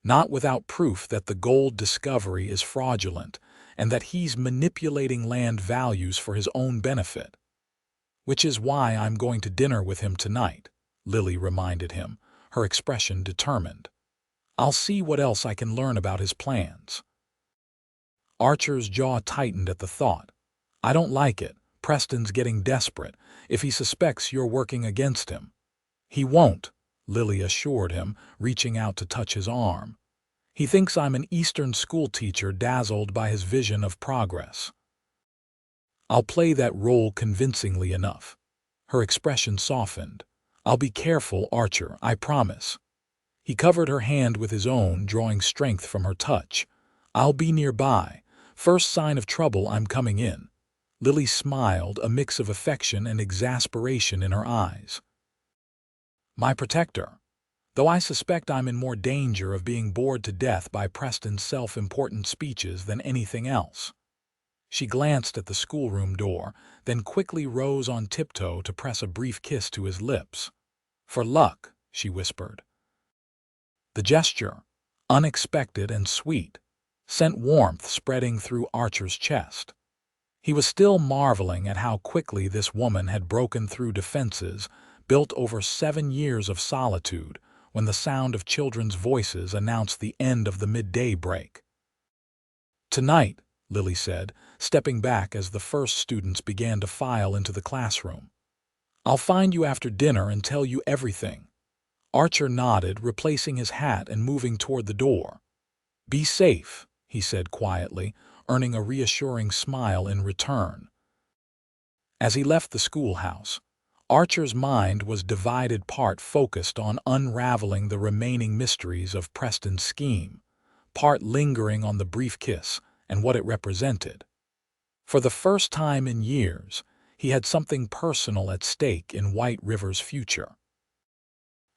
Not without proof that the gold discovery is fraudulent and that he's manipulating land values for his own benefit. Which is why I'm going to dinner with him tonight, Lily reminded him, her expression determined. I'll see what else I can learn about his plans. Archer's jaw tightened at the thought. I don't like it. Preston's getting desperate if he suspects you're working against him. He won't, Lily assured him, reaching out to touch his arm. He thinks I'm an Eastern schoolteacher dazzled by his vision of progress. I'll play that role convincingly enough. Her expression softened. I'll be careful, Archer, I promise. He covered her hand with his own, drawing strength from her touch. I'll be nearby. First sign of trouble, I'm coming in. Lily smiled, a mix of affection and exasperation in her eyes. My protector. Though I suspect I'm in more danger of being bored to death by Preston's self-important speeches than anything else. She glanced at the schoolroom door, then quickly rose on tiptoe to press a brief kiss to his lips. For luck, she whispered. The gesture, unexpected and sweet, sent warmth spreading through Archer's chest. He was still marveling at how quickly this woman had broken through defenses built over 7 years of solitude when the sound of children's voices announced the end of the midday break. Tonight, Lily said, stepping back as the first students began to file into the classroom. I'll find you after dinner and tell you everything. Archer nodded, replacing his hat and moving toward the door. Be safe, he said quietly, earning a reassuring smile in return. As he left the schoolhouse, Archer's mind was divided, part focused on unraveling the remaining mysteries of Preston's scheme, part lingering on the brief kiss and what it represented. For the first time in years, he had something personal at stake in White River's future.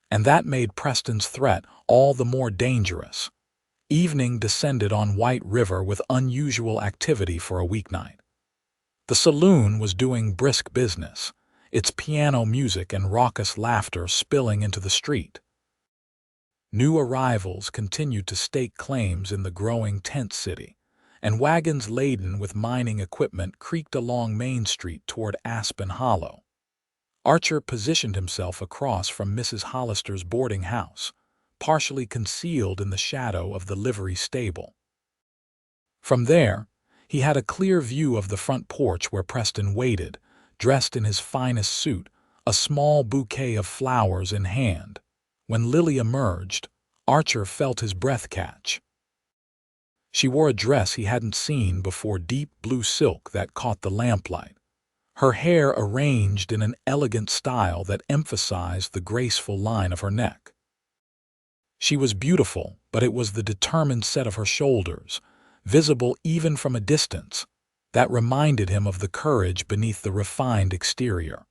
And that made Preston's threat all the more dangerous. Evening descended on White River with unusual activity for a weeknight. The saloon was doing brisk business, its piano music and raucous laughter spilling into the street. New arrivals continued to stake claims in the growing tent city, and wagons laden with mining equipment creaked along Main Street toward Aspen Hollow. Archer positioned himself across from Mrs. Hollister's boarding house, partially concealed in the shadow of the livery stable. From there, he had a clear view of the front porch where Preston waited, dressed in his finest suit, a small bouquet of flowers in hand. When Lily emerged, Archer felt his breath catch. She wore a dress he hadn't seen before, deep blue silk that caught the lamplight, her hair arranged in an elegant style that emphasized the graceful line of her neck. She was beautiful, but it was the determined set of her shoulders, visible even from a distance, that reminded him of the courage beneath the refined exterior.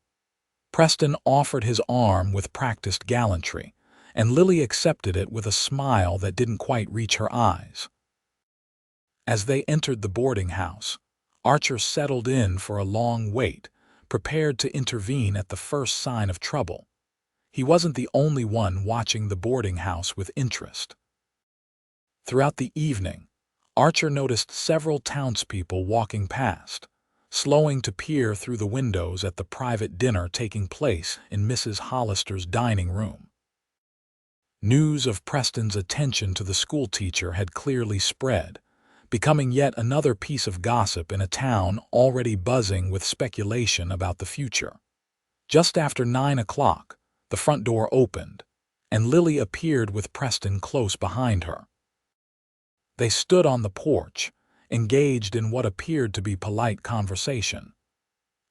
Preston offered his arm with practiced gallantry, and Lily accepted it with a smile that didn't quite reach her eyes. As they entered the boarding house, Archer settled in for a long wait, prepared to intervene at the first sign of trouble. He wasn't the only one watching the boarding house with interest. Throughout the evening, Archer noticed several townspeople walking past, slowing to peer through the windows at the private dinner taking place in Mrs. Hollister's dining room. News of Preston's attention to the schoolteacher had clearly spread, becoming yet another piece of gossip in a town already buzzing with speculation about the future. Just after 9 o'clock, the front door opened, and Lily appeared with Preston close behind her. They stood on the porch, engaged in what appeared to be polite conversation.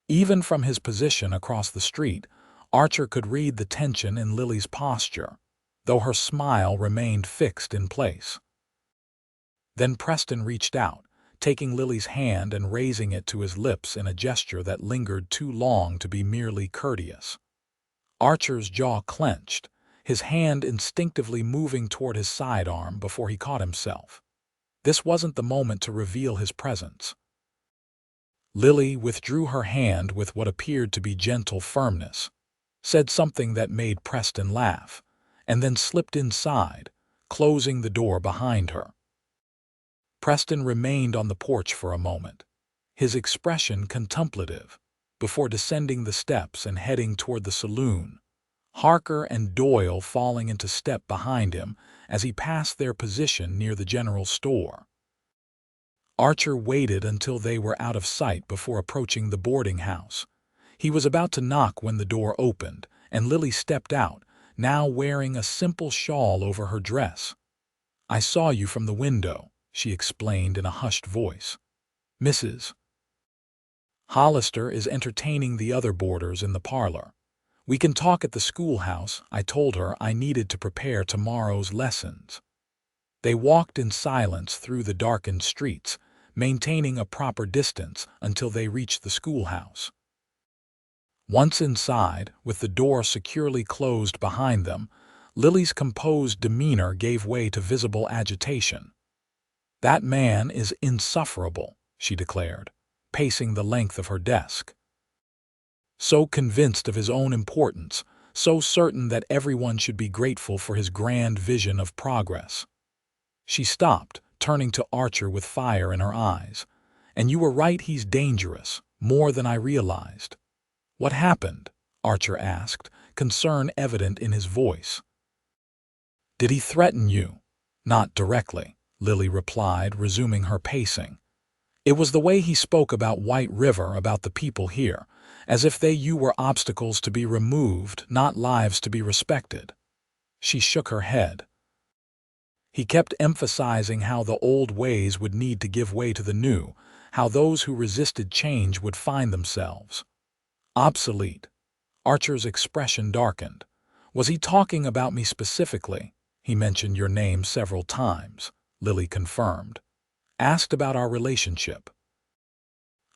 Even from his position across the street, Archer could read the tension in Lily's posture, though her smile remained fixed in place. Then Preston reached out, taking Lily's hand and raising it to his lips in a gesture that lingered too long to be merely courteous. Archer's jaw clenched, his hand instinctively moving toward his sidearm before he caught himself. This wasn't the moment to reveal his presence. Lily withdrew her hand with what appeared to be gentle firmness, said something that made Preston laugh, and then slipped inside, closing the door behind her. Preston remained on the porch for a moment, his expression contemplative, before descending the steps and heading toward the saloon, Harker and Doyle falling into step behind him as he passed their position near the general store. Archer waited until they were out of sight before approaching the boarding house. He was about to knock when the door opened, and Lily stepped out, now wearing a simple shawl over her dress. "I saw you from the window," she explained in a hushed voice. "Mrs. Hollister is entertaining the other boarders in the parlor. We can talk at the schoolhouse. I told her I needed to prepare tomorrow's lessons." They walked in silence through the darkened streets, maintaining a proper distance until they reached the schoolhouse. Once inside, with the door securely closed behind them, Lily's composed demeanor gave way to visible agitation. "That man is insufferable," she declared, pacing the length of her desk. So convinced of his own importance, so certain that everyone should be grateful for his grand vision of progress. She stopped, turning to Archer with fire in her eyes. "And you were right, he's dangerous, more than I realized." "What happened?" Archer asked, concern evident in his voice. "Did he threaten you?" "Not directly," Lily replied, resuming her pacing. "It was the way he spoke about White River, about the people here, as if you were obstacles to be removed, not lives to be respected." She shook her head. "He kept emphasizing how the old ways would need to give way to the new, how those who resisted change would find themselves obsolete." Archer's expression darkened. "Was he talking about me specifically?" "He mentioned your name several times," Lily confirmed. "Asked about our relationship.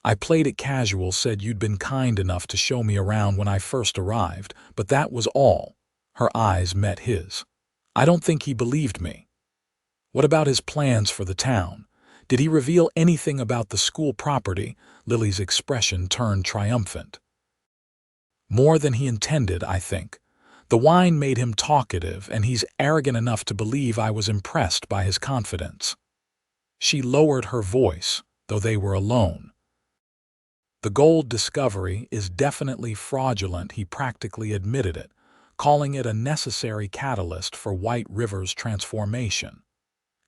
I played it casual, said you'd been kind enough to show me around when I first arrived, but that was all." Her eyes met his. "I don't think he believed me." What about his plans for the town? Did he reveal anything about the school property? Lily's expression turned triumphant. More than he intended, I think. The wine made him talkative, and he's arrogant enough to believe I was impressed by his confidence. She lowered her voice, though they were alone. The gold discovery is definitely fraudulent. He practically admitted it, calling it a necessary catalyst for White River's transformation.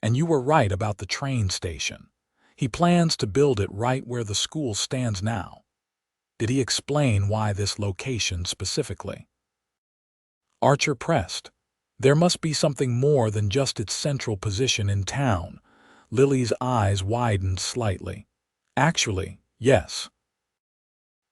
And you were right about the train station. He plans to build it right where the school stands now. Did he explain why this location specifically? Archer pressed. There must be something more than just its central position in town. Lily's eyes widened slightly. Actually, yes.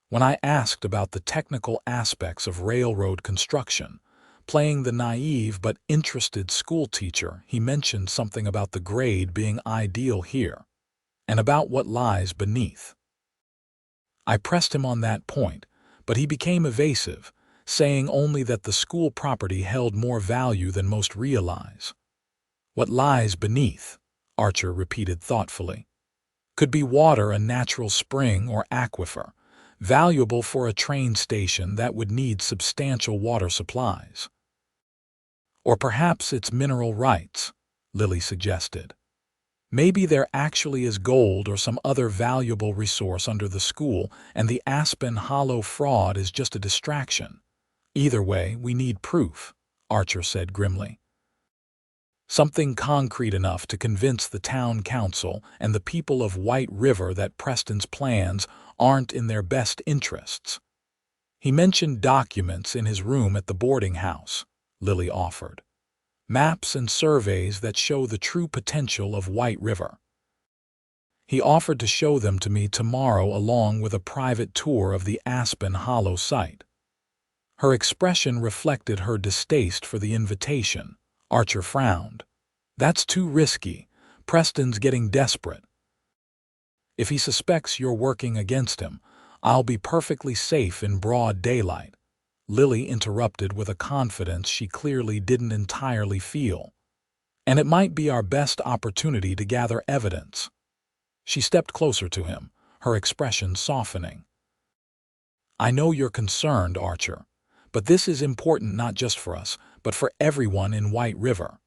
When I asked about the technical aspects of railroad construction, playing the naive but interested schoolteacher, he mentioned something about the grade being ideal here, and about what lies beneath. I pressed him on that point, but he became evasive, saying only that the school property held more value than most realize. What lies beneath, Archer repeated thoughtfully. Could be water, a natural spring or aquifer, valuable for a train station that would need substantial water supplies. Or perhaps it's mineral rights, Lily suggested. Maybe there actually is gold or some other valuable resource under the school, and the Aspen Hollow fraud is just a distraction. Either way, we need proof, Archer said grimly. Something concrete enough to convince the town council and the people of White River that Preston's plans aren't in their best interests. He mentioned documents in his room at the boarding house, Lily offered. Maps and surveys that show the true potential of White River. He offered to show them to me tomorrow along with a private tour of the Aspen Hollow site. Her expression reflected her distaste for the invitation. Archer frowned. That's too risky. Preston's getting desperate. If he suspects you're working against him, I'll be perfectly safe in broad daylight. Lily interrupted with a confidence she clearly didn't entirely feel. And it might be our best opportunity to gather evidence. She stepped closer to him, her expression softening. I know you're concerned, Archer, but this is important not just for us, but for everyone in White River.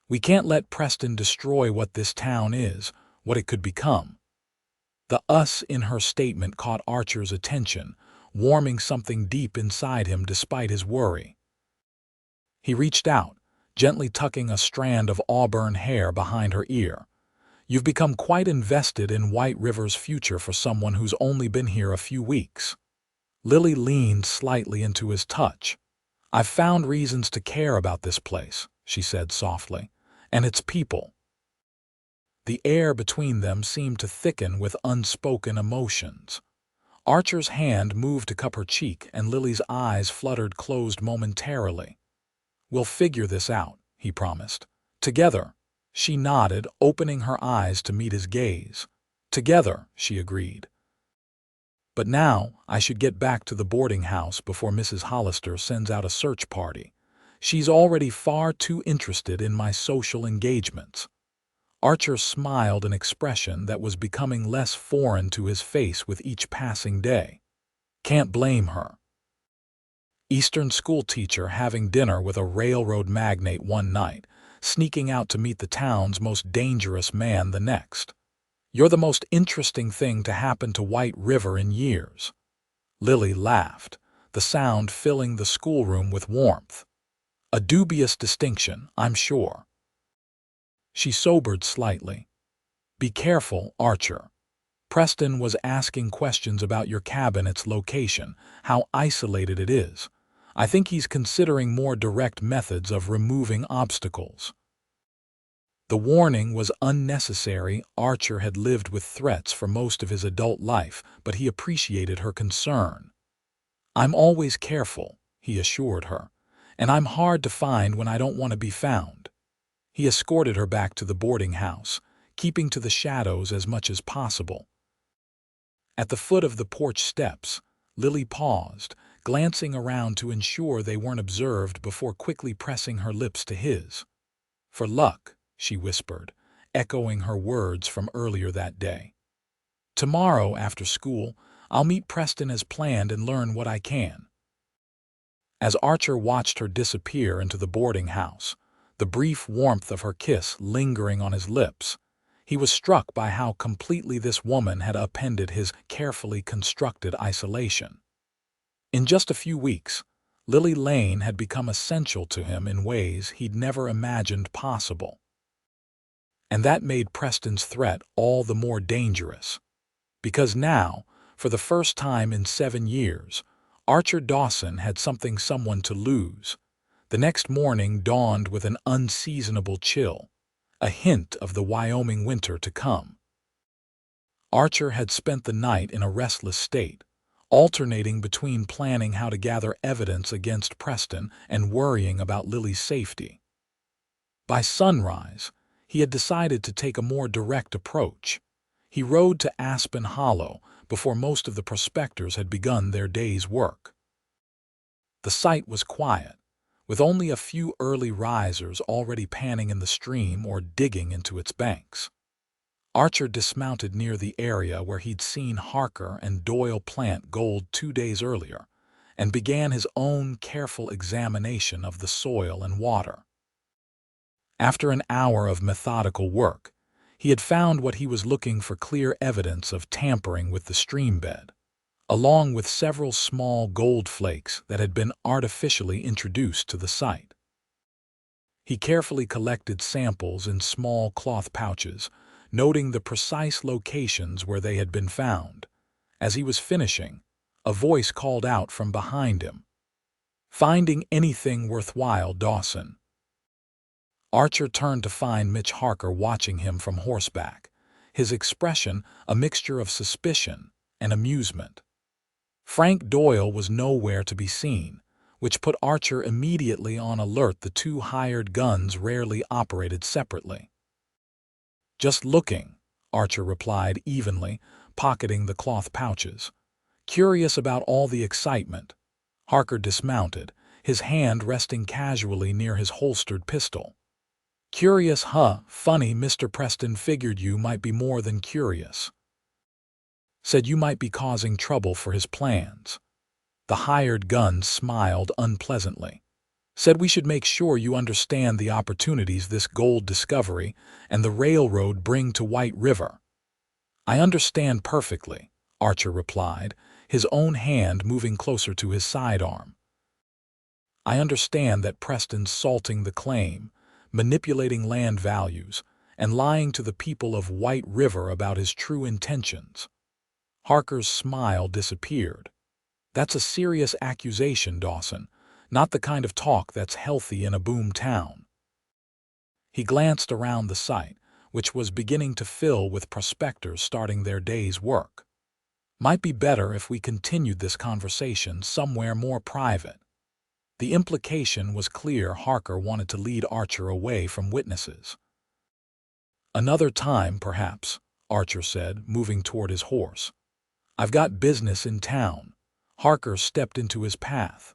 We can't let Preston destroy what this town is, what it could become. The us in her statement caught Archer's attention, warming something deep inside him despite his worry. He reached out, gently tucking a strand of auburn hair behind her ear. You've become quite invested in White River's future for someone who's only been here a few weeks. Lily leaned slightly into his touch. I've found reasons to care about this place, she said softly, and its people. The air between them seemed to thicken with unspoken emotions. Archer's hand moved to cup her cheek, and Lily's eyes fluttered closed momentarily. We'll figure this out, he promised. Together. She nodded, opening her eyes to meet his gaze. Together, she agreed. But now, I should get back to the boarding house before Mrs. Hollister sends out a search party. She's already far too interested in my social engagements. Archer smiled, an expression that was becoming less foreign to his face with each passing day. Can't blame her. Eastern schoolteacher having dinner with a railroad magnate one night, sneaking out to meet the town's most dangerous man the next. You're the most interesting thing to happen to White River in years. Lily laughed, the sound filling the schoolroom with warmth. A dubious distinction, I'm sure. She sobered slightly. Be careful, Archer. Preston was asking questions about your cabin, its location, how isolated it is. I think he's considering more direct methods of removing obstacles. The warning was unnecessary. Archer had lived with threats for most of his adult life, but he appreciated her concern. I'm always careful, he assured her, and I'm hard to find when I don't want to be found. He escorted her back to the boarding house, keeping to the shadows as much as possible. At the foot of the porch steps, Lily paused, glancing around to ensure they weren't observed before quickly pressing her lips to his. For luck, she whispered, echoing her words from earlier that day. "Tomorrow, after school, I'll meet Preston as planned and learn what I can." As Archer watched her disappear into the boarding house, the brief warmth of her kiss lingering on his lips, he was struck by how completely this woman had upended his carefully constructed isolation. In just a few weeks, Lily Lane had become essential to him in ways he'd never imagined possible. And that made Preston's threat all the more dangerous, because now, for the first time in 7 years, Archer Dawson had someone to lose. The next morning dawned with an unseasonable chill, a hint of the Wyoming winter to come. Archer had spent the night in a restless state, alternating between planning how to gather evidence against Preston and worrying about Lily's safety. By sunrise, he had decided to take a more direct approach. He rode to Aspen Hollow before most of the prospectors had begun their day's work. The site was quiet, with only a few early risers already panning in the stream or digging into its banks. Archer dismounted near the area where he'd seen Harker and Doyle plant gold 2 days earlier, and began his own careful examination of the soil and water. After an hour of methodical work, he had found what he was looking for: clear evidence of tampering with the stream bed, along with several small gold flakes that had been artificially introduced to the site. He carefully collected samples in small cloth pouches, noting the precise locations where they had been found. As he was finishing, a voice called out from behind him, "Finding anything worthwhile, Dawson?" Archer turned to find Mitch Harker watching him from horseback, his expression a mixture of suspicion and amusement. Frank Doyle was nowhere to be seen, which put Archer immediately on alert. The two hired guns rarely operated separately. "Just looking," Archer replied evenly, pocketing the cloth pouches. Curious about all the excitement, Harker dismounted, his hand resting casually near his holstered pistol. "Curious, huh? Funny, Mr. Preston figured you might be more than curious. Said you might be causing trouble for his plans." The hired gun smiled unpleasantly. "Said we should make sure you understand the opportunities this gold discovery and the railroad bring to White River." "I understand perfectly," Archer replied, his own hand moving closer to his sidearm. "I understand that Preston's salting the claim, manipulating land values, and lying to the people of White River about his true intentions." Harker's smile disappeared. "That's a serious accusation, Dawson, not the kind of talk that's healthy in a boom town." He glanced around the site, which was beginning to fill with prospectors starting their day's work. "Might be better if we continued this conversation somewhere more private." The implication was clear. Harker wanted to lead Archer away from witnesses. "Another time, perhaps," Archer said, moving toward his horse. "I've got business in town." Harker stepped into his path.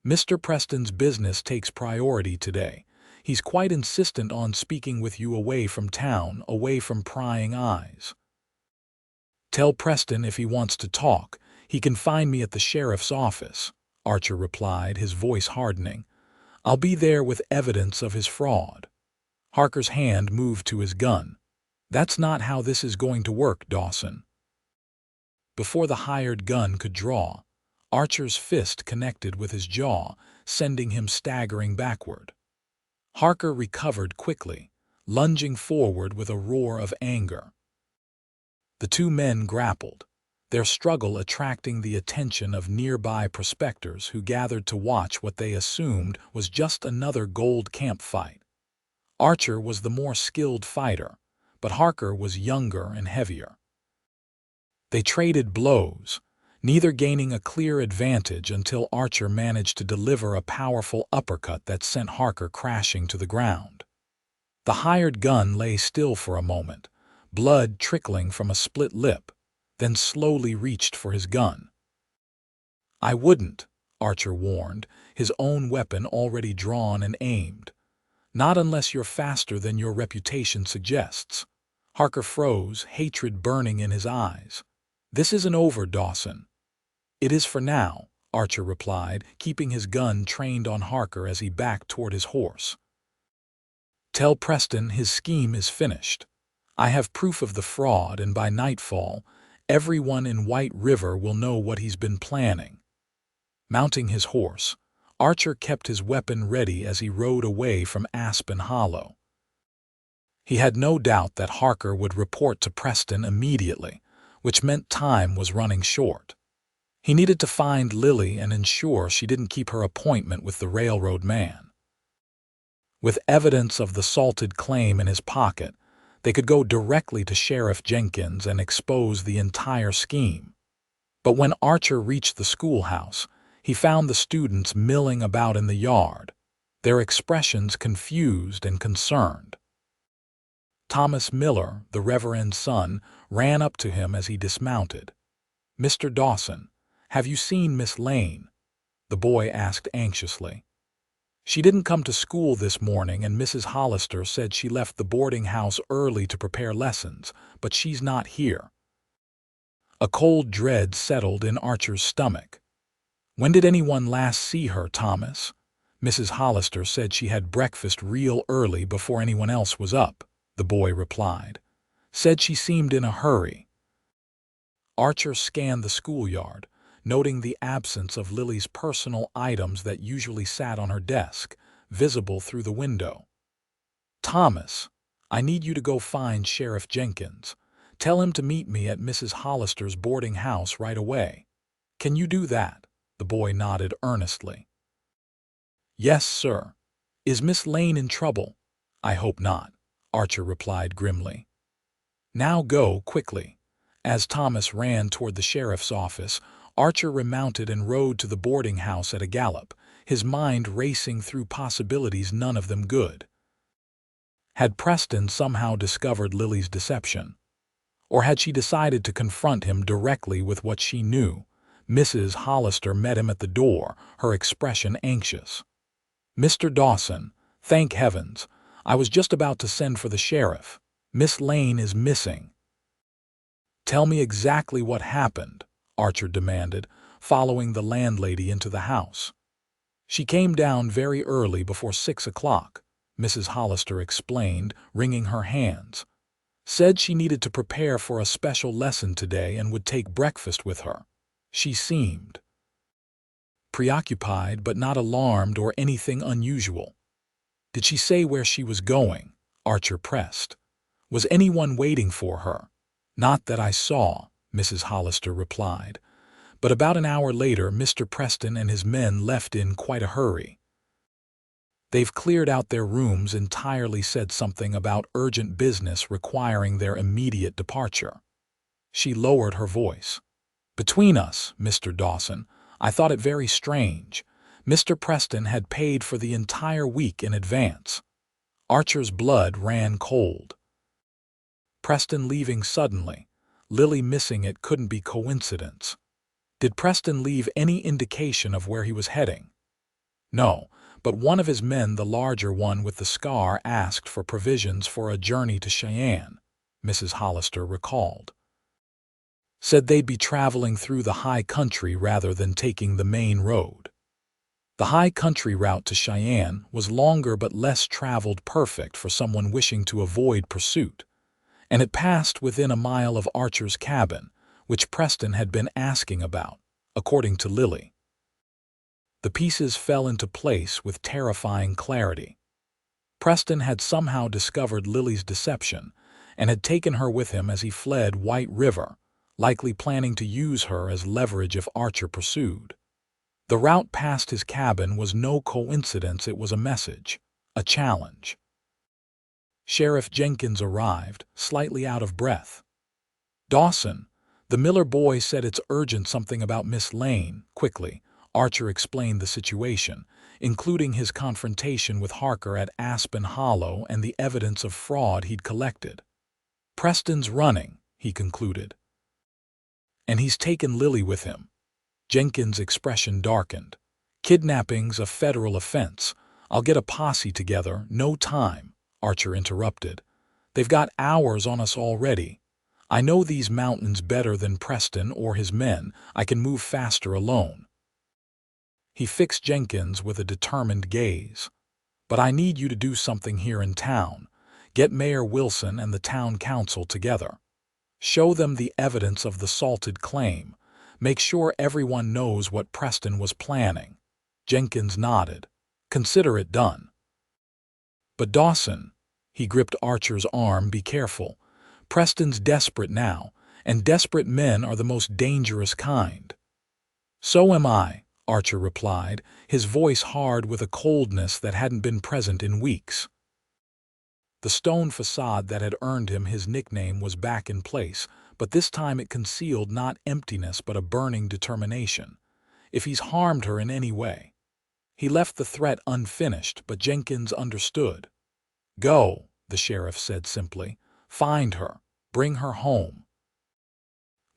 "Mr. Preston's business takes priority today. He's quite insistent on speaking with you away from town, away from prying eyes." "Tell Preston if he wants to talk, he can find me at the sheriff's office," Archer replied, his voice hardening. "I'll be there with evidence of his fraud." Harker's hand moved to his gun. "That's not how this is going to work, Dawson." Before the hired gun could draw, Archer's fist connected with his jaw, sending him staggering backward. Harker recovered quickly, lunging forward with a roar of anger. The two men grappled, their struggle attracting the attention of nearby prospectors who gathered to watch what they assumed was just another gold camp fight. Archer was the more skilled fighter, but Harker was younger and heavier. They traded blows, neither gaining a clear advantage until Archer managed to deliver a powerful uppercut that sent Harker crashing to the ground. The hired gun lay still for a moment, blood trickling from a split lip, then slowly reached for his gun. "I wouldn't," Archer warned, his own weapon already drawn and aimed. Not unless you're faster than your reputation suggests. Harker froze, hatred burning in his eyes. This isn't over, Dawson. It is for now, Archer replied, keeping his gun trained on Harker as he backed toward his horse. Tell Preston his scheme is finished. I have proof of the fraud, and by nightfall, everyone in White River will know what he's been planning. Mounting his horse, Archer kept his weapon ready as he rode away from Aspen Hollow. He had no doubt that Harker would report to Preston immediately, which meant time was running short. He needed to find Lily and ensure she didn't keep her appointment with the railroad man. With evidence of the salted claim in his pocket, they could go directly to Sheriff Jenkins and expose the entire scheme. But when Archer reached the schoolhouse, he found the students milling about in the yard, their expressions confused and concerned. Thomas Miller, the Reverend's son, ran up to him as he dismounted. "Mr. Dawson, have you seen Miss Lane?" the boy asked anxiously. "She didn't come to school this morning, and Mrs. Hollister said she left the boarding house early to prepare lessons, but she's not here." A cold dread settled in Archer's stomach. "When did anyone last see her, Thomas?" "Mrs. Hollister said she had breakfast real early before anyone else was up," the boy replied. "Said she seemed in a hurry." Archer scanned the schoolyard, noting the absence of Lily's personal items that usually sat on her desk, visible through the window. "Thomas, I need you to go find Sheriff Jenkins. Tell him to meet me at Mrs. Hollister's boarding house right away. Can you do that?" The boy nodded earnestly. "Yes, sir. Is Miss Lane in trouble?" "I hope not," Archer replied grimly. "Now go, quickly." As Thomas ran toward the sheriff's office, Archer remounted and rode to the boarding house at a gallop, his mind racing through possibilities, none of them good. Had Preston somehow discovered Lily's deception? Or had she decided to confront him directly with what she knew? Mrs. Hollister met him at the door, her expression anxious. "Mr. Dawson, thank heavens. I was just about to send for the sheriff. Miss Lane is missing." "Tell me exactly what happened," Archer demanded, following the landlady into the house. "She came down very early, before 6 o'clock, Mrs. Hollister explained, wringing her hands. "Said she needed to prepare for a special lesson today and would take breakfast with her. She seemed preoccupied but not alarmed or anything unusual." "Did she say where she was going?" Archer pressed. "Was anyone waiting for her?" "Not that I saw," Mrs. Hollister replied. "But about an hour later, Mr. Preston and his men left in quite a hurry. They've cleared out their rooms entirely, said something about urgent business requiring their immediate departure." She lowered her voice. "Between us, Mr. Dawson, I thought it very strange. Mr. Preston had paid for the entire week in advance." Archer's blood ran cold. Preston leaving suddenly, Lily missing it couldn't be coincidence. Did Preston leave any indication of where he was heading? No, but one of his men, the larger one with the scar, asked for provisions for a journey to Cheyenne, Mrs. Hollister recalled. Said they'd be traveling through the high country rather than taking the main road. The high country route to Cheyenne was longer but less traveled, perfect for someone wishing to avoid pursuit, and it passed within a mile of Archer's cabin, which Preston had been asking about, according to Lily. The pieces fell into place with terrifying clarity. Preston had somehow discovered Lily's deception and had taken her with him as he fled White River, likely planning to use her as leverage if Archer pursued. The route past his cabin was no coincidence, it was a message, a challenge. Sheriff Jenkins arrived, slightly out of breath. "Dawson, the Miller boy said it's urgent, something about Miss Lane." Quickly, Archer explained the situation, including his confrontation with Harker at Aspen Hollow and the evidence of fraud he'd collected. "Preston's running," he concluded. "And he's taken Lily with him." Jenkins' expression darkened. "Kidnapping's a federal offense. "I'll get a posse together, no time," Archer interrupted. "They've got hours on us already. I know these mountains better than Preston or his men. I can move faster alone." He fixed Jenkins with a determined gaze. "But I need you to do something here in town. Get Mayor Wilson and the town council together. Show them the evidence of the salted claim. Make sure everyone knows what Preston was planning." Jenkins nodded. "Consider it done." "But Dawson," he gripped Archer's arm, "be careful. Preston's desperate now, and desperate men are the most dangerous kind." "So am I," Archer replied, his voice hard with a coldness that hadn't been present in weeks. The stone facade that had earned him his nickname was back in place, but this time it concealed not emptiness but a burning determination. If he's harmed her in any way. He left the threat unfinished, but Jenkins understood. "Go," the sheriff said simply. "Find her. Bring her home."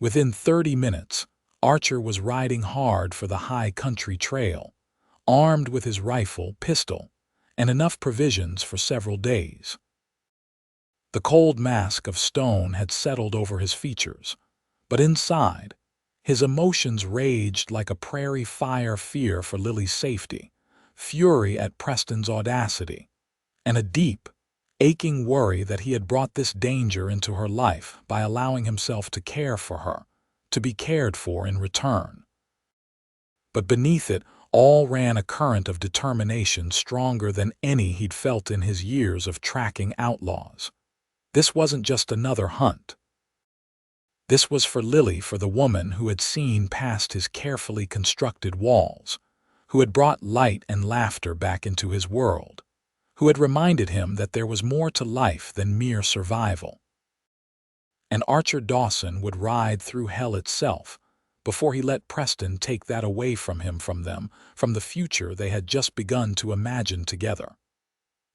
Within 30 minutes, Archer was riding hard for the high country trail, armed with his rifle, pistol, and enough provisions for several days. The cold mask of stone had settled over his features, but inside, his emotions raged like a prairie fire: fear for Lily's safety, fury at Preston's audacity, and a deep, aching worry that he had brought this danger into her life by allowing himself to care for her, to be cared for in return. But beneath it all ran a current of determination stronger than any he'd felt in his years of tracking outlaws. This wasn't just another hunt. This was for Lily, for the woman who had seen past his carefully constructed walls, who had brought light and laughter back into his world, who had reminded him that there was more to life than mere survival. And Archer Dawson would ride through hell itself before he let Preston take that away from him, from them, from the future they had just begun to imagine together.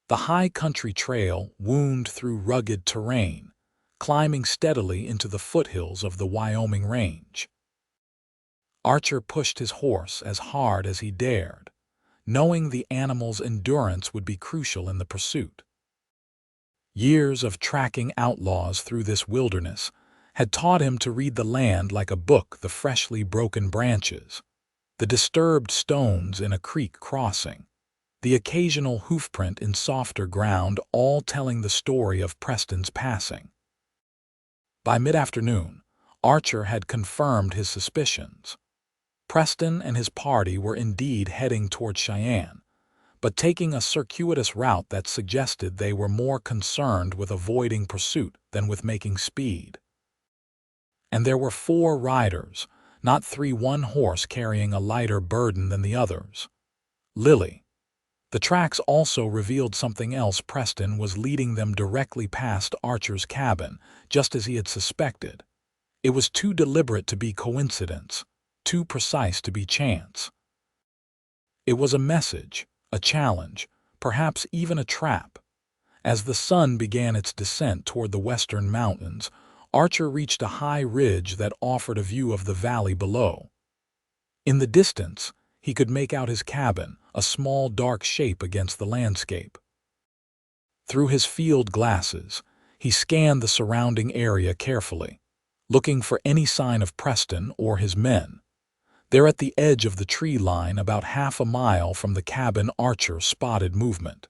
The high country trail wound through rugged terrain, climbing steadily into the foothills of the Wyoming range. Archer pushed his horse as hard as he dared, knowing the animal's endurance would be crucial in the pursuit. Years of tracking outlaws through this wilderness had taught him to read the land like a book: the freshly broken branches, the disturbed stones in a creek crossing, the occasional hoofprint in softer ground, all telling the story of Preston's passing. By mid-afternoon, Archer had confirmed his suspicions. Preston and his party were indeed heading toward Cheyenne, but taking a circuitous route that suggested they were more concerned with avoiding pursuit than with making speed. And there were 4 riders, not 3, one horse carrying a lighter burden than the others. Lily. The tracks also revealed something else. Preston was leading them directly past Archer's cabin, just as he had suspected. It was too deliberate to be coincidence, too precise to be chance. It was a message, a challenge, perhaps even a trap. As the sun began its descent toward the western mountains, Archer reached a high ridge that offered a view of the valley below. In the distance, he could make out his cabin, a small dark shape against the landscape. Through his field glasses, he scanned the surrounding area carefully, looking for any sign of Preston or his men. There at the edge of the tree line, about half a mile from the cabin, Archer spotted movement.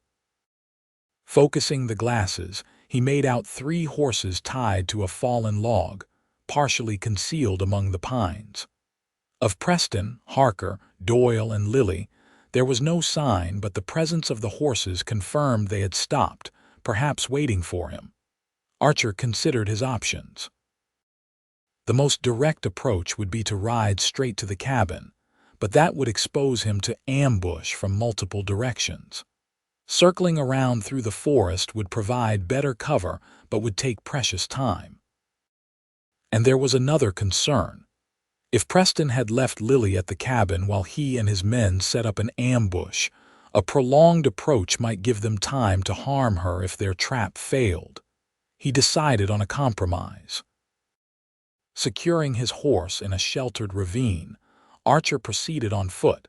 Focusing the glasses, he made out 3 horses tied to a fallen log, partially concealed among the pines. Of Preston, Harker, Doyle, and Lily, there was no sign, but the presence of the horses confirmed they had stopped, perhaps waiting for him. Archer considered his options. The most direct approach would be to ride straight to the cabin, but that would expose him to ambush from multiple directions. Circling around through the forest would provide better cover, but would take precious time. And there was another concern. If Preston had left Lily at the cabin while he and his men set up an ambush, a prolonged approach might give them time to harm her if their trap failed. He decided on a compromise. Securing his horse in a sheltered ravine, Archer proceeded on foot,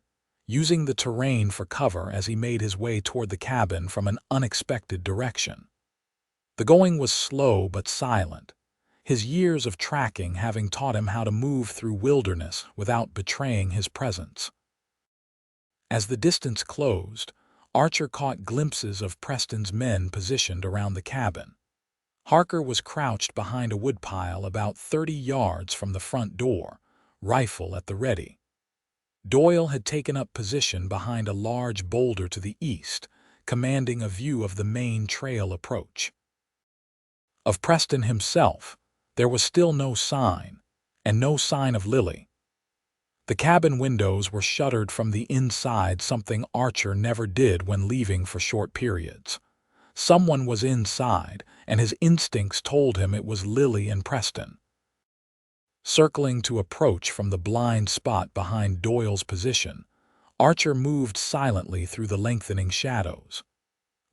using the terrain for cover as he made his way toward the cabin from an unexpected direction. The going was slow but silent, his years of tracking having taught him how to move through wilderness without betraying his presence. As the distance closed, Archer caught glimpses of Preston's men positioned around the cabin. Harker was crouched behind a woodpile about 30 yards from the front door, rifle at the ready. Doyle had taken up position behind a large boulder to the east, commanding a view of the main trail approach. Of Preston himself, there was still no sign, and no sign of Lily. The cabin windows were shuttered from the inside, something Archer never did when leaving for short periods. Someone was inside, and his instincts told him it was Lily and Preston. Circling to approach from the blind spot behind Doyle's position, Archer moved silently through the lengthening shadows.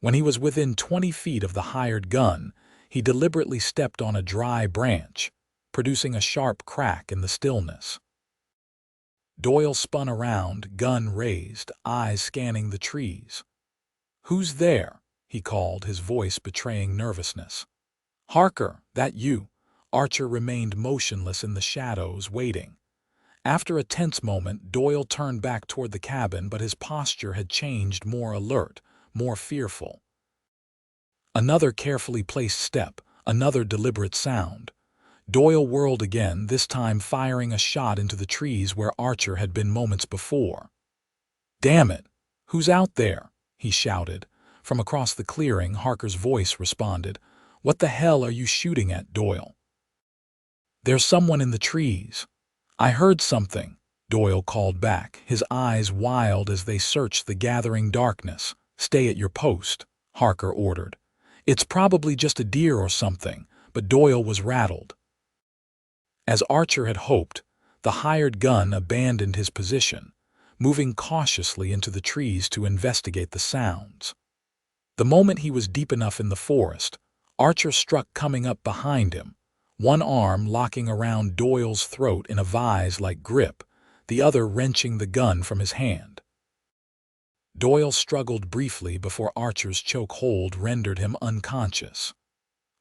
When he was within 20 feet of the hired gun, he deliberately stepped on a dry branch, producing a sharp crack in the stillness. Doyle spun around, gun raised, eyes scanning the trees. "Who's there?" he called, his voice betraying nervousness. "Harker, that you?" Archer remained motionless in the shadows, waiting. After a tense moment, Doyle turned back toward the cabin, but his posture had changed, more alert, more fearful. Another carefully placed step, another deliberate sound. Doyle whirled again, this time firing a shot into the trees where Archer had been moments before. "Damn it! Who's out there?" he shouted. From across the clearing, Harker's voice responded. "What the hell are you shooting at, Doyle?" "There's someone in the trees." "I heard something," Doyle called back, his eyes wild as they searched the gathering darkness. "Stay at your post," Harker ordered. "It's probably just a deer or something," but Doyle was rattled. As Archer had hoped, the hired gun abandoned his position, moving cautiously into the trees to investigate the sounds. The moment he was deep enough in the forest, Archer struck, coming up behind him, one arm locking around Doyle's throat in a vise-like grip, the other wrenching the gun from his hand. Doyle struggled briefly before Archer's choke hold rendered him unconscious.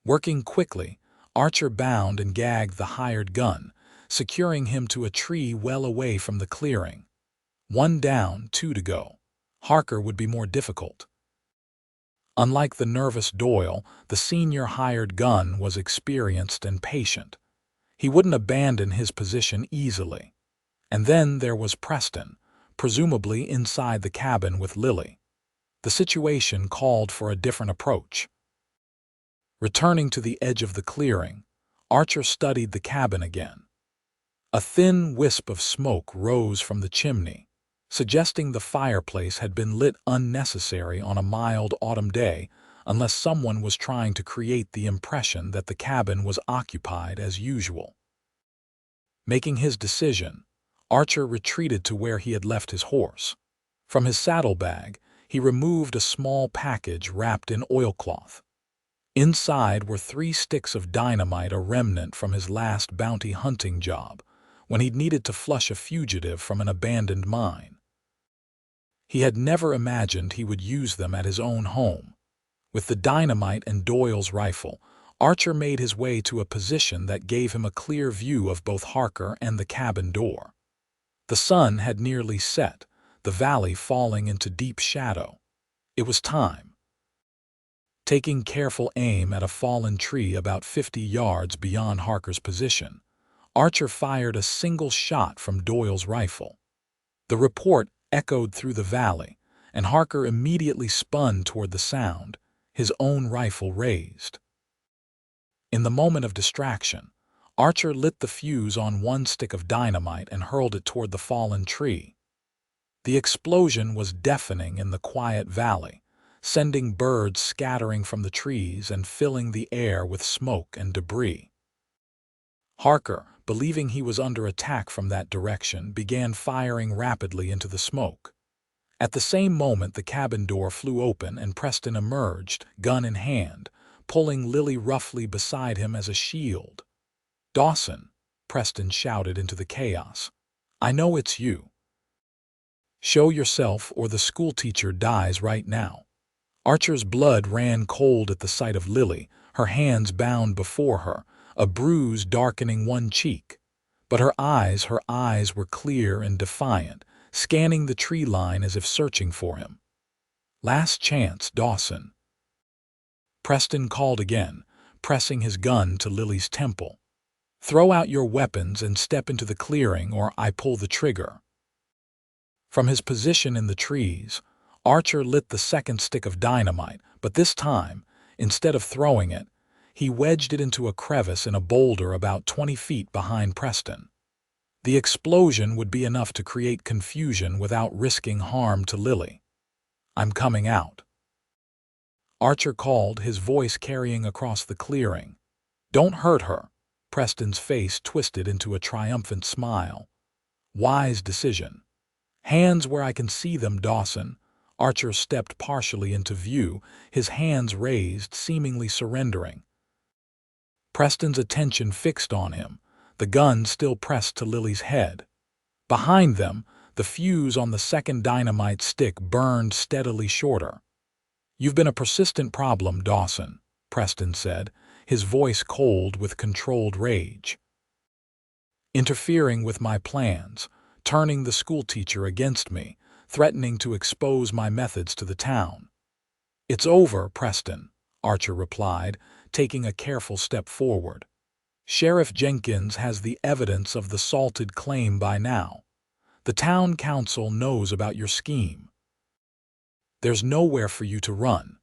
Working quickly, Archer bound and gagged the hired gun, securing him to a tree well away from the clearing. One down, two to go. Harker would be more difficult. Unlike the nervous Doyle, the senior hired gun was experienced and patient. He wouldn't abandon his position easily. And then there was Preston, presumably inside the cabin with Lily. The situation called for a different approach. Returning to the edge of the clearing, Archer studied the cabin again. A thin wisp of smoke rose from the chimney, suggesting the fireplace had been lit unnecessarily on a mild autumn day, unless someone was trying to create the impression that the cabin was occupied as usual. Making his decision, Archer retreated to where he had left his horse. From his saddlebag, he removed a small package wrapped in oilcloth. Inside were 3 sticks of dynamite, a remnant from his last bounty hunting job, when he'd needed to flush a fugitive from an abandoned mine. He had never imagined he would use them at his own home. With the dynamite and Doyle's rifle, Archer made his way to a position that gave him a clear view of both Harker and the cabin door. The sun had nearly set, the valley falling into deep shadow. It was time. Taking careful aim at a fallen tree about 50 yards beyond Harker's position, Archer fired a single shot from Doyle's rifle. The report echoed through the valley, and Harker immediately spun toward the sound, his own rifle raised. In the moment of distraction, Archer lit the fuse on 1 stick of dynamite and hurled it toward the fallen tree. The explosion was deafening in the quiet valley, sending birds scattering from the trees and filling the air with smoke and debris. Harker, believing he was under attack from that direction, began firing rapidly into the smoke. At the same moment, the cabin door flew open and Preston emerged, gun in hand, pulling Lily roughly beside him as a shield. "Dawson," Preston shouted into the chaos. "I know it's you." Show yourself or the schoolteacher dies right now." Archer's blood ran cold at the sight of Lily, her hands bound before her, a bruise darkening one cheek. But her eyes were clear and defiant, scanning the tree line as if searching for him. "Last chance, Dawson." Preston called again, pressing his gun to Lily's temple. "Throw out your weapons and step into the clearing, or I pull the trigger." From his position in the trees, Archer lit the second stick of dynamite, but this time, instead of throwing it, he wedged it into a crevice in a boulder about 20 feet behind Preston. The explosion would be enough to create confusion without risking harm to Lily. "I'm coming out," Archer called, his voice carrying across the clearing. "Don't hurt her." Preston's face twisted into a triumphant smile. "Wise decision." "Hands where I can see them, Dawson." Archer stepped partially into view, his hands raised, seemingly surrendering. Preston's attention fixed on him, the gun still pressed to Lily's head. Behind them, the fuse on the second dynamite stick burned steadily shorter. "You've been a persistent problem, Dawson," Preston said, his voice cold with controlled rage. "Interfering with my plans, turning the schoolteacher against me, threatening to expose my methods to the town." "It's over, Preston," Archer replied, taking a careful step forward. "Sheriff Jenkins has the evidence of the salted claim by now. The town council knows about your scheme. There's nowhere for you to run."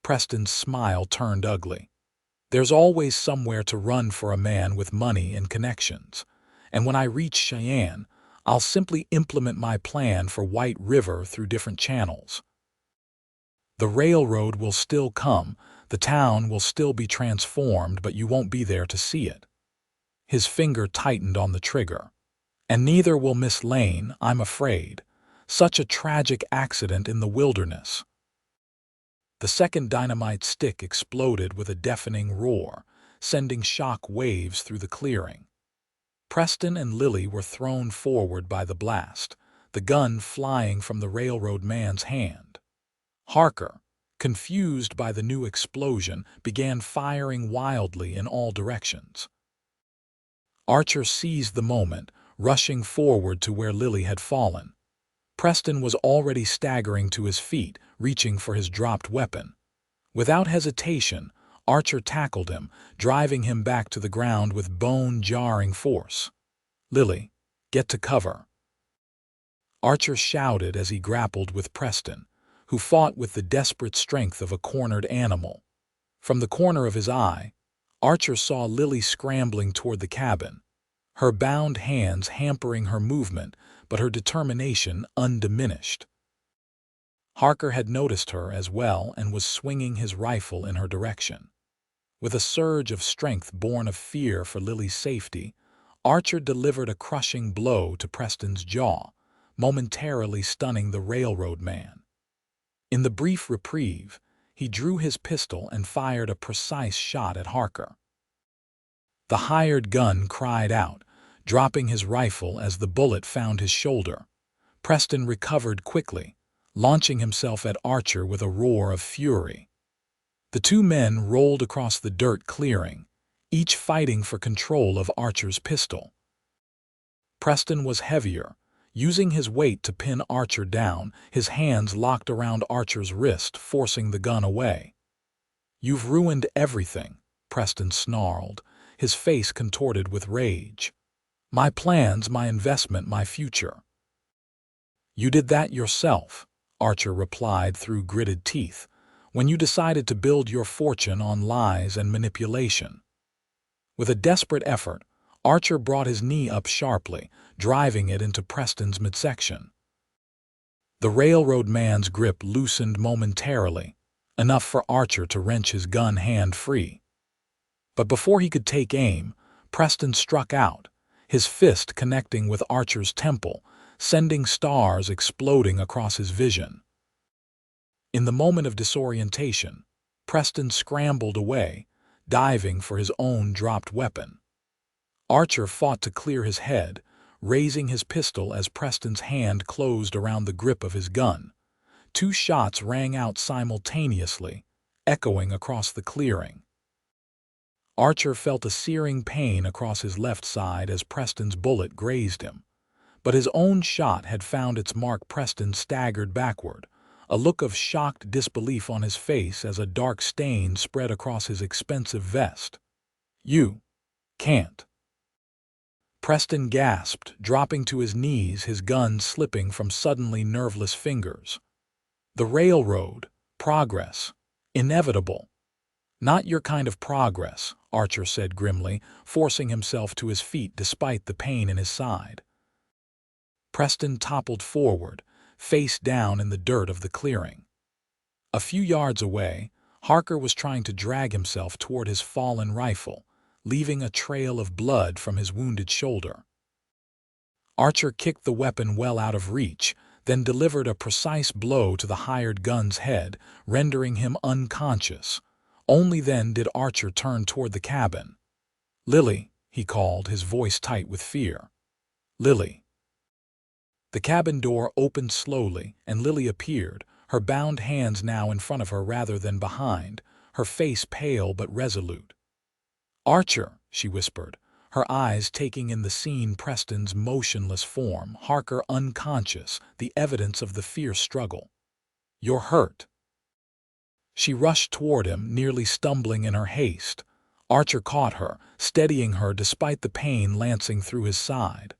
Preston's smile turned ugly. "There's always somewhere to run for a man with money and connections. And when I reach Cheyenne, I'll simply implement my plan for White River through different channels. The railroad will still come, the town will still be transformed, but you won't be there to see it." His finger tightened on the trigger. "And neither will Miss Lane, I'm afraid. Such a tragic accident in the wilderness." The second dynamite stick exploded with a deafening roar, sending shock waves through the clearing. Preston and Lily were thrown forward by the blast, the gun flying from the railroad man's hand. Harker, confused by the new explosion, began firing wildly in all directions. Archer seized the moment, rushing forward to where Lily had fallen. Preston was already staggering to his feet, reaching for his dropped weapon. Without hesitation, Archer tackled him, driving him back to the ground with bone-jarring force. "Lily, get to cover," Archer shouted as he grappled with Preston, who fought with the desperate strength of a cornered animal. From the corner of his eye, Archer saw Lily scrambling toward the cabin, her bound hands hampering her movement, but her determination undiminished. Harker had noticed her as well and was swinging his rifle in her direction. With a surge of strength born of fear for Lily's safety, Archer delivered a crushing blow to Preston's jaw, momentarily stunning the railroad man. In the brief reprieve, he drew his pistol and fired a precise shot at Harker. The hired gun cried out, dropping his rifle as the bullet found his shoulder. Preston recovered quickly, launching himself at Archer with a roar of fury. The two men rolled across the dirt clearing, each fighting for control of Archer's pistol. Preston was heavier, using his weight to pin Archer down, his hands locked around Archer's wrist, forcing the gun away. "You've ruined everything," Preston snarled, his face contorted with rage. "My plans, my investment, my future." "You did that yourself," Archer replied through gritted teeth, "when you decided to build your fortune on lies and manipulation." With a desperate effort, Archer brought his knee up sharply, driving it into Preston's midsection. The railroad man's grip loosened momentarily, enough for Archer to wrench his gun hand free. But before he could take aim, Preston struck out, his fist connecting with Archer's temple, sending stars exploding across his vision. In the moment of disorientation, Preston scrambled away, diving for his own dropped weapon. Archer fought to clear his head, raising his pistol as Preston's hand closed around the grip of his gun. Two shots rang out simultaneously, echoing across the clearing. Archer felt a searing pain across his left side as Preston's bullet grazed him. But his own shot had found its mark. Preston staggered backward, a look of shocked disbelief on his face as a dark stain spread across his expensive vest. "You can't." Preston gasped, dropping to his knees, his gun slipping from suddenly nerveless fingers. "The railroad, progress, inevitable." "Not your kind of progress," Archer said grimly, forcing himself to his feet despite the pain in his side. Preston toppled forward, face down in the dirt of the clearing. A few yards away, Harker was trying to drag himself toward his fallen rifle, leaving a trail of blood from his wounded shoulder. Archer kicked the weapon well out of reach, then delivered a precise blow to the hired gun's head, rendering him unconscious. Only then did Archer turn toward the cabin. "Lily," he called, his voice tight with fear. "Lily." The cabin door opened slowly, and Lily appeared, her bound hands now in front of her rather than behind, her face pale but resolute. "Archer," she whispered, her eyes taking in the scene, Preston's motionless form, Harker unconscious, the evidence of the fierce struggle. "You're hurt." She rushed toward him, nearly stumbling in her haste. Archer caught her, steadying her despite the pain lancing through his side.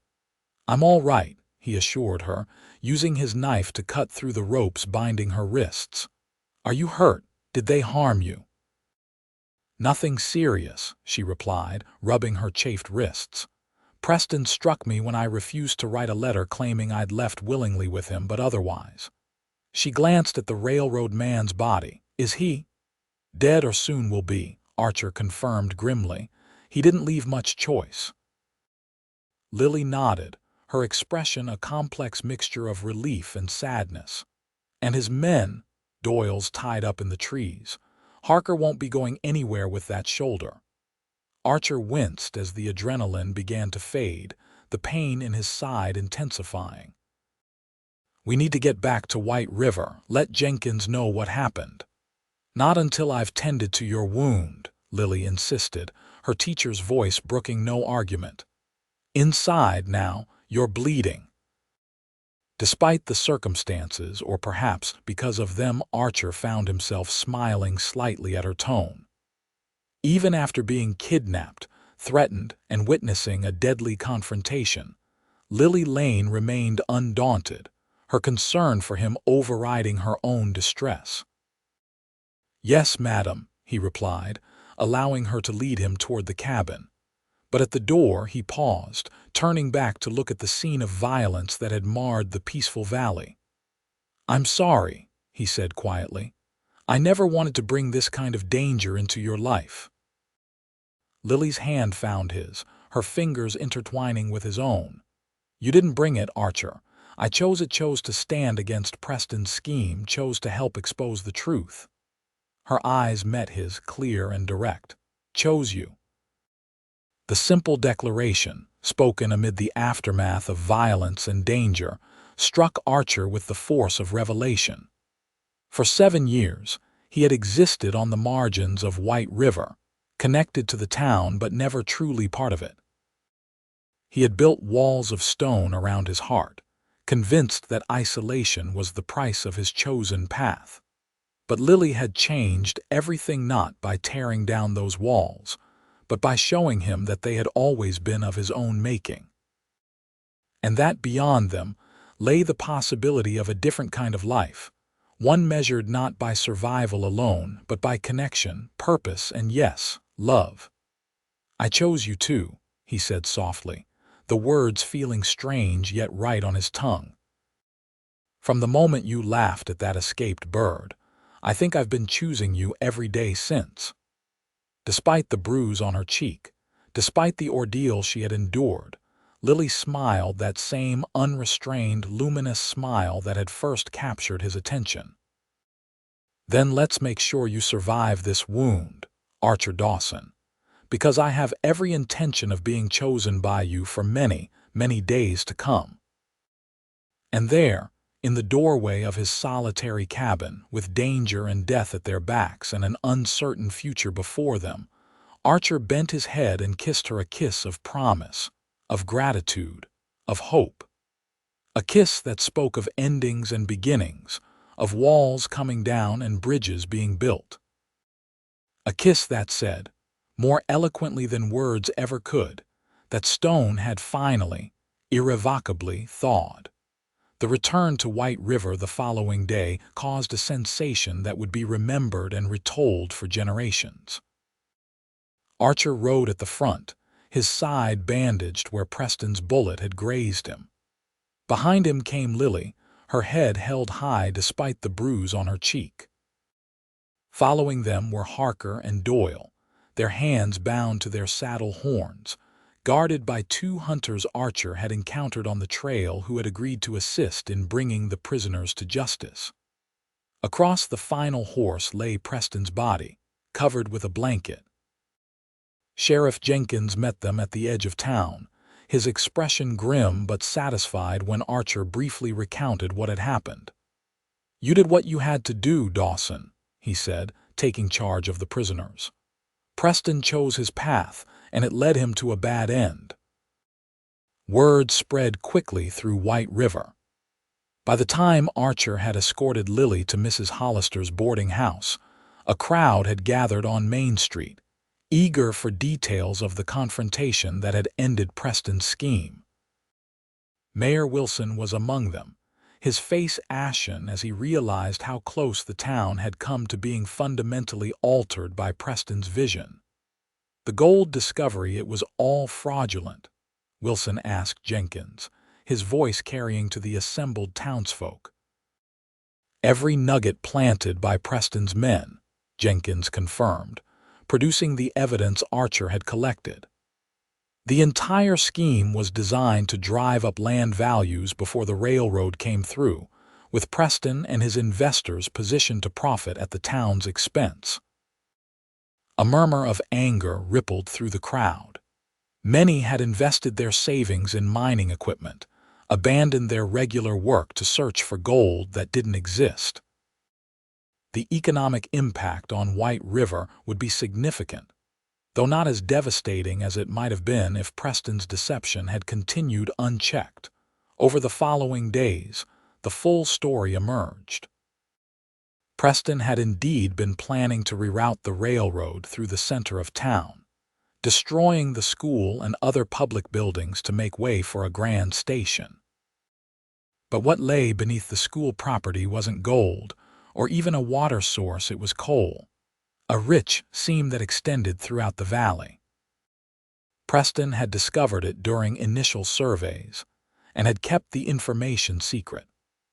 "I'm all right," he assured her, using his knife to cut through the ropes binding her wrists. "Are you hurt? Did they harm you?" "Nothing serious," she replied, rubbing her chafed wrists. "Preston struck me when I refused to write a letter claiming I'd left willingly with him, but otherwise." She glanced at the railroad man's body. "Is he?" "Dead or soon will be," Archer confirmed grimly. "He didn't leave much choice." Lily nodded, her expression a complex mixture of relief and sadness. "And his men?" "Doyle's tied up in the trees. Harker won't be going anywhere with that shoulder." Archer winced as the adrenaline began to fade, the pain in his side intensifying. "We need to get back to White River. Let Jenkins know what happened." "Not until I've tended to your wound," Lily insisted, her teacher's voice brooking no argument. "Inside now, you're bleeding." Despite the circumstances, or perhaps because of them, Archer found himself smiling slightly at her tone. Even after being kidnapped, threatened, and witnessing a deadly confrontation, Lily Lane remained undaunted, her concern for him overriding her own distress. "Yes, madam," he replied, allowing her to lead him toward the cabin. But at the door he paused, turning back to look at the scene of violence that had marred the peaceful valley. "I'm sorry," he said quietly. "I never wanted to bring this kind of danger into your life." Lily's hand found his, her fingers intertwining with his own. "You didn't bring it, Archer. I chose it, chose to stand against Preston's scheme, chose to help expose the truth." Her eyes met his, clear and direct. "Chose you." The simple declaration, spoken amid the aftermath of violence and danger, struck Archer with the force of revelation. For 7 years, he had existed on the margins of White River, connected to the town but never truly part of it. He had built walls of stone around his heart, convinced that isolation was the price of his chosen path. But Lily had changed everything, not by tearing down those walls, but by showing him that they had always been of his own making. And that beyond them lay the possibility of a different kind of life, one measured not by survival alone, but by connection, purpose, and yes, love. "I chose you too," he said softly, the words feeling strange yet right on his tongue. "From the moment you laughed at that escaped bird, I think I've been choosing you every day since." Despite the bruise on her cheek, despite the ordeal she had endured, Lily smiled, that same unrestrained, luminous smile that had first captured his attention. "Then let's make sure you survive this wound, Archer Dawson, because I have every intention of being chosen by you for many, many days to come. And there, in the doorway of his solitary cabin, with danger and death at their backs and an uncertain future before them, Archer bent his head and kissed her a kiss of promise, of gratitude, of hope. A kiss that spoke of endings and beginnings, of walls coming down and bridges being built. A kiss that said, more eloquently than words ever could, that stone had finally, irrevocably thawed. The return to White River the following day caused a sensation that would be remembered and retold for generations. Archer rode at the front, his side bandaged where Preston's bullet had grazed him. Behind him came Lily, her head held high despite the bruise on her cheek. Following them were Harker and Doyle, their hands bound to their saddle horns, guarded by 2 hunters Archer had encountered on the trail who had agreed to assist in bringing the prisoners to justice. Across the final horse lay Preston's body, covered with a blanket. Sheriff Jenkins met them at the edge of town, his expression grim but satisfied when Archer briefly recounted what had happened. "You did what you had to do, Dawson," he said, taking charge of the prisoners. "Preston chose his path, and it led him to a bad end." Word spread quickly through White River. By the time Archer had escorted Lily to Mrs. Hollister's boarding house, a crowd had gathered on Main Street, eager for details of the confrontation that had ended Preston's scheme. Mayor Wilson was among them, his face ashen as he realized how close the town had come to being fundamentally altered by Preston's vision. "The gold discovery, it was all fraudulent?" Wilson asked Jenkins, his voice carrying to the assembled townsfolk. "Every nugget planted by Preston's men," Jenkins confirmed, producing the evidence Archer had collected. "The entire scheme was designed to drive up land values before the railroad came through, with Preston and his investors positioned to profit at the town's expense." A murmur of anger rippled through the crowd. Many had invested their savings in mining equipment, abandoned their regular work to search for gold that didn't exist. The economic impact on White River would be significant, though not as devastating as it might have been if Preston's deception had continued unchecked. Over the following days, the full story emerged. Preston had indeed been planning to reroute the railroad through the center of town, destroying the school and other public buildings to make way for a grand station. But what lay beneath the school property wasn't gold, or even a water source, it was coal, a rich seam that extended throughout the valley. Preston had discovered it during initial surveys and had kept the information secret,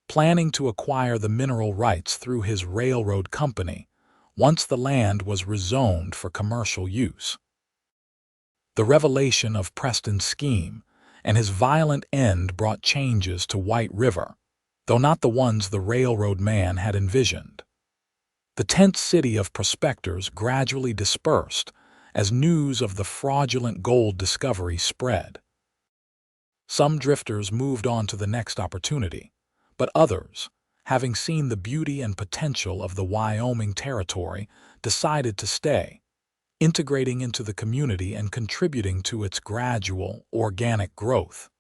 planning to acquire the mineral rights through his railroad company once the land was rezoned for commercial use. The revelation of Preston's scheme and his violent end brought changes to White River, though not the ones the railroad man had envisioned. The tent city of prospectors gradually dispersed as news of the fraudulent gold discovery spread. Some drifters moved on to the next opportunity, but others, having seen the beauty and potential of the Wyoming Territory, decided to stay, integrating into the community and contributing to its gradual, organic growth.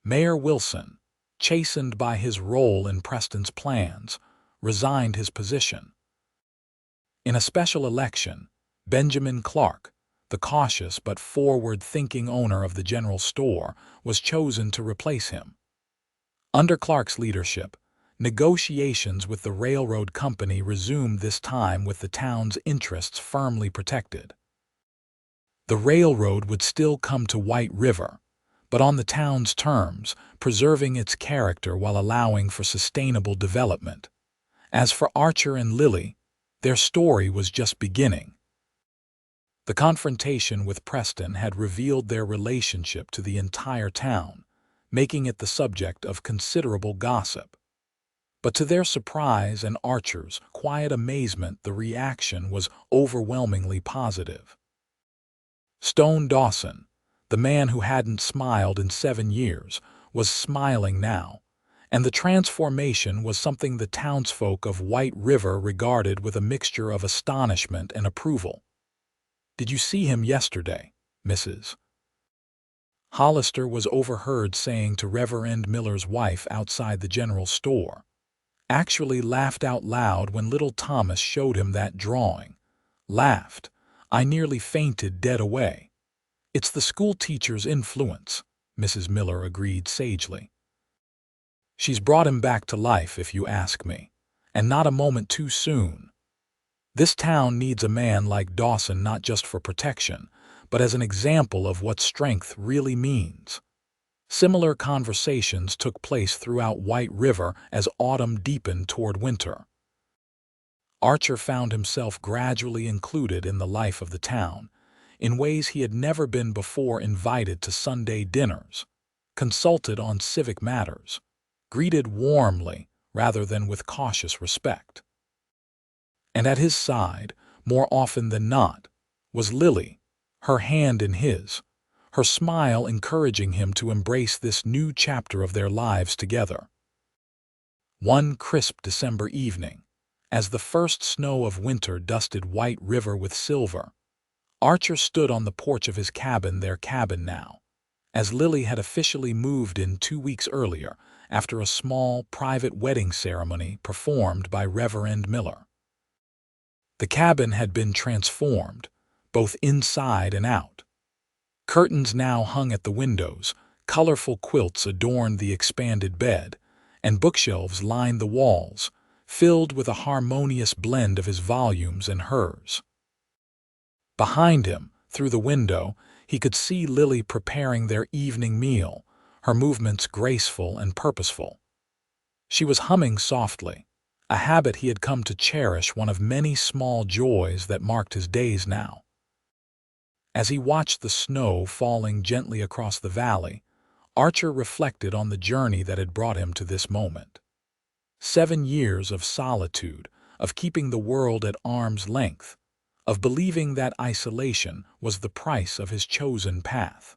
Mayor Wilson, chastened by his role in Preston's plans, resigned his position. In a special election, Benjamin Clark, the cautious but forward-thinking owner of the general store, was chosen to replace him. Under Clark's leadership, negotiations with the railroad company resumed, this time with the town's interests firmly protected. The railroad would still come to White River, but on the town's terms, preserving its character while allowing for sustainable development. As for Archer and Lily, their story was just beginning. The confrontation with Preston had revealed their relationship to the entire town, making it the subject of considerable gossip. But to their surprise and Archer's quiet amazement, the reaction was overwhelmingly positive. Stone Dawson, The man who hadn't smiled in 7 years was smiling now, and the transformation was something the townsfolk of White River regarded with a mixture of astonishment and approval. "Did you see him yesterday, Mrs.?" Hollister was overheard saying to Reverend Miller's wife outside the general store. Actually laughed out loud when little Thomas showed him that drawing. Laughed. I nearly fainted dead away. "It's the schoolteacher's influence," Mrs. Miller agreed sagely. "She's brought him back to life, if you ask me, and not a moment too soon. This town needs a man like Dawson not just for protection, but as an example of what strength really means." Similar conversations took place throughout White River as autumn deepened toward winter. Archer found himself gradually included in the life of the town, in ways he had never been before: invited to Sunday dinners, consulted on civic matters, greeted warmly rather than with cautious respect. And at his side, more often than not, was Lily, her hand in his, her smile encouraging him to embrace this new chapter of their lives together. One crisp December evening, as the first snow of winter dusted White River with silver, Archer stood on the porch of his cabin, their cabin now, as Lily had officially moved in 2 weeks earlier after a small private wedding ceremony performed by Reverend Miller. The cabin had been transformed, both inside and out. Curtains now hung at the windows, colorful quilts adorned the expanded bed, and bookshelves lined the walls, filled with a harmonious blend of his volumes and hers. Behind him, through the window, he could see Lily preparing their evening meal, her movements graceful and purposeful. She was humming softly, a habit he had come to cherish, one of many small joys that marked his days now. As he watched the snow falling gently across the valley, Archer reflected on the journey that had brought him to this moment. 7 years of solitude, of keeping the world at arm's length, of believing that isolation was the price of his chosen path.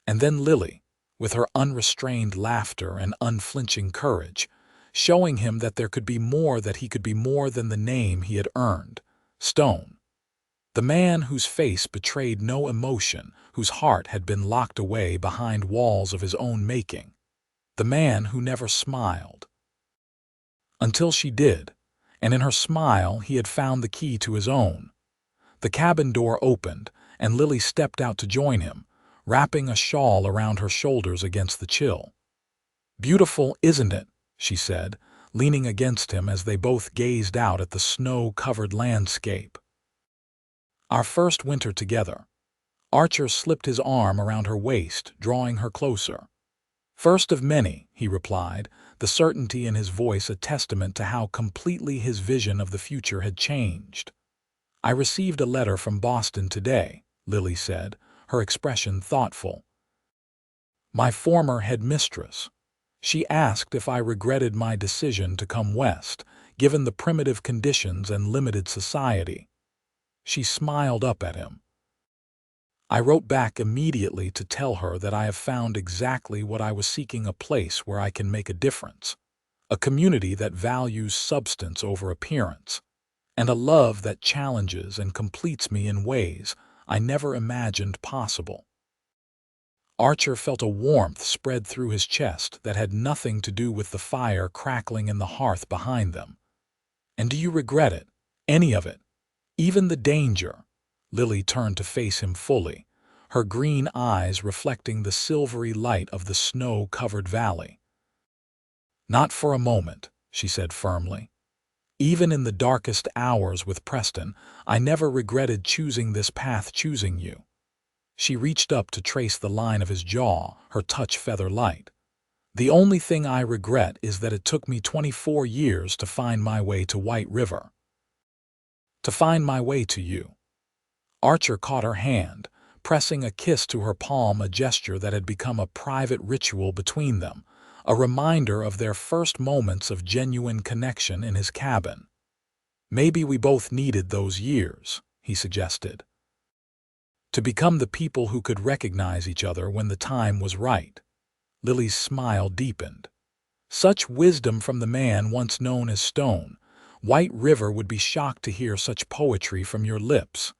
And then Lily, with her unrestrained laughter and unflinching courage, showing him that there could be more, that he could be more than the name he had earned, Stone. The man whose face betrayed no emotion, whose heart had been locked away behind walls of his own making. The man who never smiled. Until she did, and in her smile he had found the key to his own. The cabin door opened, and Lily stepped out to join him, wrapping a shawl around her shoulders against the chill. "Beautiful, isn't it?" she said, leaning against him as they both gazed out at the snow-covered landscape. "Our first winter together." Archer slipped his arm around her waist, drawing her closer. "First of many," he replied, the certainty in his voice a testament to how completely his vision of the future had changed. "I received a letter from Boston today," Lily said, her expression thoughtful. "My former headmistress. She asked if I regretted my decision to come west, given the primitive conditions and limited society." She smiled up at him. "I wrote back immediately to tell her that I have found exactly what I was seeking: a place where I can make a difference, a community that values substance over appearance, and a love that challenges and completes me in ways I never imagined possible." Archer felt a warmth spread through his chest that had nothing to do with the fire crackling in the hearth behind them. "And do you regret it? Any of it? Even the danger?" Lily turned to face him fully, her green eyes reflecting the silvery light of the snow-covered valley. "Not for a moment," she said firmly. "Even in the darkest hours with Preston, I never regretted choosing this path, choosing you." She reached up to trace the line of his jaw, her touch feather light. "The only thing I regret is that it took me 24 years to find my way to White River. To find my way to you." Archer caught her hand, pressing a kiss to her palm, a gesture that had become a private ritual between them, a reminder of their first moments of genuine connection in his cabin. "Maybe we both needed those years," he suggested. to become the people who could recognize each other when the time was right. Lily's smile deepened. Such wisdom from the man once known as Stone. White River would be shocked to hear such poetry from your lips.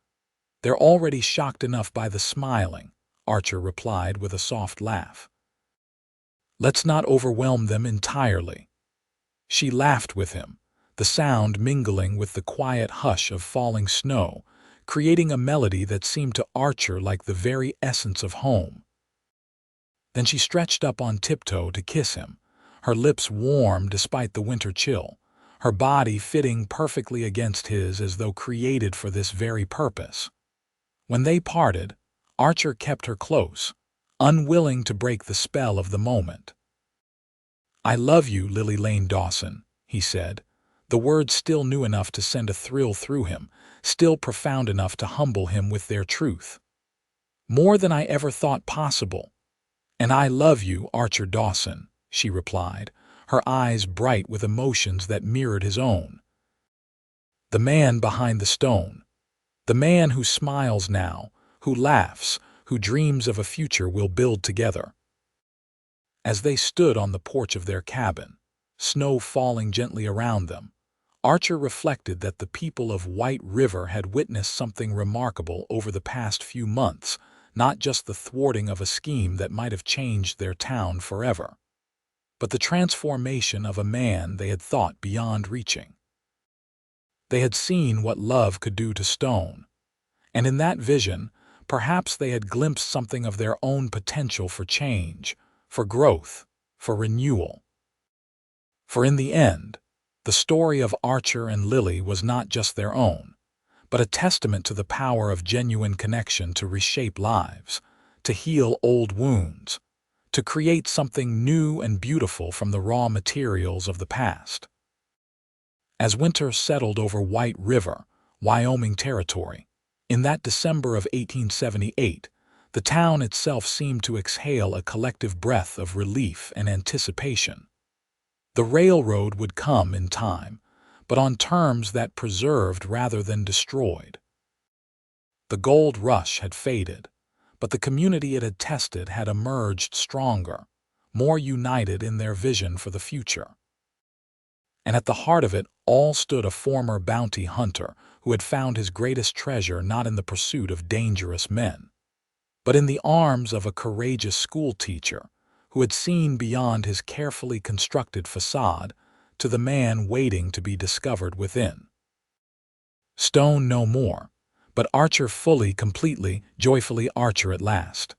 They're already shocked enough by the smiling, Archer replied with a soft laugh. Let's not overwhelm them entirely. She laughed with him, the sound mingling with the quiet hush of falling snow, creating a melody that seemed to Archer like the very essence of home. Then she stretched up on tiptoe to kiss him, her lips warm despite the winter chill, her body fitting perfectly against his as though created for this very purpose. When they parted, Archer kept her close, unwilling to break the spell of the moment. "I love you, Lily Lane Dawson," he said, the words still new enough to send a thrill through him, still profound enough to humble him with their truth. "More than I ever thought possible." "And I love you, Archer Dawson," she replied, her eyes bright with emotions that mirrored his own. The man behind the stone. The man who smiles now, who laughs, who dreams of a future we'll build together. As they stood on the porch of their cabin, snow falling gently around them, Archer reflected that the people of White River had witnessed something remarkable over the past few months, not just the thwarting of a scheme that might have changed their town forever, but the transformation of a man they had thought beyond reaching. They had seen what love could do to stone, and in that vision, perhaps they had glimpsed something of their own potential for change, for growth, for renewal. For in the end, the story of Archer and Lily was not just their own, but a testament to the power of genuine connection to reshape lives, to heal old wounds, to create something new and beautiful from the raw materials of the past. As winter settled over White River, Wyoming Territory, in that December of 1878, the town itself seemed to exhale a collective breath of relief and anticipation. The railroad would come in time, but on terms that preserved rather than destroyed. The gold rush had faded, but the community it had tested had emerged stronger, more united in their vision for the future. And at the heart of it all stood a former bounty hunter who had found his greatest treasure not in the pursuit of dangerous men, but in the arms of a courageous schoolteacher who had seen beyond his carefully constructed facade to the man waiting to be discovered within. Stone no more, but Archer fully, completely, joyfully Archer at last.